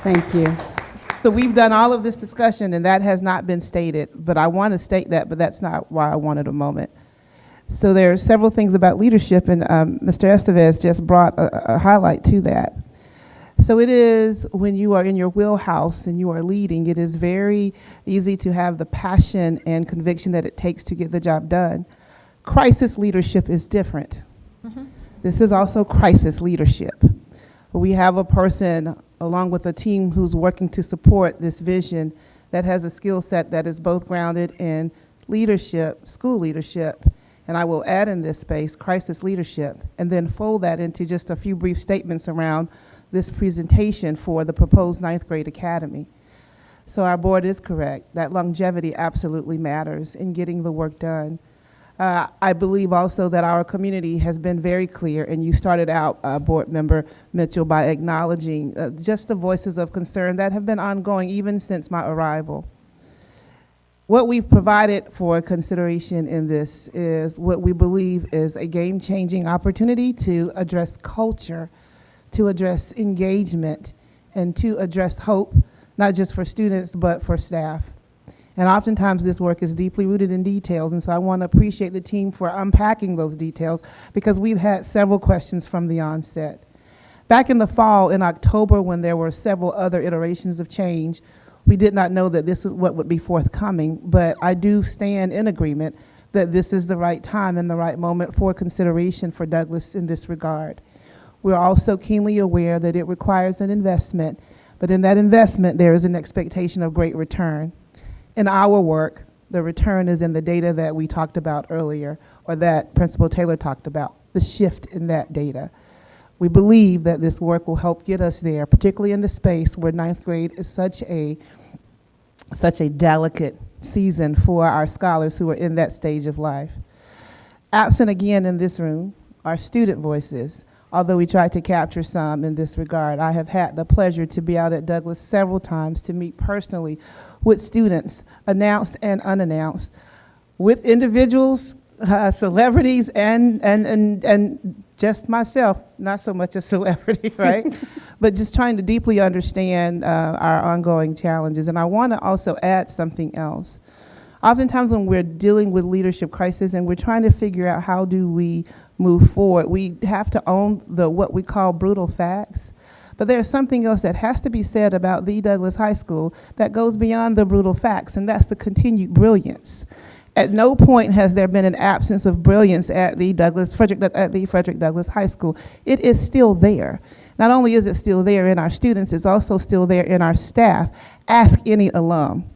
Thank you. So we've done all of this discussion, and that has not been stated, but I want to state that, but that's not why I wanted a moment. So there are several things about leadership, and Mr. Estevez just brought a highlight to that. So it is when you are in your wheelhouse and you are leading, it is very easy to have the passion and conviction that it takes to get the job done. Crisis leadership is different. This is also crisis leadership. We have a person along with a team who's working to support this vision that has a skill set that is both grounded in leadership, school leadership, and I will add in this space crisis leadership, and then fold that into just a few brief statements around this presentation for the proposed ninth grade academy. So our board is correct that longevity absolutely matters in getting the work done. I believe also that our community has been very clear, and you started out, Board Member Mitchell, by acknowledging just the voices of concern that have been ongoing even since my arrival. What we've provided for consideration in this is what we believe is a game-changing opportunity to address culture, to address engagement, and to address hope, not just for students, but for staff. And oftentimes this work is deeply rooted in details, and so I want to appreciate the team for unpacking those details because we've had several questions from the onset. Back in the fall, in October, when there were several other iterations of change, we did not know that this is what would be forthcoming, but I do stand in agreement that this is the right time and the right moment for consideration for Douglass in this regard. We're also keenly aware that it requires an investment, but in that investment, there is an expectation of great return. In our work, the return is in the data that we talked about earlier, or that Principal Taylor talked about, the shift in that data. We believe that this work will help get us there, particularly in the space where ninth grade is such a delicate season for our scholars who are in that stage of life. Absent again in this room are student voices, although we tried to capture some in this regard. I have had the pleasure to be out at Douglas several times to meet personally with students, announced and unannounced, with individuals, celebrities, and just myself, not so much a celebrity, right? But just trying to deeply understand our ongoing challenges. And I want to also add something else. Oftentimes when we're dealing with leadership crisis and we're trying to figure out how do we move forward, we have to own what we call brutal facts. But there's something else that has to be said about the Douglas High School that goes beyond the brutal facts, and that's the continued brilliance. At no point has there been an absence of brilliance at the Frederick Douglass High School. It is still there. Not only is it still there in our students, it's also still there in our staff. Ask any alum.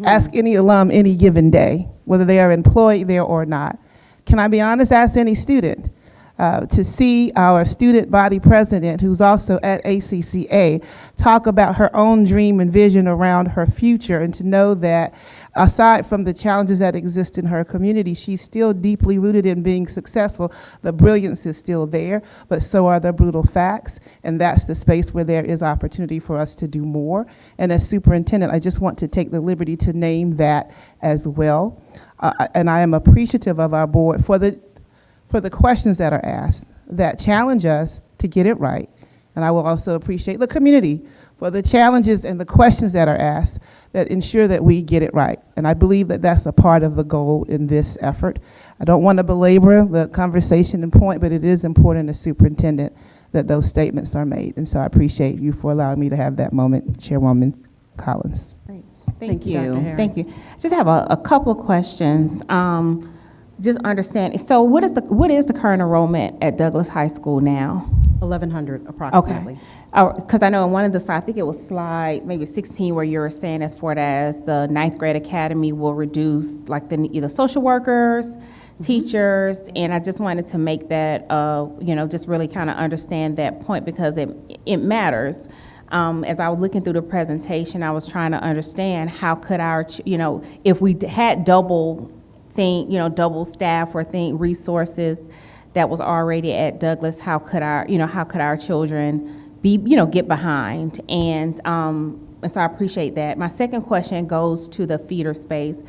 Ask any alum any given day, whether they are employed there or not. Can I be honest? Ask any student. To see our student body president, who's also at ACCA, talk about her own dream and vision around her future, and to know that aside from the challenges that exist in her community, she's still deeply rooted in being successful. The brilliance is still there, but so are the brutal facts, and that's the space where there is opportunity for us to do more. And as superintendent, I just want to take the liberty to name that as well. And I am appreciative of our board for the questions that are asked that challenge us to get it right. And I will also appreciate the community for the challenges and the questions that are asked that ensure that we get it right. And I believe that that's a part of the goal in this effort. I don't want to belabor the conversation and point, but it is important as superintendent that those statements are made. And so I appreciate you for allowing me to have that moment, Chairwoman Collins. Great. Thank you. Dr. Herring. Thank you. Just have a couple of questions. Just understand, so what is the current enrollment at Douglas High School now? 1,100 approximately. Okay. Because I know in one of the slides, I think it was slide maybe 16, where you were saying as far as the ninth grade academy will reduce like either social workers, teachers, and I just wanted to make that, just really kind of understand that point because it matters. As I was looking through the presentation, I was trying to understand how could our, if we had double staff or resources that was already at Douglas, how could our children be, get behind? And so I appreciate that. My second question goes to the feeder space.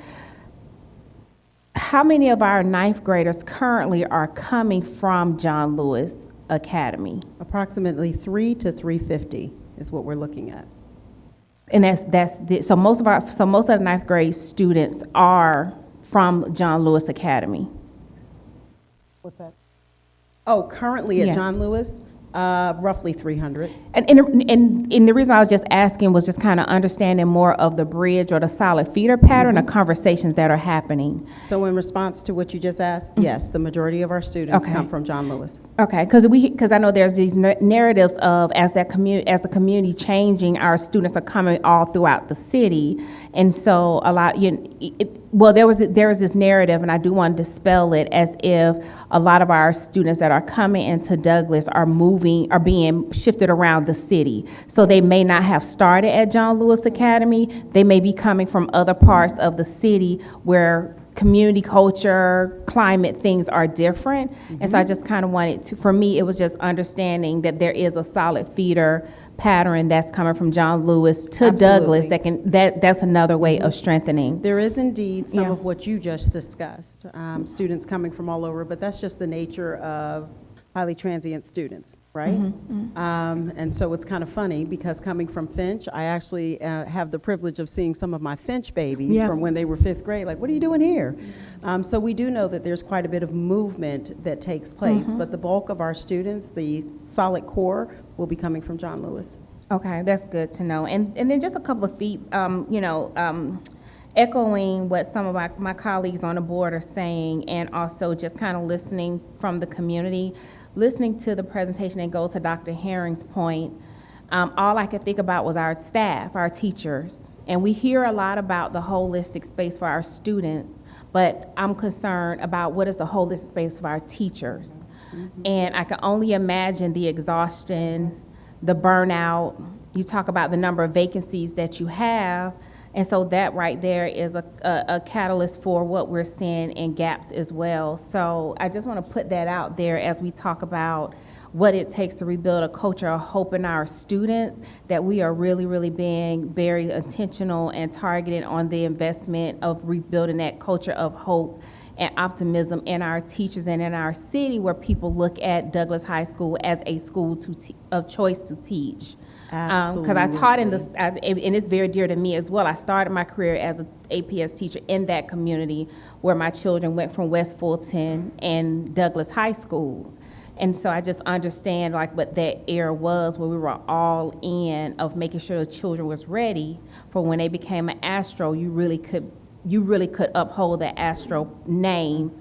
How many of our ninth graders currently are coming from John Lewis Academy? Approximately 300 to 350 is what we're looking at. And so most of the ninth grade students are from John Lewis Academy. What's that? Oh, currently at Yeah. John Lewis, roughly 300. And the reason I was just asking was just kind of understanding more of the bridge or the solid feeder pattern of conversations that are happening. So in response to what you just asked, yes, the majority of our students Okay. come from John Lewis. Okay, because I know there's these narratives of as the community changing, our students are coming all throughout the city, and so a lot. There was this narrative, and I do want to dispel it, as if a lot of our students that are coming into Douglas are being shifted around the city. So they may not have started at John Lewis Academy. They may be coming from other parts of the city where community culture, climate, things are different. And so I just kind of wanted to, for me, it was just understanding that there is a solid feeder pattern that's coming from John Lewis to Douglas that's another way of strengthening. There is indeed some Yeah. of what you just discussed, students coming from all over, but that's just the nature of highly transient students, right? And so it's kind of funny because coming from Finch, I actually have the privilege of seeing some of my Finch babies from when they were 5th grade, like, what are you doing here? So we do know that there's quite a bit of movement that takes place, but the bulk of our students, the solid core, will be coming from John Lewis. Okay, that's good to know. And then just a couple of echoing what some of my colleagues on the board are saying, and also just kind of listening from the community, listening to the presentation that goes to Dr. Herring's point. all I could think about was our staff, our teachers. And we hear a lot about the holistic space for our students, but I'm concerned about what is the holistic space for our teachers. And I can only imagine the exhaustion, the burnout. You talk about the number of vacancies that you have, and so that right there is a catalyst for what we're seeing in gaps as well. So I just want to put that out there as we talk about what it takes to rebuild a culture of hope in our students, that we are really, really being very intentional and targeted on the investment of rebuilding that culture of hope and optimism in our teachers and in our city, where people look at Douglas High School as a school of choice to teach. Because I taught in this, and it's very dear to me as well. I started my career as an APS teacher in that community where my children went from West Fulton and Douglas High School. And so I just understand like what that era was, where we were all in of making sure the children was ready for when they became an Astro. You really could uphold the Astro name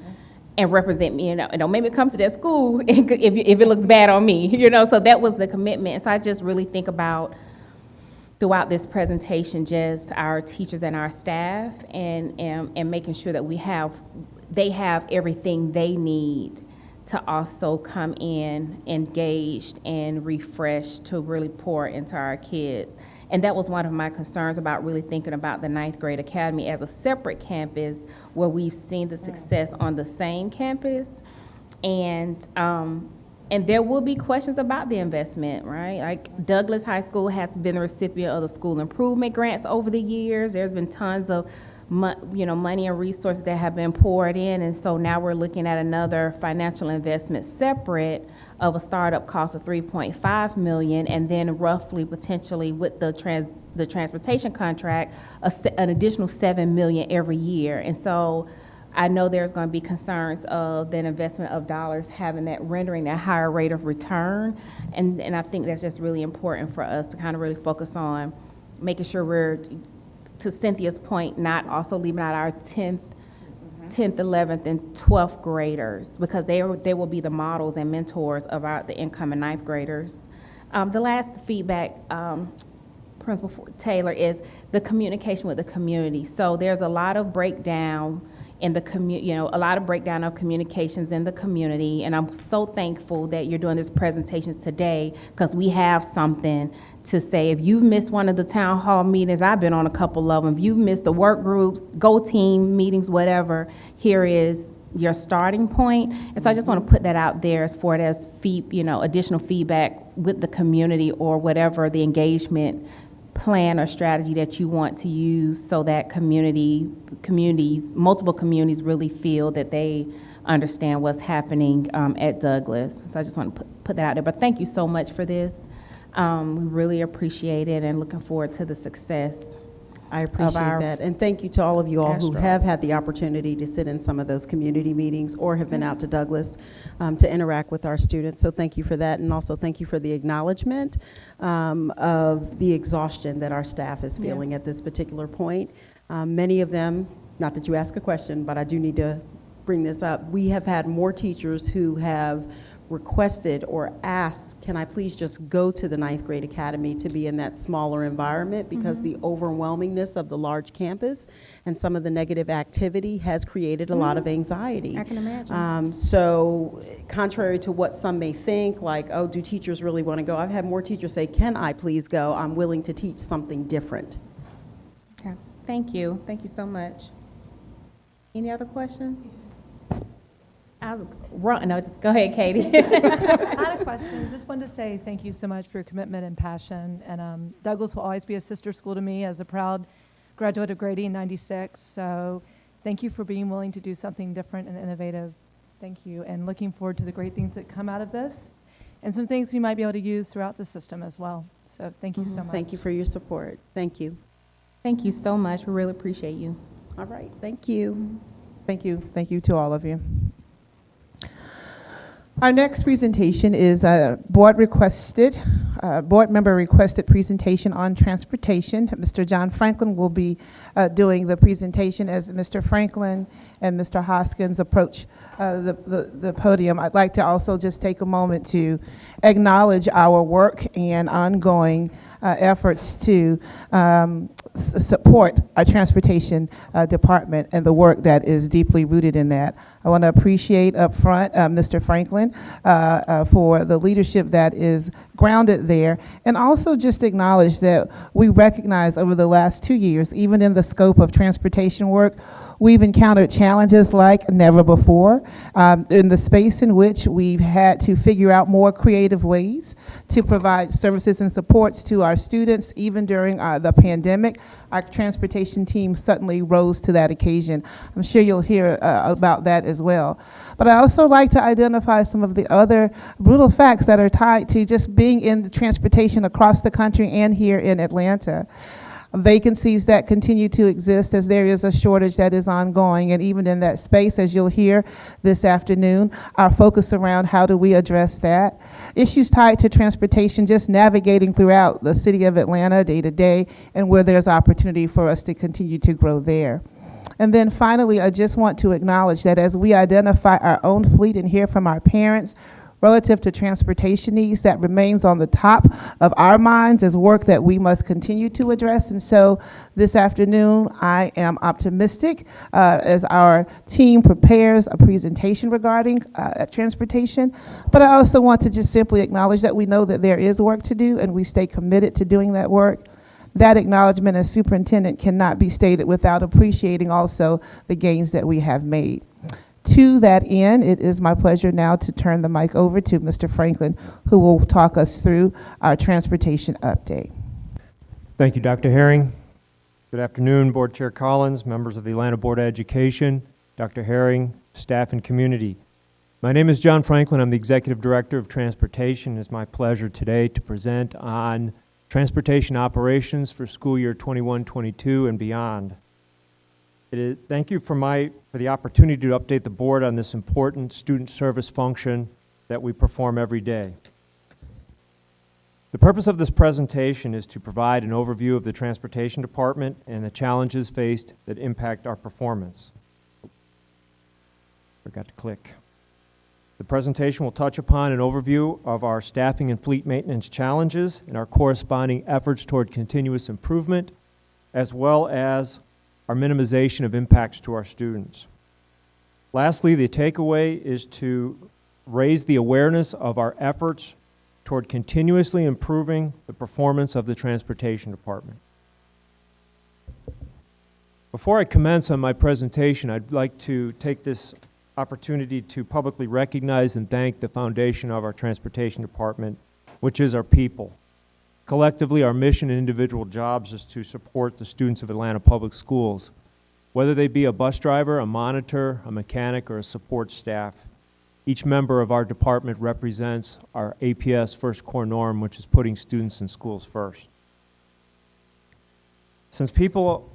and represent me, and don't make me come to that school if it looks bad on me, so that was the commitment. And so I just really think about throughout this presentation, just our teachers and our staff and making sure that they have everything they need to also come in engaged and refreshed to really pour into our kids. And that was one of my concerns about really thinking about the ninth grade academy as a separate campus where we've seen the success on the same campus. And there will be questions about the investment, right? Like Douglas High School has been the recipient of the school improvement grants over the years. There's been tons of money and resources that have been poured in, and so now we're looking at another financial investment separate of a startup cost of $3.5 million, and then roughly potentially with the transportation contract, an additional $7 million every year. And so I know there's going to be concerns of that investment of dollars having that rendering that higher rate of return, and I think that's just really important for us to kind of really focus on making sure we're, to Cynthia's point, not also leaving out our 10th, 11th, and 12th graders, because they will be the models and mentors of the incoming 9th graders. The last feedback, Principal Taylor, is the communication with the community. So there's a lot of breakdown in the a lot of breakdown of communications in the community, and I'm so thankful that you're doing this presentation today, because we have something to say. If you've missed one of the town hall meetings, I've been on a couple of them, if you've missed the work groups, go team meetings, whatever, here is your starting point. And so I just want to put that out there as far as additional feedback with the community or whatever the engagement plan or strategy that you want to use, so that multiple communities really feel that they understand what's happening at Douglas. So I just want to put that out there. But thank you so much for this. We really appreciate it and looking forward to the success. I appreciate that. And thank you to all of you all who have had the opportunity to sit in some of those community meetings or have been out to Douglas to interact with our students. So thank you for that. And also thank you for the acknowledgement of the exhaustion that our staff is feeling at this particular point. Many of them, not that you ask a question, but I do need to bring this up. We have had more teachers who have requested or asked, can I please just go to the 9th grade academy to be in that smaller environment, because the overwhelmingness of the large campus and some of the negative activity has created a lot of anxiety. I can imagine. So contrary to what some may think, like, oh, do teachers really want to go? I've had more teachers say, can I please go? I'm willing to teach something different. Okay. Thank you. Thank you so much. Any other questions? Go ahead, Katie. I had a question. Just wanted to say thank you so much for your commitment and passion. And Douglas will always be a sister school to me as a proud graduate of Grady in '96. So thank you for being willing to do something different and innovative. Thank you. And looking forward to the great things that come out of this and some things we might be able to use throughout the system as well. So thank you so much. Thank you for your support. Thank you. Thank you so much. We really appreciate you. All right. Thank you. Thank you. Thank you to all of you. Our next presentation is a board member requested presentation on transportation. Mr. John Franklin will be doing the presentation. As Mr. Franklin and Mr. Hoskins approach the podium, I'd like to also just take a moment to acknowledge our work and ongoing efforts to support our transportation department and the work that is deeply rooted in that. I want to appreciate up front Mr. Franklin for the leadership that is grounded there, and also just acknowledge that we recognize over the last 2 years, even in the scope of transportation work, we've encountered challenges like never before in the space in which we've had to figure out more creative ways to provide services and supports to our students. Even during the pandemic, our transportation team suddenly rose to that occasion. I'm sure you'll hear about that as well. But I also like to identify some of the other brutal facts that are tied to just being in the transportation across the country and here in Atlanta. Vacancies that continue to exist as there is a shortage that is ongoing, and even in that space, as you'll hear this afternoon, our focus around how do we address that. Issues tied to transportation, just navigating throughout the city of Atlanta day to day, and where there's opportunity for us to continue to grow there. And then finally, I just want to acknowledge that as we identify our own fleet and hear from our parents relative to transportation needs, that remains on the top of our minds as work that we must continue to address. And so this afternoon, I am optimistic as our team prepares a presentation regarding transportation. But I also want to just simply acknowledge that we know that there is work to do, and we stay committed to doing that work. That acknowledgement as superintendent cannot be stated without appreciating also the gains that we have made. To that end, it is my pleasure now to turn the mic over to Mr. Franklin, who will talk us through our transportation update. Thank you, Dr. Herring. Good afternoon, Board Chair Collins, members of the Atlanta Board of Education, Dr. Herring, staff, and community. My name is John Franklin. I'm the Executive Director of Transportation. It's my pleasure today to present on transportation operations for school year 21-22 and beyond. Thank you for the opportunity to update the board on this important student service function that we perform every day. The purpose of this presentation is to provide an overview of the transportation department and the challenges faced that impact our performance. Forgot to click. The presentation will touch upon an overview of our staffing and fleet maintenance challenges and our corresponding efforts toward continuous improvement, as well as our minimization of impacts to our students. Lastly, the takeaway is to raise the awareness of our efforts toward continuously improving the performance of the transportation department. Before I commence on my presentation, I'd like to take this opportunity to publicly recognize and thank the foundation of our transportation department, which is our people. Collectively, our mission and individual jobs is to support the students of Atlanta Public Schools, whether they be a bus driver, a monitor, a mechanic, or a support staff. Each member of our department represents our APS first core norm, which is putting students in schools first. Since people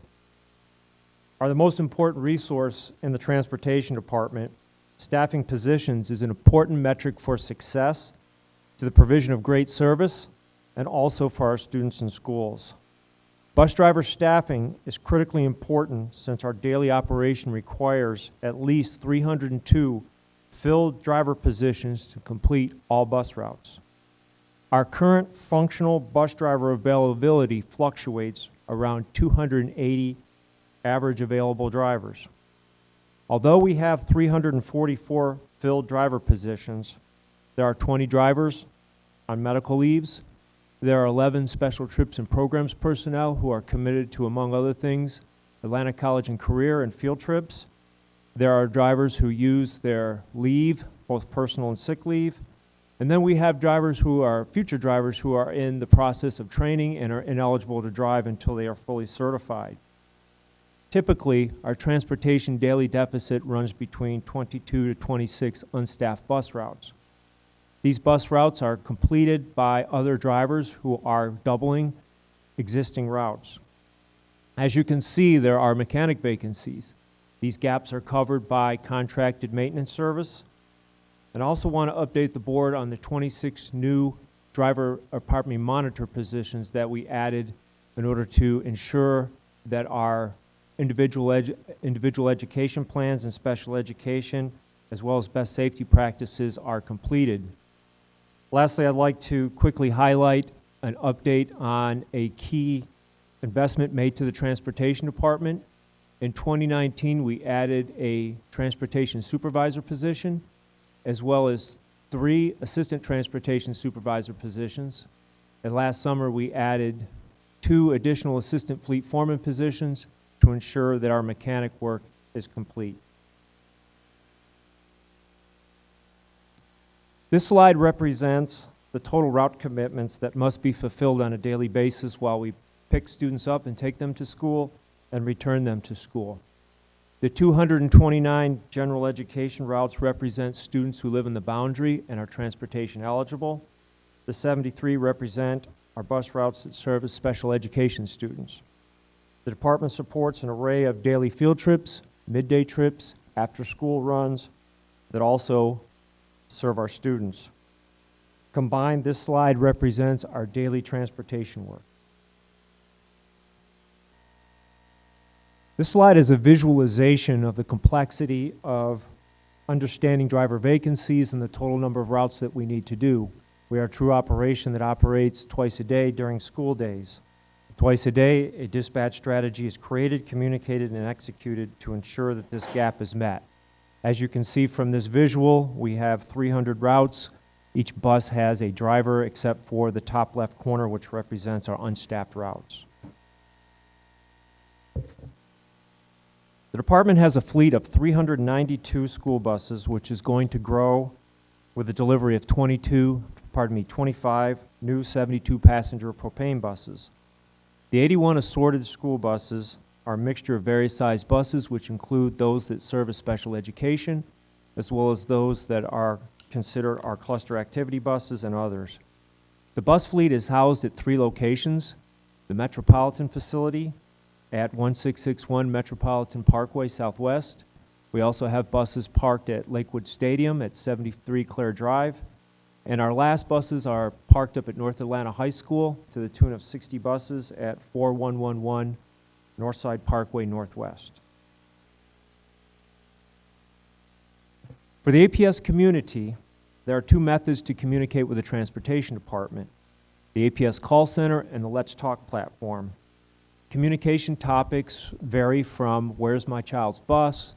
are the most important resource in the transportation department, staffing positions is an important metric for success to the provision of great service and also for our students in schools. Bus driver staffing is critically important since our daily operation requires at least 302 filled driver positions to complete all bus routes. Our current functional bus driver availability fluctuates around 280 average available drivers. Although we have 344 filled driver positions, there are 20 drivers on medical leaves. There are 11 special trips and programs personnel who are committed to, among other things, Atlanta College and Career and field trips. There are drivers who use their leave, both personal and sick leave. And then we have drivers who are future drivers who are in the process of training and are ineligible to drive until they are fully certified. Typically, our transportation daily deficit runs between 22 to 26 unstaffed bus routes. These bus routes are completed by other drivers who are doubling existing routes. As you can see, there are mechanic vacancies. These gaps are covered by contracted maintenance service. And I also want to update the board on the 26 new monitor positions that we added in order to ensure that our individual education plans and special education, as well as best safety practices, are completed. Lastly, I'd like to quickly highlight an update on a key investment made to the Transportation Department. In 2019, we added a transportation supervisor position, as well as 3 assistant transportation supervisor positions. And last summer, we added 2 additional assistant fleet foreman positions to ensure that our mechanic work is complete. This slide represents the total route commitments that must be fulfilled on a daily basis while we pick students up and take them to school and return them to school. The 229 general education routes represent students who live in the boundary and are transportation eligible. The 73 represent our bus routes that serve as special education students. The department supports an array of daily field trips, midday trips, after-school runs that also serve our students. Combined, this slide represents our daily transportation work. This slide is a visualization of the complexity of understanding driver vacancies and the total number of routes that we need to do. We are a true operation that operates twice a day during school days. Twice a day, a dispatch strategy is created, communicated, and executed to ensure that this gap is met. As you can see from this visual, we have 300 routes. Each bus has a driver except for the top left corner, which represents our unstaffed routes. The department has a fleet of 392 school buses, which is going to grow with the delivery of 25 new 72-passenger propane buses. The 81 assorted school buses are a mixture of various size buses, which include those that serve as special education, as well as those that are considered our cluster activity buses and others. The bus fleet is housed at 3 locations: the Metropolitan facility at 1661 Metropolitan Parkway Southwest. We also have buses parked at Lakewood Stadium at 73 Clare Drive. And our last buses are parked up at North Atlanta High School to the tune of 60 buses at 4111 Northside Parkway Northwest. For the APS community, there are 2 methods to communicate with the Transportation Department: the APS call center and the Let's Talk platform. Communication topics vary from where's my child's bus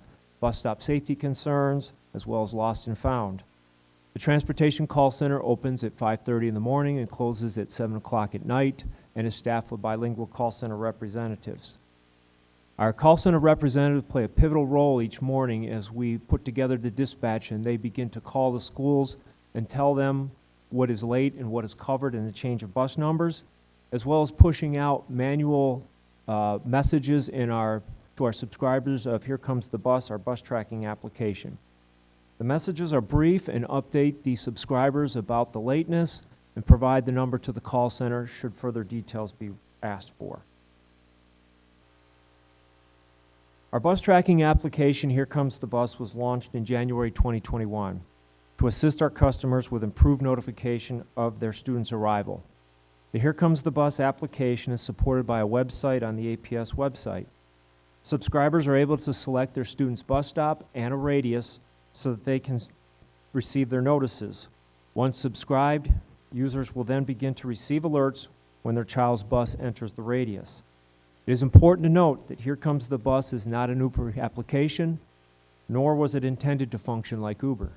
stop safety concerns, as well as lost and found. The Transportation Call Center opens at 5:30 in the morning and closes at 7 o'clock at night and is staffed with bilingual call center representatives. Our call center representatives play a pivotal role each morning as we put together the dispatch, and they begin to call the schools and tell them what is late and what is covered in the change of bus numbers, as well as pushing out manual messages to our subscribers of Here Comes the Bus, our bus tracking application. The messages are brief and update the subscribers about the lateness and provide the number to the call center should further details be asked for. Our bus tracking application, Here Comes the Bus, was launched in January 2021 to assist our customers with improved notification of their students' arrival. The Here Comes the Bus application is supported by a website on the APS website. Subscribers are able to select their student's bus stop and a radius so that they can receive their notices. Once subscribed, users will then begin to receive alerts when their child's bus enters the radius. It is important to note that Here Comes the Bus is not an Uber application, nor was it intended to function like Uber.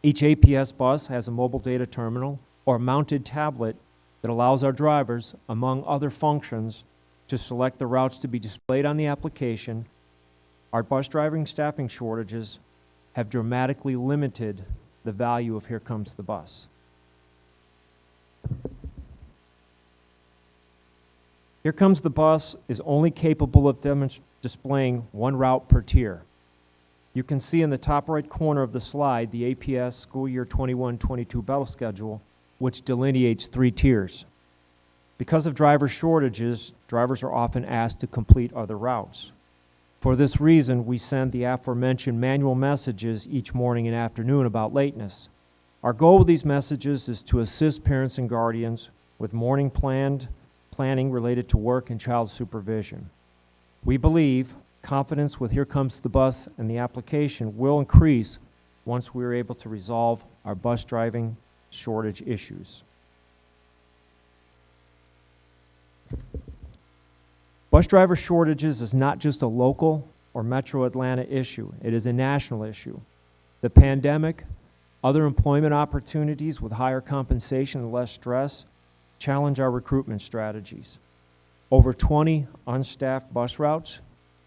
Each APS bus has a mobile data terminal or mounted tablet that allows our drivers, among other functions, to select the routes to be displayed on the application. Our bus driving staffing shortages have dramatically limited the value of Here Comes the Bus. Here Comes the Bus is only capable of displaying 1 route per tier. You can see in the top right corner of the slide the APS school year 21-22 battle schedule, which delineates 3 tiers. Because of driver shortages, drivers are often asked to complete other routes. For this reason, we send the aforementioned manual messages each morning and afternoon about lateness. Our goal with these messages is to assist parents and guardians with morning planning related to work and child supervision. We believe confidence with Here Comes the Bus and the application will increase once we are able to resolve our bus driving shortage issues. Bus driver shortages is not just a local or metro Atlanta issue. It is a national issue. The pandemic, other employment opportunities with higher compensation and less stress challenge our recruitment strategies. Over 20 unstaffed bus routes,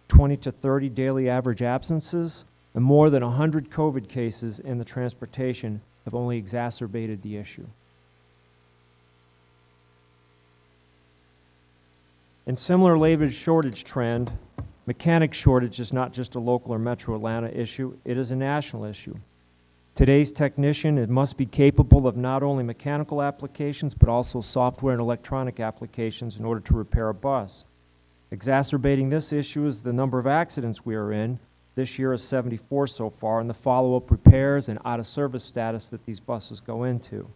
20 to 30 daily average absences, and more than 100 COVID cases in the transportation have only exacerbated the issue. In similar labor shortage trend, mechanic shortage is not just a local or metro Atlanta issue, it is a national issue. Today's technician, it must be capable of not only mechanical applications, but also software and electronic applications in order to repair a bus. Exacerbating this issue is the number of accidents we are in. This year is 74 so far, and the follow-up repairs and out-of-service status that these buses go into.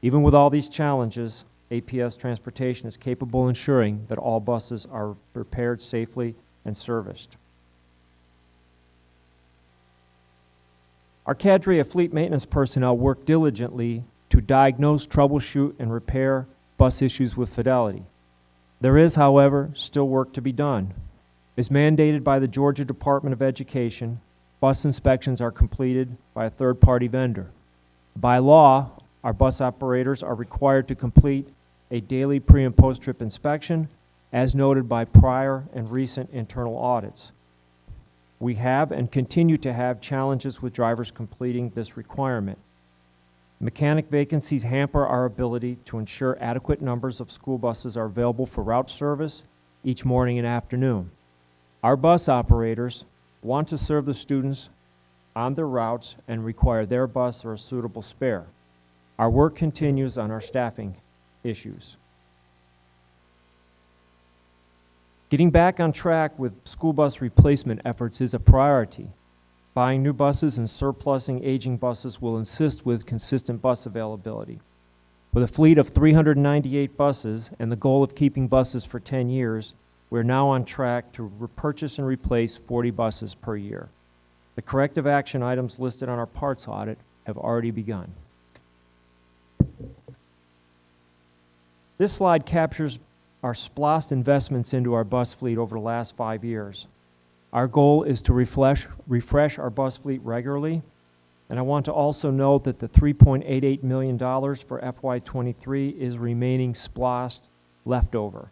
Even with all these challenges, APS Transportation is capable of ensuring that all buses are repaired safely and serviced. Our cadre of fleet maintenance personnel work diligently to diagnose, troubleshoot, and repair bus issues with fidelity. There is, however, still work to be done. As mandated by the Georgia Department of Education, bus inspections are completed by a third-party vendor. By law, our bus operators are required to complete a daily pre- and post-trip inspection, as noted by prior and recent internal audits. We have and continue to have challenges with drivers completing this requirement. Mechanic vacancies hamper our ability to ensure adequate numbers of school buses are available for route service each morning and afternoon. Our bus operators want to serve the students on their routes and require their bus or a suitable spare. Our work continues on our staffing issues. Getting back on track with school bus replacement efforts is a priority. Buying new buses and surplusing aging buses will assist with consistent bus availability. With a fleet of 398 buses and the goal of keeping buses for 10 years, we're now on track to repurchase and replace 40 buses per year. The corrective action items listed on our parts audit have already begun. This slide captures our SPLOST investments into our bus fleet over the last 5 years. Our goal is to refresh our bus fleet regularly, and I want to also note that the $3.88 million for FY23 is remaining SPLOST leftover.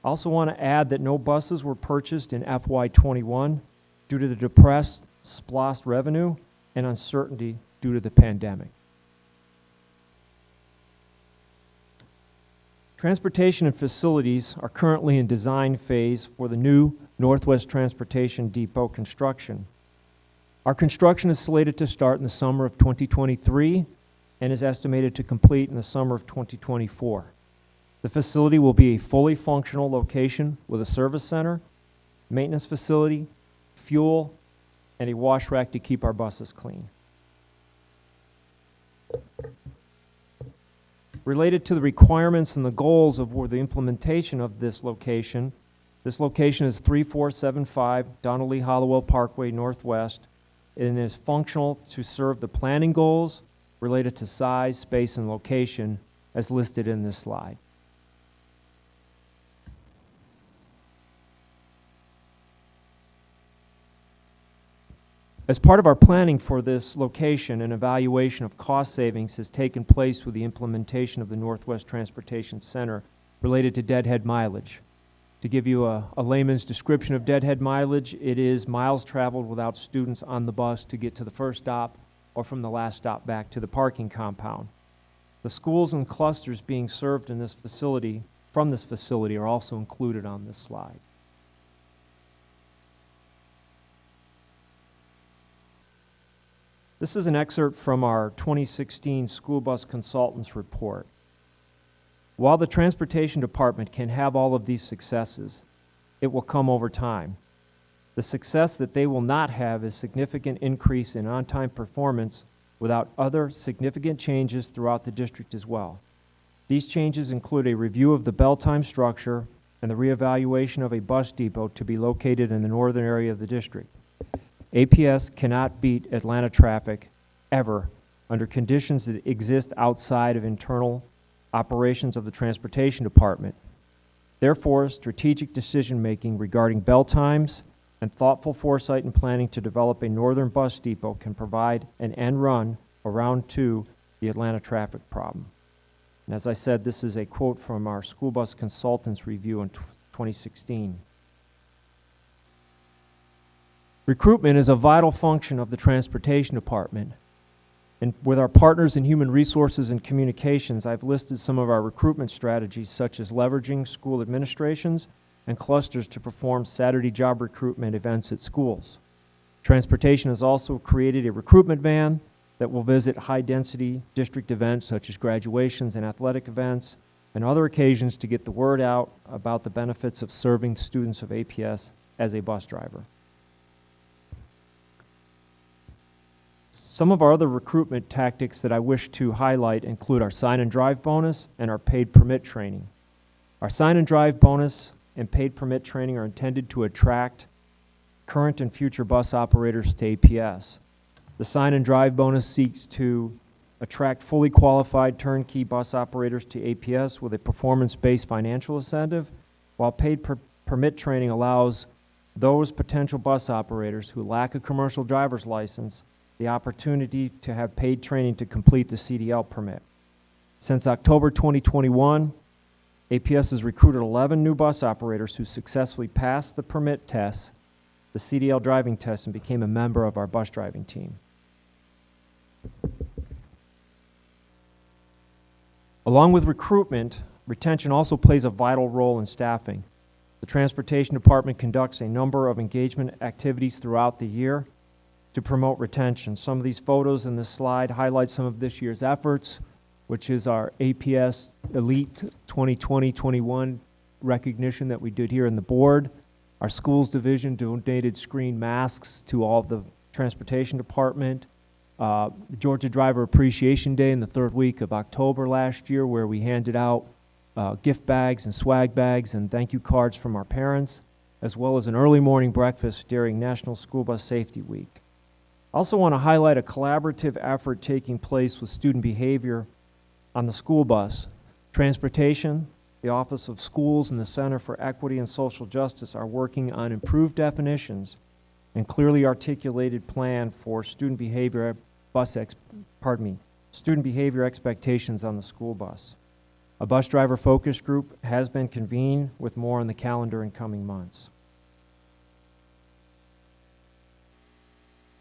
I also want to add that no buses were purchased in FY21 due to the depressed SPLOST revenue and uncertainty due to the pandemic. Transportation and facilities are currently in design phase for the new Northwest Transportation Depot construction. Our construction is slated to start in the summer of 2023 and is estimated to complete in the summer of 2024. The facility will be a fully functional location with a service center, maintenance facility, fuel, and a wash rack to keep our buses clean. Related to the requirements and the goals of the implementation of this location is 3475 Donnelly Hollowell Parkway Northwest, and is functional to serve the planning goals related to size, space, and location as listed in this slide. As part of our planning for this location, an evaluation of cost savings has taken place with the implementation of the Northwest Transportation Center related to deadhead mileage. To give you a layman's description of deadhead mileage, it is miles traveled without students on the bus to get to the first stop or from the last stop back to the parking compound. The schools and clusters being served in this facility, from this facility, are also included on this slide. This is an excerpt from our 2016 School Bus Consultants Report. While the Transportation Department can have all of these successes, it will come over time. The success that they will not have is significant increase in on-time performance without other significant changes throughout the district as well. These changes include a review of the bell time structure and the reevaluation of a bus depot to be located in the northern area of the district. APS cannot beat Atlanta traffic ever under conditions that exist outside of internal operations of the Transportation Department. Therefore, strategic decision-making regarding bell times and thoughtful foresight and planning to develop a northern bus depot can provide an end run around to the Atlanta traffic problem. And as I said, this is a quote from our school bus consultants review in 2016. Recruitment is a vital function of the Transportation Department. And with our partners in human resources and communications, I've listed some of our recruitment strategies, such as leveraging school administrations and clusters to perform Saturday job recruitment events at schools. Transportation has also created a recruitment van that will visit high-density district events such as graduations and athletic events and other occasions to get the word out about the benefits of serving students of APS as a bus driver. Some of our other recruitment tactics that I wish to highlight include our sign and drive bonus and our paid permit training. Our sign and drive bonus and paid permit training are intended to attract current and future bus operators to APS. The sign and drive bonus seeks to attract fully qualified turnkey bus operators to APS with a performance-based financial incentive, while paid permit training allows those potential bus operators who lack a commercial driver's license the opportunity to have paid training to complete the CDL permit. Since October 2021, APS has recruited 11 new bus operators who successfully passed the permit test, the CDL driving test, and became a member of our bus driving team. Along with recruitment, retention also plays a vital role in staffing. The Transportation Department conducts a number of engagement activities throughout the year to promote retention. Some of these photos in this slide highlight some of this year's efforts, which is our APS Elite 2020-21 recognition that we did here in the board. Our schools division donated screen masks to all of the Transportation Department. The Georgia Driver Appreciation Day in the third week of October last year, where we handed out gift bags and swag bags and thank you cards from our parents, as well as an early morning breakfast during National School Bus Safety Week. I also want to highlight a collaborative effort taking place with student behavior on the school bus. Transportation, the Office of Schools, and the Center for Equity and Social Justice are working on improved definitions and clearly articulated plan for student behavior student behavior expectations on the school bus. A bus driver focus group has been convened with more on the calendar in coming months.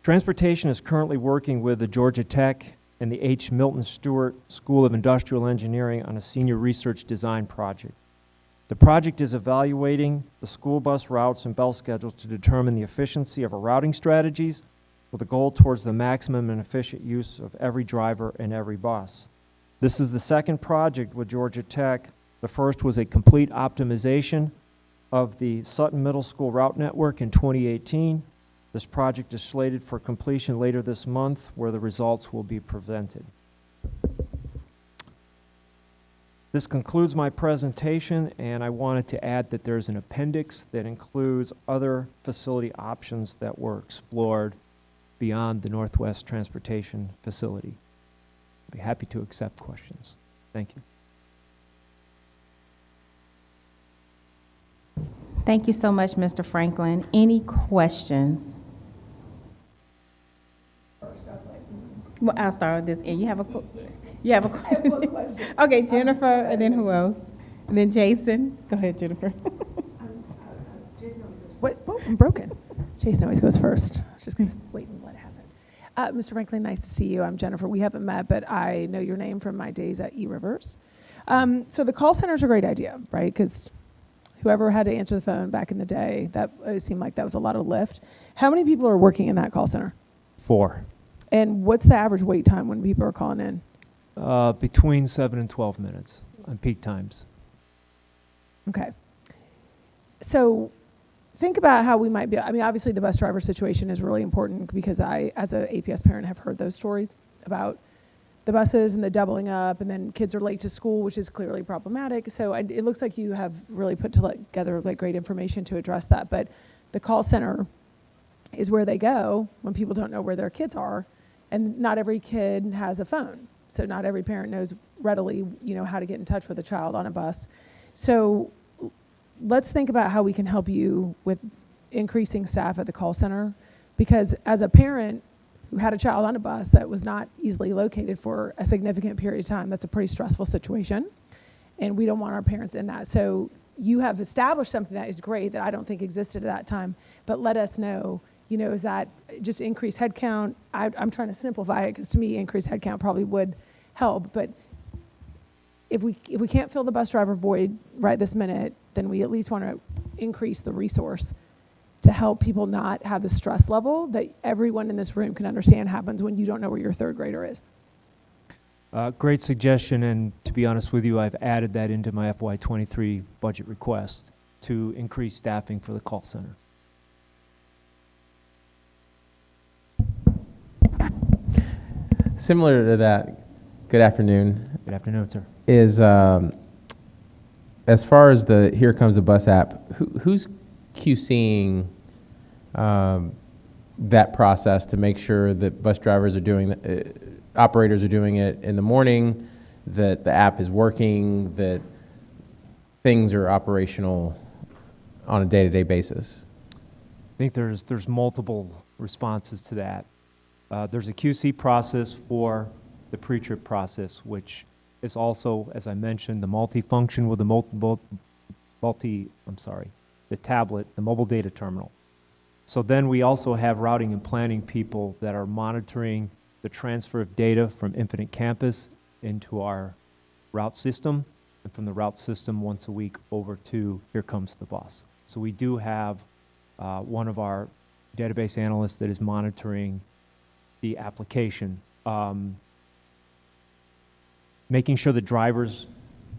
Transportation is currently working with the Georgia Tech and the H. Milton Stewart School of Industrial Engineering on a senior research design project. The project is evaluating the school bus routes and bell schedules to determine the efficiency of our routing strategies with a goal towards the maximum and efficient use of every driver and every bus. This is the second project with Georgia Tech. The first was a complete optimization of the Sutton Middle School route network in 2018. This project is slated for completion later this month, where the results will be presented. This concludes my presentation, and I wanted to add that there's an appendix that includes other facility options that were explored beyond the Northwest Transportation Facility. I'd be happy to accept questions. Thank you. Thank you so much, Mr. Franklin. Any questions? Well, I'll start with this. And you have a question? Okay, Jennifer, and then who else? And then Jason. Go ahead, Jennifer. Wait, I'm broken. Jason always goes first. I was just going to wait and let it happen. Mr. Franklin, nice to see you. I'm Jennifer. We haven't met, but I know your name from my days at eRivers. So the call center is a great idea, right? Because whoever had to answer the phone back in the day, that it seemed like that was a lot of lift. How many people are working in that call center? 4. And what's the average wait time when people are calling in? Between 7 and 12 minutes on peak times. Okay. So think about how we might be, I mean, obviously the bus driver situation is really important because I, as an APS parent, have heard those stories about the buses and the doubling up, and then kids are late to school, which is clearly problematic. So it looks like you have really put together like great information to address that. But the call center is where they go when people don't know where their kids are, and not every kid has a phone. So not every parent knows readily, how to get in touch with a child on a bus. So let's think about how we can help you with increasing staff at the call center, because as a parent who had a child on a bus that was not easily located for a significant period of time, that's a pretty stressful situation, and we don't want our parents in that. So you have established something that is great that I don't think existed at that time, but let us know, is that just increased headcount? I'm trying to simplify it, because to me, increased headcount probably would help, but if we can't fill the bus driver void right this minute, then we at least want to increase the resource to help people not have the stress level that everyone in this room can understand happens when you don't know where your third grader is. Great suggestion, and to be honest with you, I've added that into my FY23 budget request to increase staffing for the call center. Similar to that, good afternoon. Good afternoon, sir. Is as far as the Here Comes the Bus app, who's QCing that process to make sure that bus drivers are doing, operators are doing it in the morning, that the app is working, that things are operational on a day-to-day basis? I think there's multiple responses to that. There's a QC process for the pre-trip process, which is also, as I mentioned, the multifunction with the the tablet, the mobile data terminal. So then we also have routing and planning people that are monitoring the transfer of data from Infinite Campus into our route system, and from the route system once a week over to Here Comes the Bus. So we do have one of our database analysts that is monitoring the application, making sure the drivers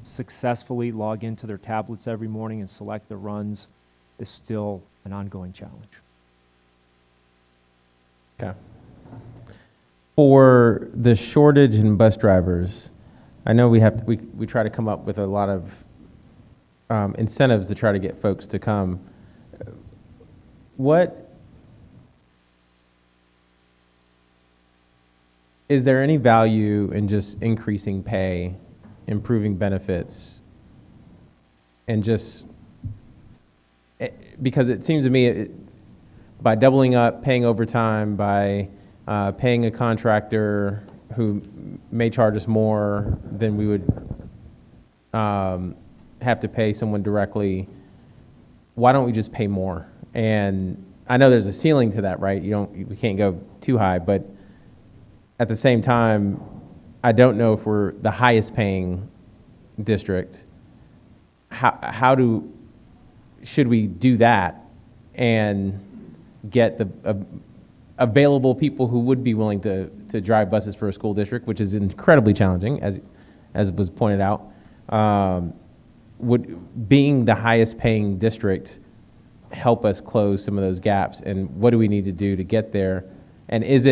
successfully log into their tablets every morning and select the runs is still an ongoing challenge. Okay. For the shortage in bus drivers, I know we try to come up with a lot of incentives to try to get folks to come. Is there any value in just increasing pay, improving benefits, and just, because it seems to me by doubling up, paying overtime, by paying a contractor who may charge us more than we would have to pay someone directly, why don't we just pay more? And I know there's a ceiling to that, right? We can't go too high, but at the same time, I don't know if we're the highest paying district. Should we do that and get the available people who would be willing to drive buses for a school district, which is incredibly challenging, as was pointed out. Would being the highest paying district help us close some of those gaps? And what do we need to do to get there? And is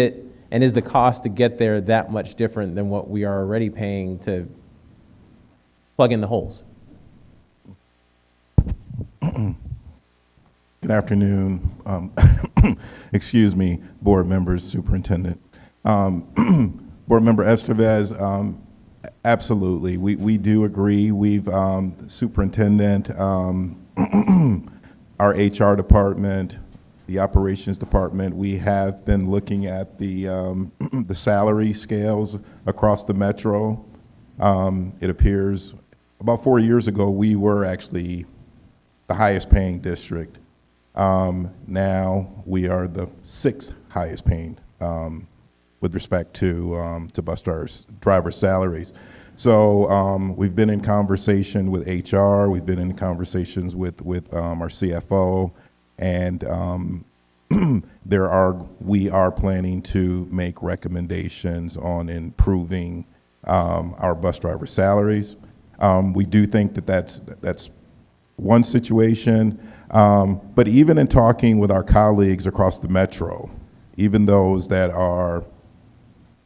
the cost to get there that much different than what we are already paying to plug in the holes? Good afternoon. Excuse me, board members, superintendent. Board member Estevez, absolutely. We do agree. We've, superintendent, our HR department, the operations department, we have been looking at the salary scales across the metro. It appears about 4 years ago, we were actually the highest paying district. Now we are the 6th highest paying with respect to bus driver salaries. So we've been in conversation with HR, we've been in conversations with our CFO, and we are planning to make recommendations on improving our bus driver salaries. We do think that that's one situation, but even in talking with our colleagues across the metro, even those that are,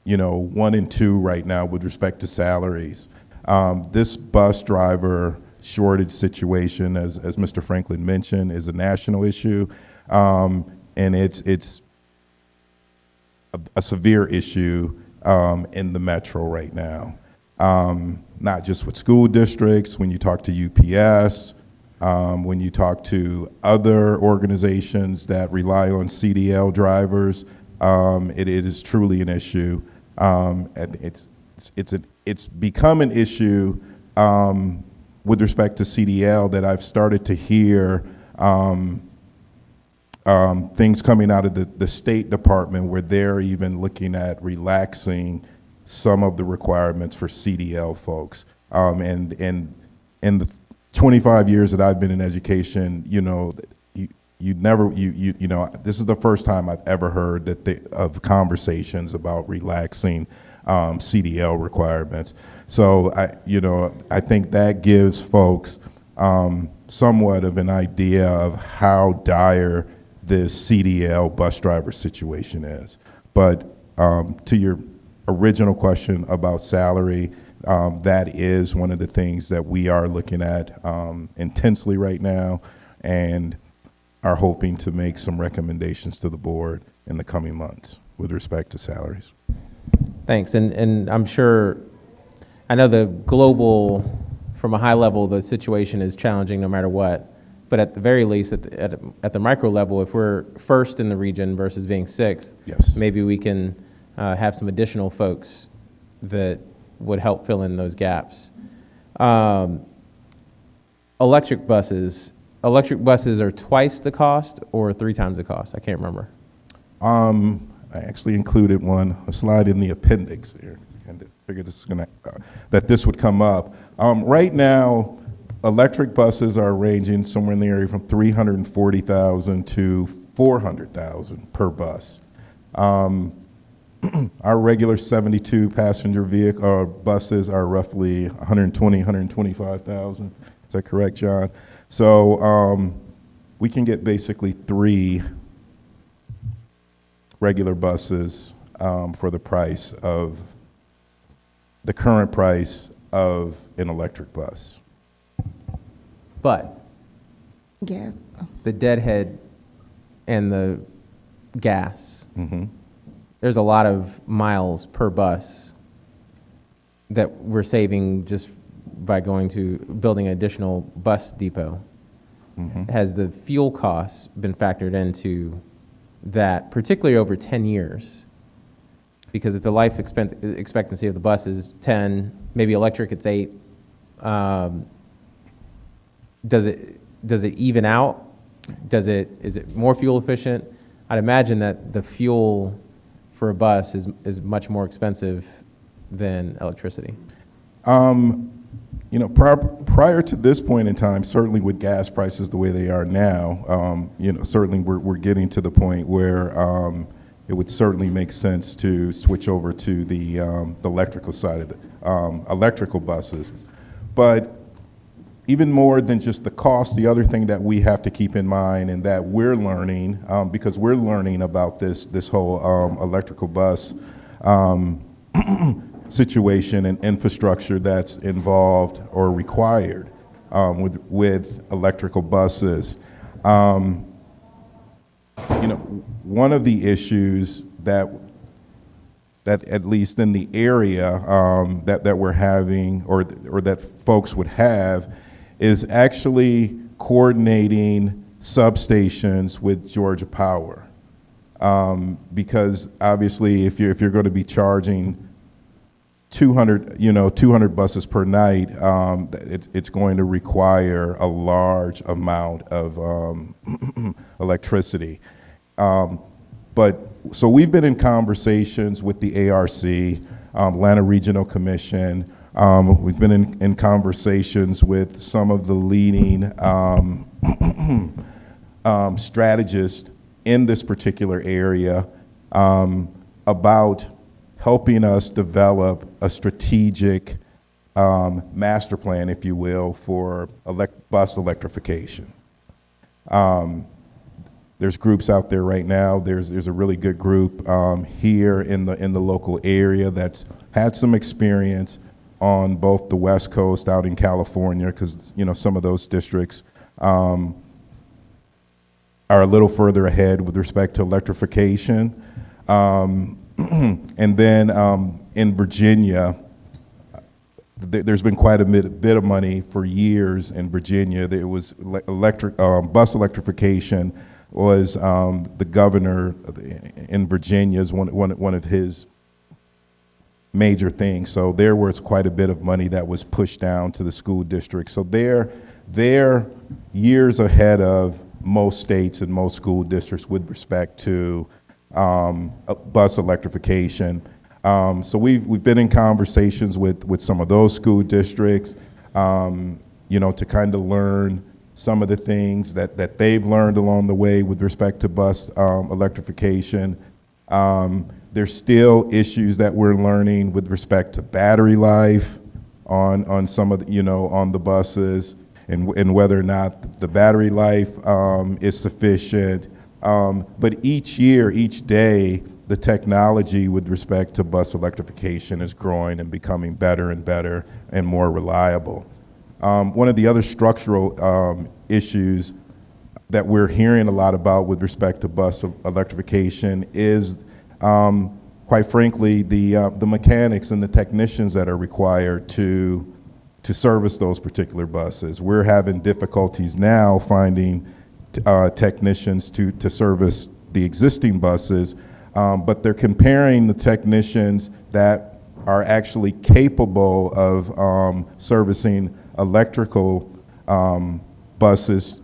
1 and 2 right now with respect to salaries, this bus driver shortage situation, as Mr. Franklin mentioned, is a national issue, and it's a severe issue in the metro right now. Not just with school districts, when you talk to UPS, when you talk to other organizations that rely on CDL drivers, it is truly an issue. And it's become an issue with respect to CDL that I've started to hear things coming out of the State Department where they're even looking at relaxing some of the requirements for CDL folks. And in the 25 years that I've been in education, this is the first time I've ever heard of conversations about relaxing CDL requirements. So I think that gives folks somewhat of an idea of how dire this CDL bus driver situation is. But to your original question about salary, that is one of the things that we are looking at intensely right now, and are hoping to make some recommendations to the board in the coming months with respect to salaries. Thanks, and I'm sure, I know the global, from a high level, the situation is challenging no matter what, but at the very least, at the micro level, if we're first in the region versus being sixth, yes, maybe we can have some additional folks that would help fill in those gaps. Electric buses are twice the cost or 3 times the cost? I can't remember. I actually included a slide in the appendix here. I figured that this would come up. Right now, electric buses are ranging somewhere in the area from $340,000 to $400,000 per bus. Our regular 72 passenger vehicle buses are roughly $125,000. Is that correct, John? So we can get basically 3 regular buses for the price of the current price of an electric bus. But Gas. the deadhead and the gas, Mm-hmm. there's a lot of miles per bus that we're saving just by going to building an additional bus depot. Mm-hmm. Has the fuel costs been factored into that, particularly over 10 years? Because if the life expectancy of the bus is 10, maybe electric it's 8, does it even out? Is it more fuel efficient? I'd imagine that the fuel for a bus is much more expensive than electricity. Prior to this point in time, certainly with gas prices the way they are now, certainly we're getting to the point where it would certainly make sense to switch over to the electrical side of the electrical buses. But even more than just the cost, the other thing that we have to keep in mind and that we're learning, because we're learning about this whole electrical bus situation and infrastructure that's involved or required with electrical buses. One of the issues that at least in the area that we're having or that folks would have is actually coordinating substations with Georgia Power. Because obviously if you're going to be charging 200 buses per night, it's going to require a large amount of electricity. So we've been in conversations with the ARC, Atlanta Regional Commission. We've been in conversations with some of the leading strategists in this particular area about helping us develop a strategic master plan, if you will, for bus electrification. There's groups out there right now. There's a really good group here in the local area that's had some experience on both the West Coast out in California, because some of those districts are a little further ahead with respect to electrification. And then in Virginia, there's been quite a bit of money for years in Virginia. There was bus electrification was the governor in Virginia's one of his major things. So there was quite a bit of money that was pushed down to the school district. So they're years ahead of most states and most school districts with respect to bus electrification. So we've been in conversations with some of those school districts, to kind of learn some of the things that they've learned along the way with respect to bus electrification. There's still issues that we're learning with respect to battery life on some of the, on the buses, and whether or not the battery life is sufficient. But each year, each day, the technology with respect to bus electrification is growing and becoming better and better and more reliable. One of the other structural issues that we're hearing a lot about with respect to bus electrification is, quite frankly, the mechanics and the technicians that are required to service those particular buses. We're having difficulties now finding technicians to service the existing buses, but they're comparing the technicians that are actually capable of servicing electrical buses,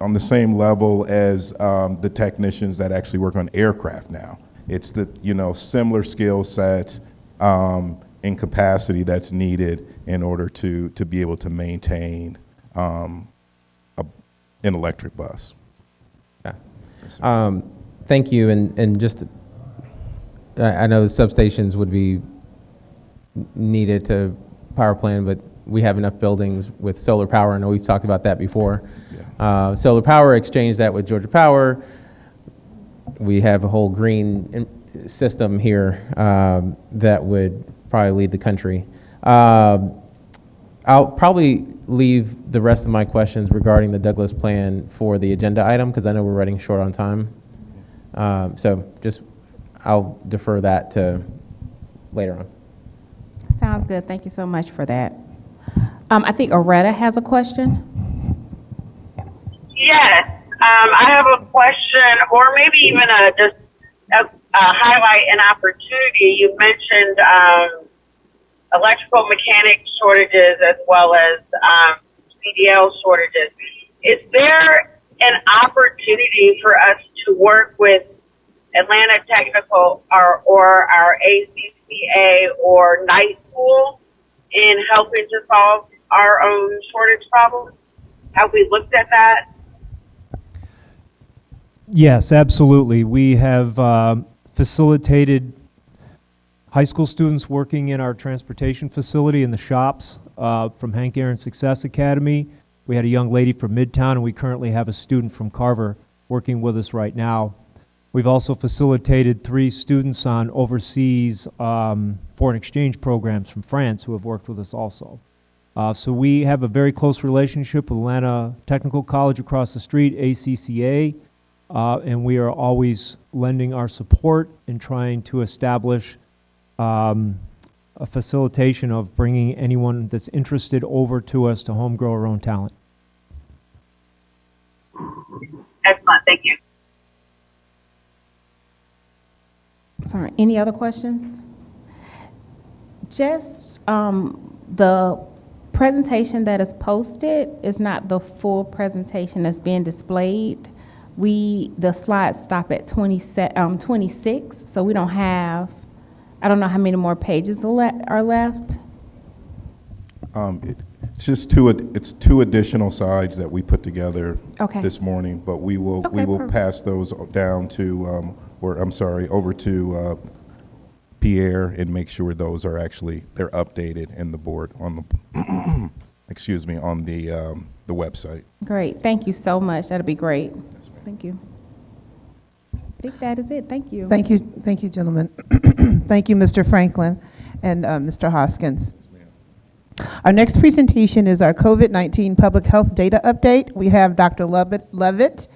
on the same level as the technicians that actually work on aircraft now. It's the, similar skill sets and capacity that's needed in order to be able to maintain an electric bus. Okay. Thank you, and just, I know the substations would be needed to power plant, but we have enough buildings with solar power. I know we've talked about that before. Yeah. Solar power, exchange that with Georgia Power. We have a whole green system here that would probably lead the country. I'll probably leave the rest of my questions regarding the Douglas plan for the agenda item, because I know we're running short on time. So I'll defer that to later on. Sounds good. Thank you so much for that. I think Aretta has a question. Yes, I have a question, or maybe even just a highlight an opportunity. You mentioned electrical mechanic shortages as well as CDL shortages. Is there an opportunity for us to work with Atlanta Technical or our ACCA or night school in helping to solve our own shortage problem? Have we looked at that? Yes, absolutely. We have facilitated high school students working in our transportation facility in the shops from Hank Aaron Success Academy. We had a young lady from Midtown, and we currently have a student from Carver working with us right now. We've also facilitated 3 students on overseas foreign exchange programs from France who have worked with us also. So we have a very close relationship with Atlanta Technical College across the street, ACCA, and we are always lending our support and trying to establish a facilitation of bringing anyone that's interested over to us to home grow our own talent. Excellent, thank you. Sorry, any other questions? Just the presentation that is posted is not the full presentation that's being displayed. The slides stop at 26, so we don't have, I don't know how many more pages are left. It's just two additional slides that we put together this morning, but we will pass those down to, over to Pierre and make sure those are actually, they're updated in the board on the, excuse me, on the website. Great, thank you so much. That'll be great. Thank you. I think that is it. Thank you. Thank you, gentlemen. Thank you, Mr. Franklin and Mr. Hoskins. Our next presentation is our COVID-19 Public Health Data Update. We have Dr. Levitt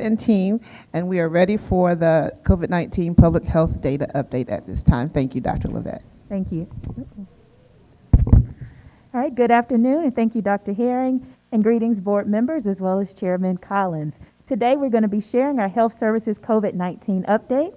and team, and we are ready for the COVID-19 Public Health Data Update at this time. Thank you, Dr. Levitt. Thank you. All right, good afternoon, and thank you, Dr. Herring, and greetings, board members, as well as Chairman Collins. Today, we're going to be sharing our Health Services COVID-19 update.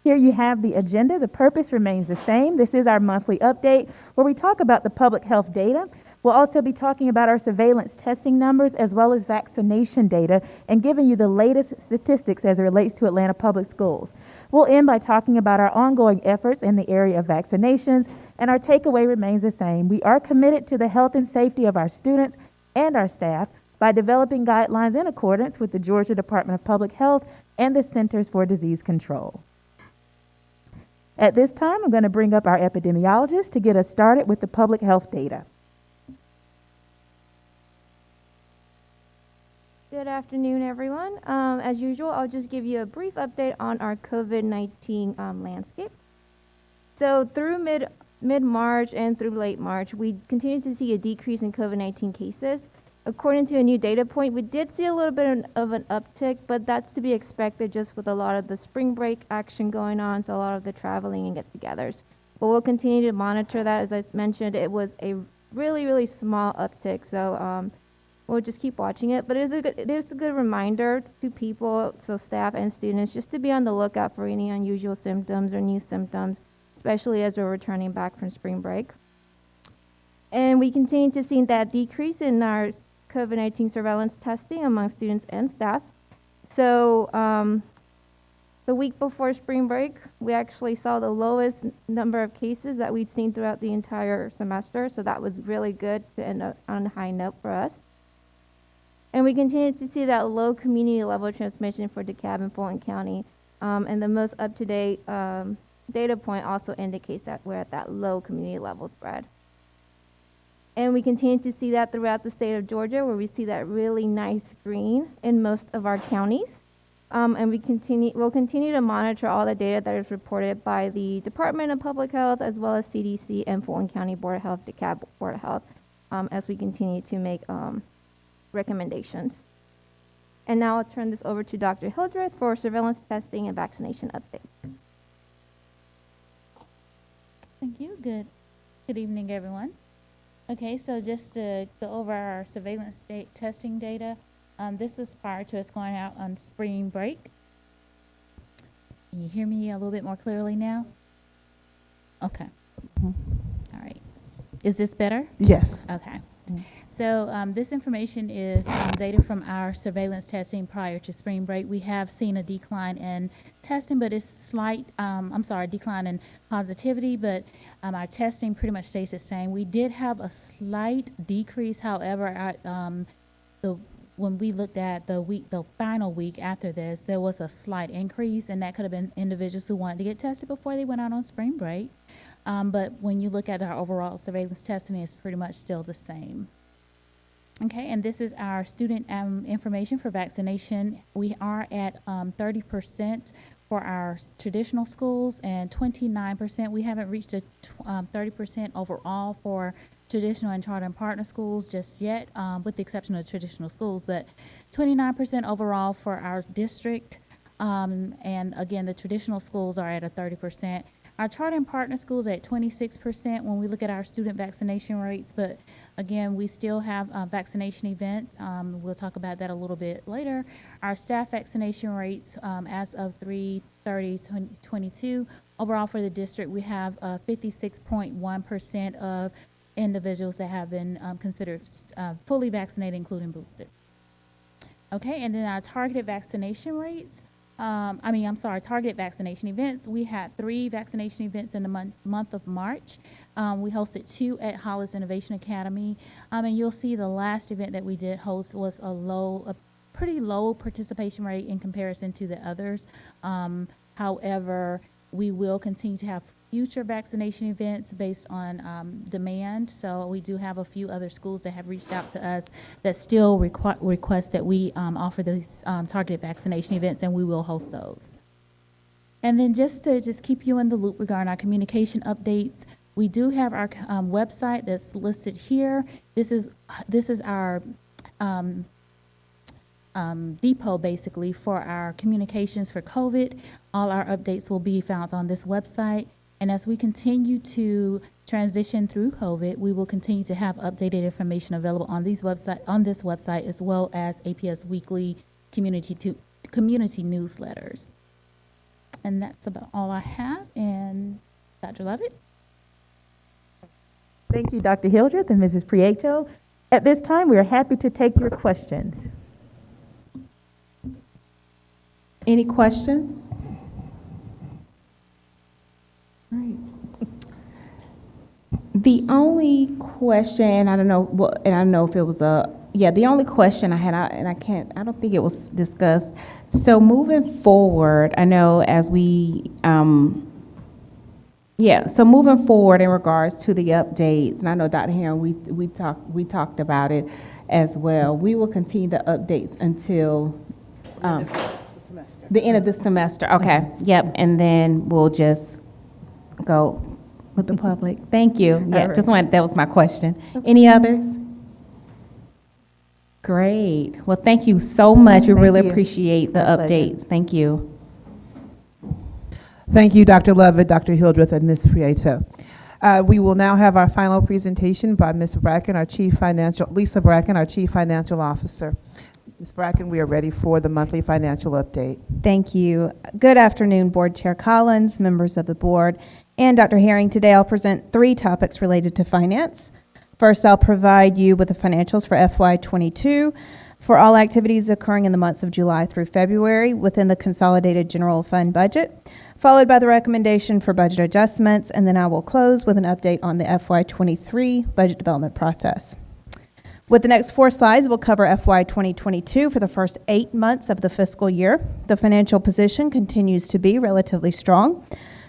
Here you have the agenda. The purpose remains the same. This is our monthly update where we talk about the public health data. We'll also be talking about our surveillance testing numbers as well as vaccination data and giving you the latest statistics as it relates to Atlanta Public Schools. We'll end by talking about our ongoing efforts in the area of vaccinations, and our takeaway remains the same. We are committed to the health and safety of our students and our staff by developing guidelines in accordance with the Georgia Department of Public Health and the Centers for Disease Control. At this time, I'm going to bring up our epidemiologist to get us started with the public health data. Good afternoon, everyone. As usual, I'll just give you a brief update on our COVID-19 landscape. So through mid-March and through late March, we continue to see a decrease in COVID-19 cases. According to a new data point, we did see a little bit of an uptick, but that's to be expected just with a lot of the spring break action going on, so a lot of the traveling and get-togethers. But we'll continue to monitor that. As I mentioned, it was a really, really small uptick, so we'll just keep watching it. But it is a good reminder to people, so staff and students, just to be on the lookout for any unusual symptoms or new symptoms, especially as we're returning back from spring break. And we continue to see that decrease in our COVID-19 surveillance testing among students and staff. So the week before spring break, we actually saw the lowest number of cases that we'd seen throughout the entire semester. So that was really good to end up on a high note for us. And we continue to see that low community level transmission for DeKalb and Fulton County. And the most up-to-date data point also indicates that we're at that low community level spread. And we continue to see that throughout the state of Georgia, where we see that really nice green in most of our counties. And we'll continue to monitor all the data that is reported by the Department of Public Health, as well as CDC and Fulton County Board of Health, DeKalb Board of Health, as we continue to make recommendations. And now I'll turn this over to Dr. Hildreth for surveillance testing and vaccination update. Thank you. Good evening, everyone. Okay, so just to go over our surveillance testing data, this was prior to us going out on spring break. Can you hear me a little bit more clearly now? Okay. All right. Is this better? Yes. Okay. So this information is data from our surveillance testing prior to spring break. We have seen a decline in testing, but it's decline in positivity, but our testing pretty much stays the same. We did have a slight decrease, however, when we looked at the final week after this, there was a slight increase, and that could have been individuals who wanted to get tested before they went out on spring break. But when you look at our overall surveillance testing, it's pretty much still the same. Okay, and this is our student information for vaccination. We are at 30% for our traditional schools and 29%. We haven't reached a 30% overall for traditional and charter and partner schools just yet, with the exception of traditional schools, but 29% overall for our district. And again, the traditional schools are at a 30%. Our charter and partner schools at 26% when we look at our student vaccination rates, but again, we still have vaccination events. We'll talk about that a little bit later. Our staff vaccination rates as of 3/30/2022, overall for the district, we have 56.1% of individuals that have been considered fully vaccinated, including boosted. Okay, and then our targeted vaccination rates. Targeted vaccination events. We had 3 vaccination events in the month of March. We hosted 2 at Hollis Innovation Academy. And you'll see the last event that we did host was a pretty low participation rate in comparison to the others. However, We will continue to have future vaccination events based on demand. So we do have a few other schools that have reached out to us that still request that we offer those targeted vaccination events, and we will host those. And then just to keep you in the loop regarding our communication updates, we do have our website that's listed here. This is our depot basically for our communications for COVID. All our updates will be found on this website. And as we continue to transition through COVID, we will continue to have updated information available on this website, as well as APS weekly community newsletters. And that's about all I have. And Dr. Lovett? Thank you, Dr. Hildreth and Mrs. Prieto. At this time, we are happy to take your questions. Any questions? All right. The only question, I don't know if it was the only question I had, I don't think it was discussed. So moving forward, I know as we, so moving forward in regards to the updates, and I know Dr. Herring, we talked about it as well. We will continue the updates until the end of the semester. Okay. Yep. And then we'll just go with the public. Thank you. Yeah. That was my question. Any others? Great. Well, thank you so much. We really appreciate the updates. Thank you. Thank you, Dr. Lovett, Dr. Hildreth, and Ms. Prieto. We will now have our final presentation by Ms. Bracken, Lisa Bracken, our Chief Financial Officer. Ms. Bracken, we are ready for the monthly financial update. Thank you. Good afternoon, Board Chair Collins, members of the board, and Dr. Herring. Today I'll present 3 topics related to finance. First, I'll provide you with the financials for FY22 for all activities occurring in the months of July through February within the Consolidated General Fund budget, followed by the recommendation for budget adjustments, and then I will close with an update on the FY23 budget development process. With the next 4 slides, we'll cover FY 2022 for the first 8 months of the fiscal year. The financial position continues to be relatively strong.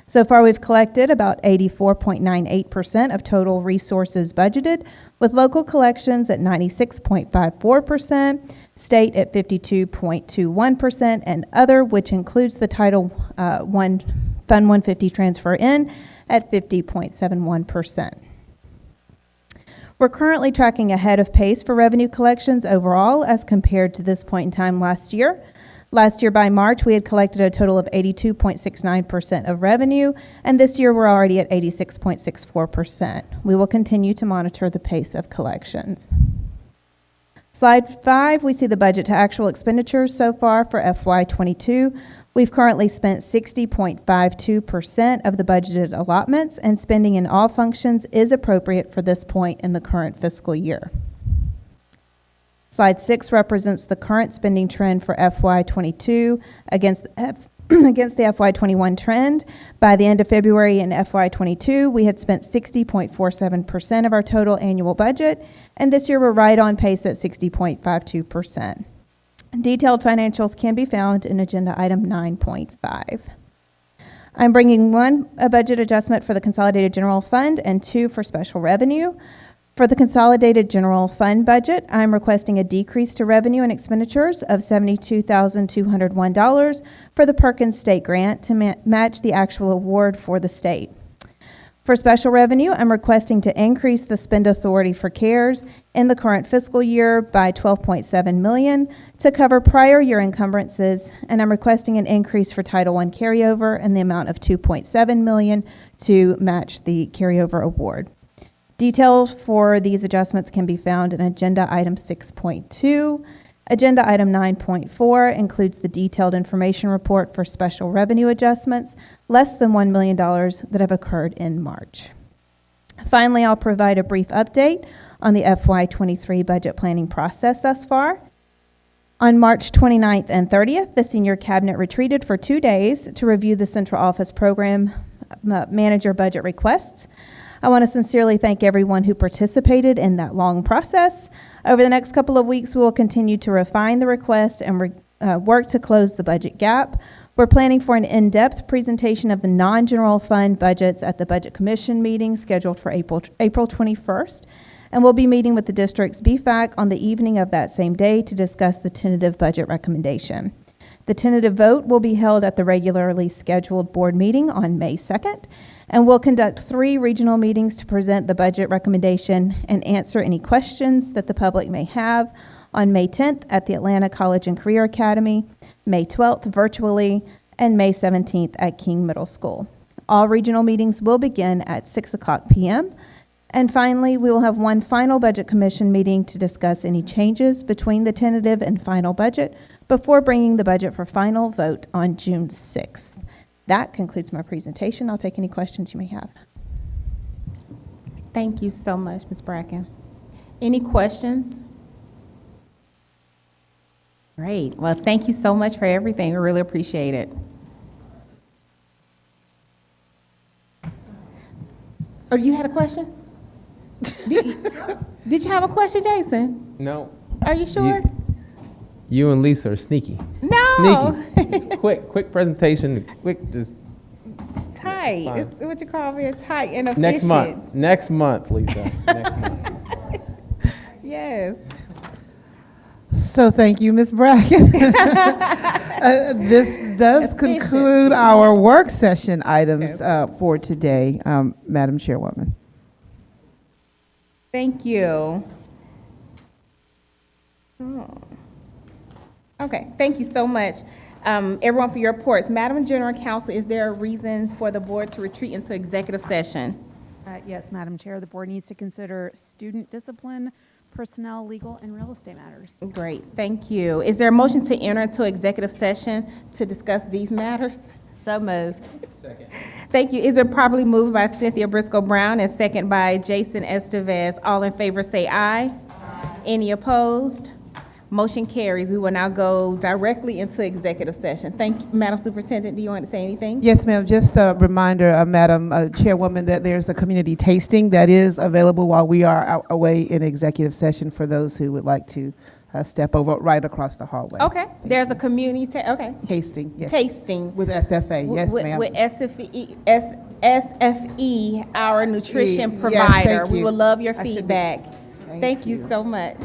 So far, we've collected about 84.98% of total resources budgeted, with local collections at 96.54%, state at 52.21%, and other, which includes the Title I Fund 150 transfer in, at 50.71%. We're currently tracking ahead of pace for revenue collections overall as compared to this point in time last year. Last year by March, we had collected a total of 82.69% of revenue, and this year we're already at 86.64%. We will continue to monitor the pace of collections. Slide 5, we see the budget to actual expenditures so far for FY22. We've currently spent 60.52% of the budgeted allotments, and spending in all functions is appropriate for this point in the current fiscal year. Slide 6 represents the current spending trend for FY22 against the FY21 trend. By the end of February in FY22, we had spent 60.47% of our total annual budget, and this year we're right on pace at 60.52%. Detailed financials can be found in Agenda Item 9.5. I'm bringing a budget adjustment for the Consolidated General Fund and 2 for special revenue. For the Consolidated General Fund budget, I'm requesting a decrease to revenue and expenditures of $72,201 for the Perkins State Grant to match the actual award for the state. For special revenue, I'm requesting to increase the spend authority for CARES in the current fiscal year by $12.7 million to cover prior year encumbrances, and I'm requesting an increase for Title I carryover in the amount of $2.7 million to match the carryover award. Details for these adjustments can be found in Agenda Item 6.2. Agenda Item 9.4 includes the detailed information report for special revenue adjustments, less than $1 million that have occurred in March. Finally, I'll provide a brief update on the FY23 budget planning process thus far. On March 29th and 30th, the Senior Cabinet retreated for 2 days to review the Central Office Program Manager budget requests. I want to sincerely thank everyone who participated in that long process. Over the next couple of weeks, we will continue to refine the request and work to close the budget gap. We're planning for an in-depth presentation of the non-general fund budgets at the Budget Commission meeting scheduled for April 21st. And we'll be meeting with the district's BFAC on the evening of that same day to discuss the tentative budget recommendation. The tentative vote will be held at the regularly scheduled board meeting on May 2nd, and we'll conduct 3 regional meetings to present the budget recommendation and answer any questions that the public may have on May 10th at the Atlanta College and Career Academy, May 12th virtually, and May 17th at King Middle School. All regional meetings will begin at 6:00 p.m. And finally, we will have one final Budget Commission meeting to discuss any changes between the tentative and final budget before bringing the budget for final vote on June 6th. That concludes my presentation. I'll take any questions you may have. Thank you so much, Ms. Bracken. Any questions? Great. Well, thank you so much for everything. We really appreciate it. Oh, you had a question? Did you have a question, Jason? No. Are you sure? You and Lisa are sneaky. No. Sneaky. quick presentation, just. Tight. It's what you call me, tight and efficient. Next month, Lisa. Next month. Yes. So thank you, Ms. Bracken. This does conclude our work session items for today, Madam Chairwoman. Thank you. Okay, thank you so much, everyone, for your reports. Madam General Counsel, is there a reason for the board to retreat into executive session? Yes, Madam Chair, the board needs to consider student discipline, personnel, legal, and real estate matters. Great, thank you. Is there a motion to enter into executive session to discuss these matters? So moved. Second. Thank you. Is it properly moved by Cynthia Briscoe-Brown and second by Jason Estevez? All in favor say aye. Any opposed? Motion carries. We will now go directly into executive session. Thank you. Madam Superintendent, do you want to say anything? Yes, ma'am. Just a reminder, Madam Chairwoman, that there's a community tasting that is available while we are away in executive session for those who would like to step over right across the hallway. Okay. There's a community tasting. Yes. Tasting. With SFA. Yes, ma'am. With SFE, our nutrition Yes, provider. thank We you. would love your I should be- feedback. Thank you you. so much.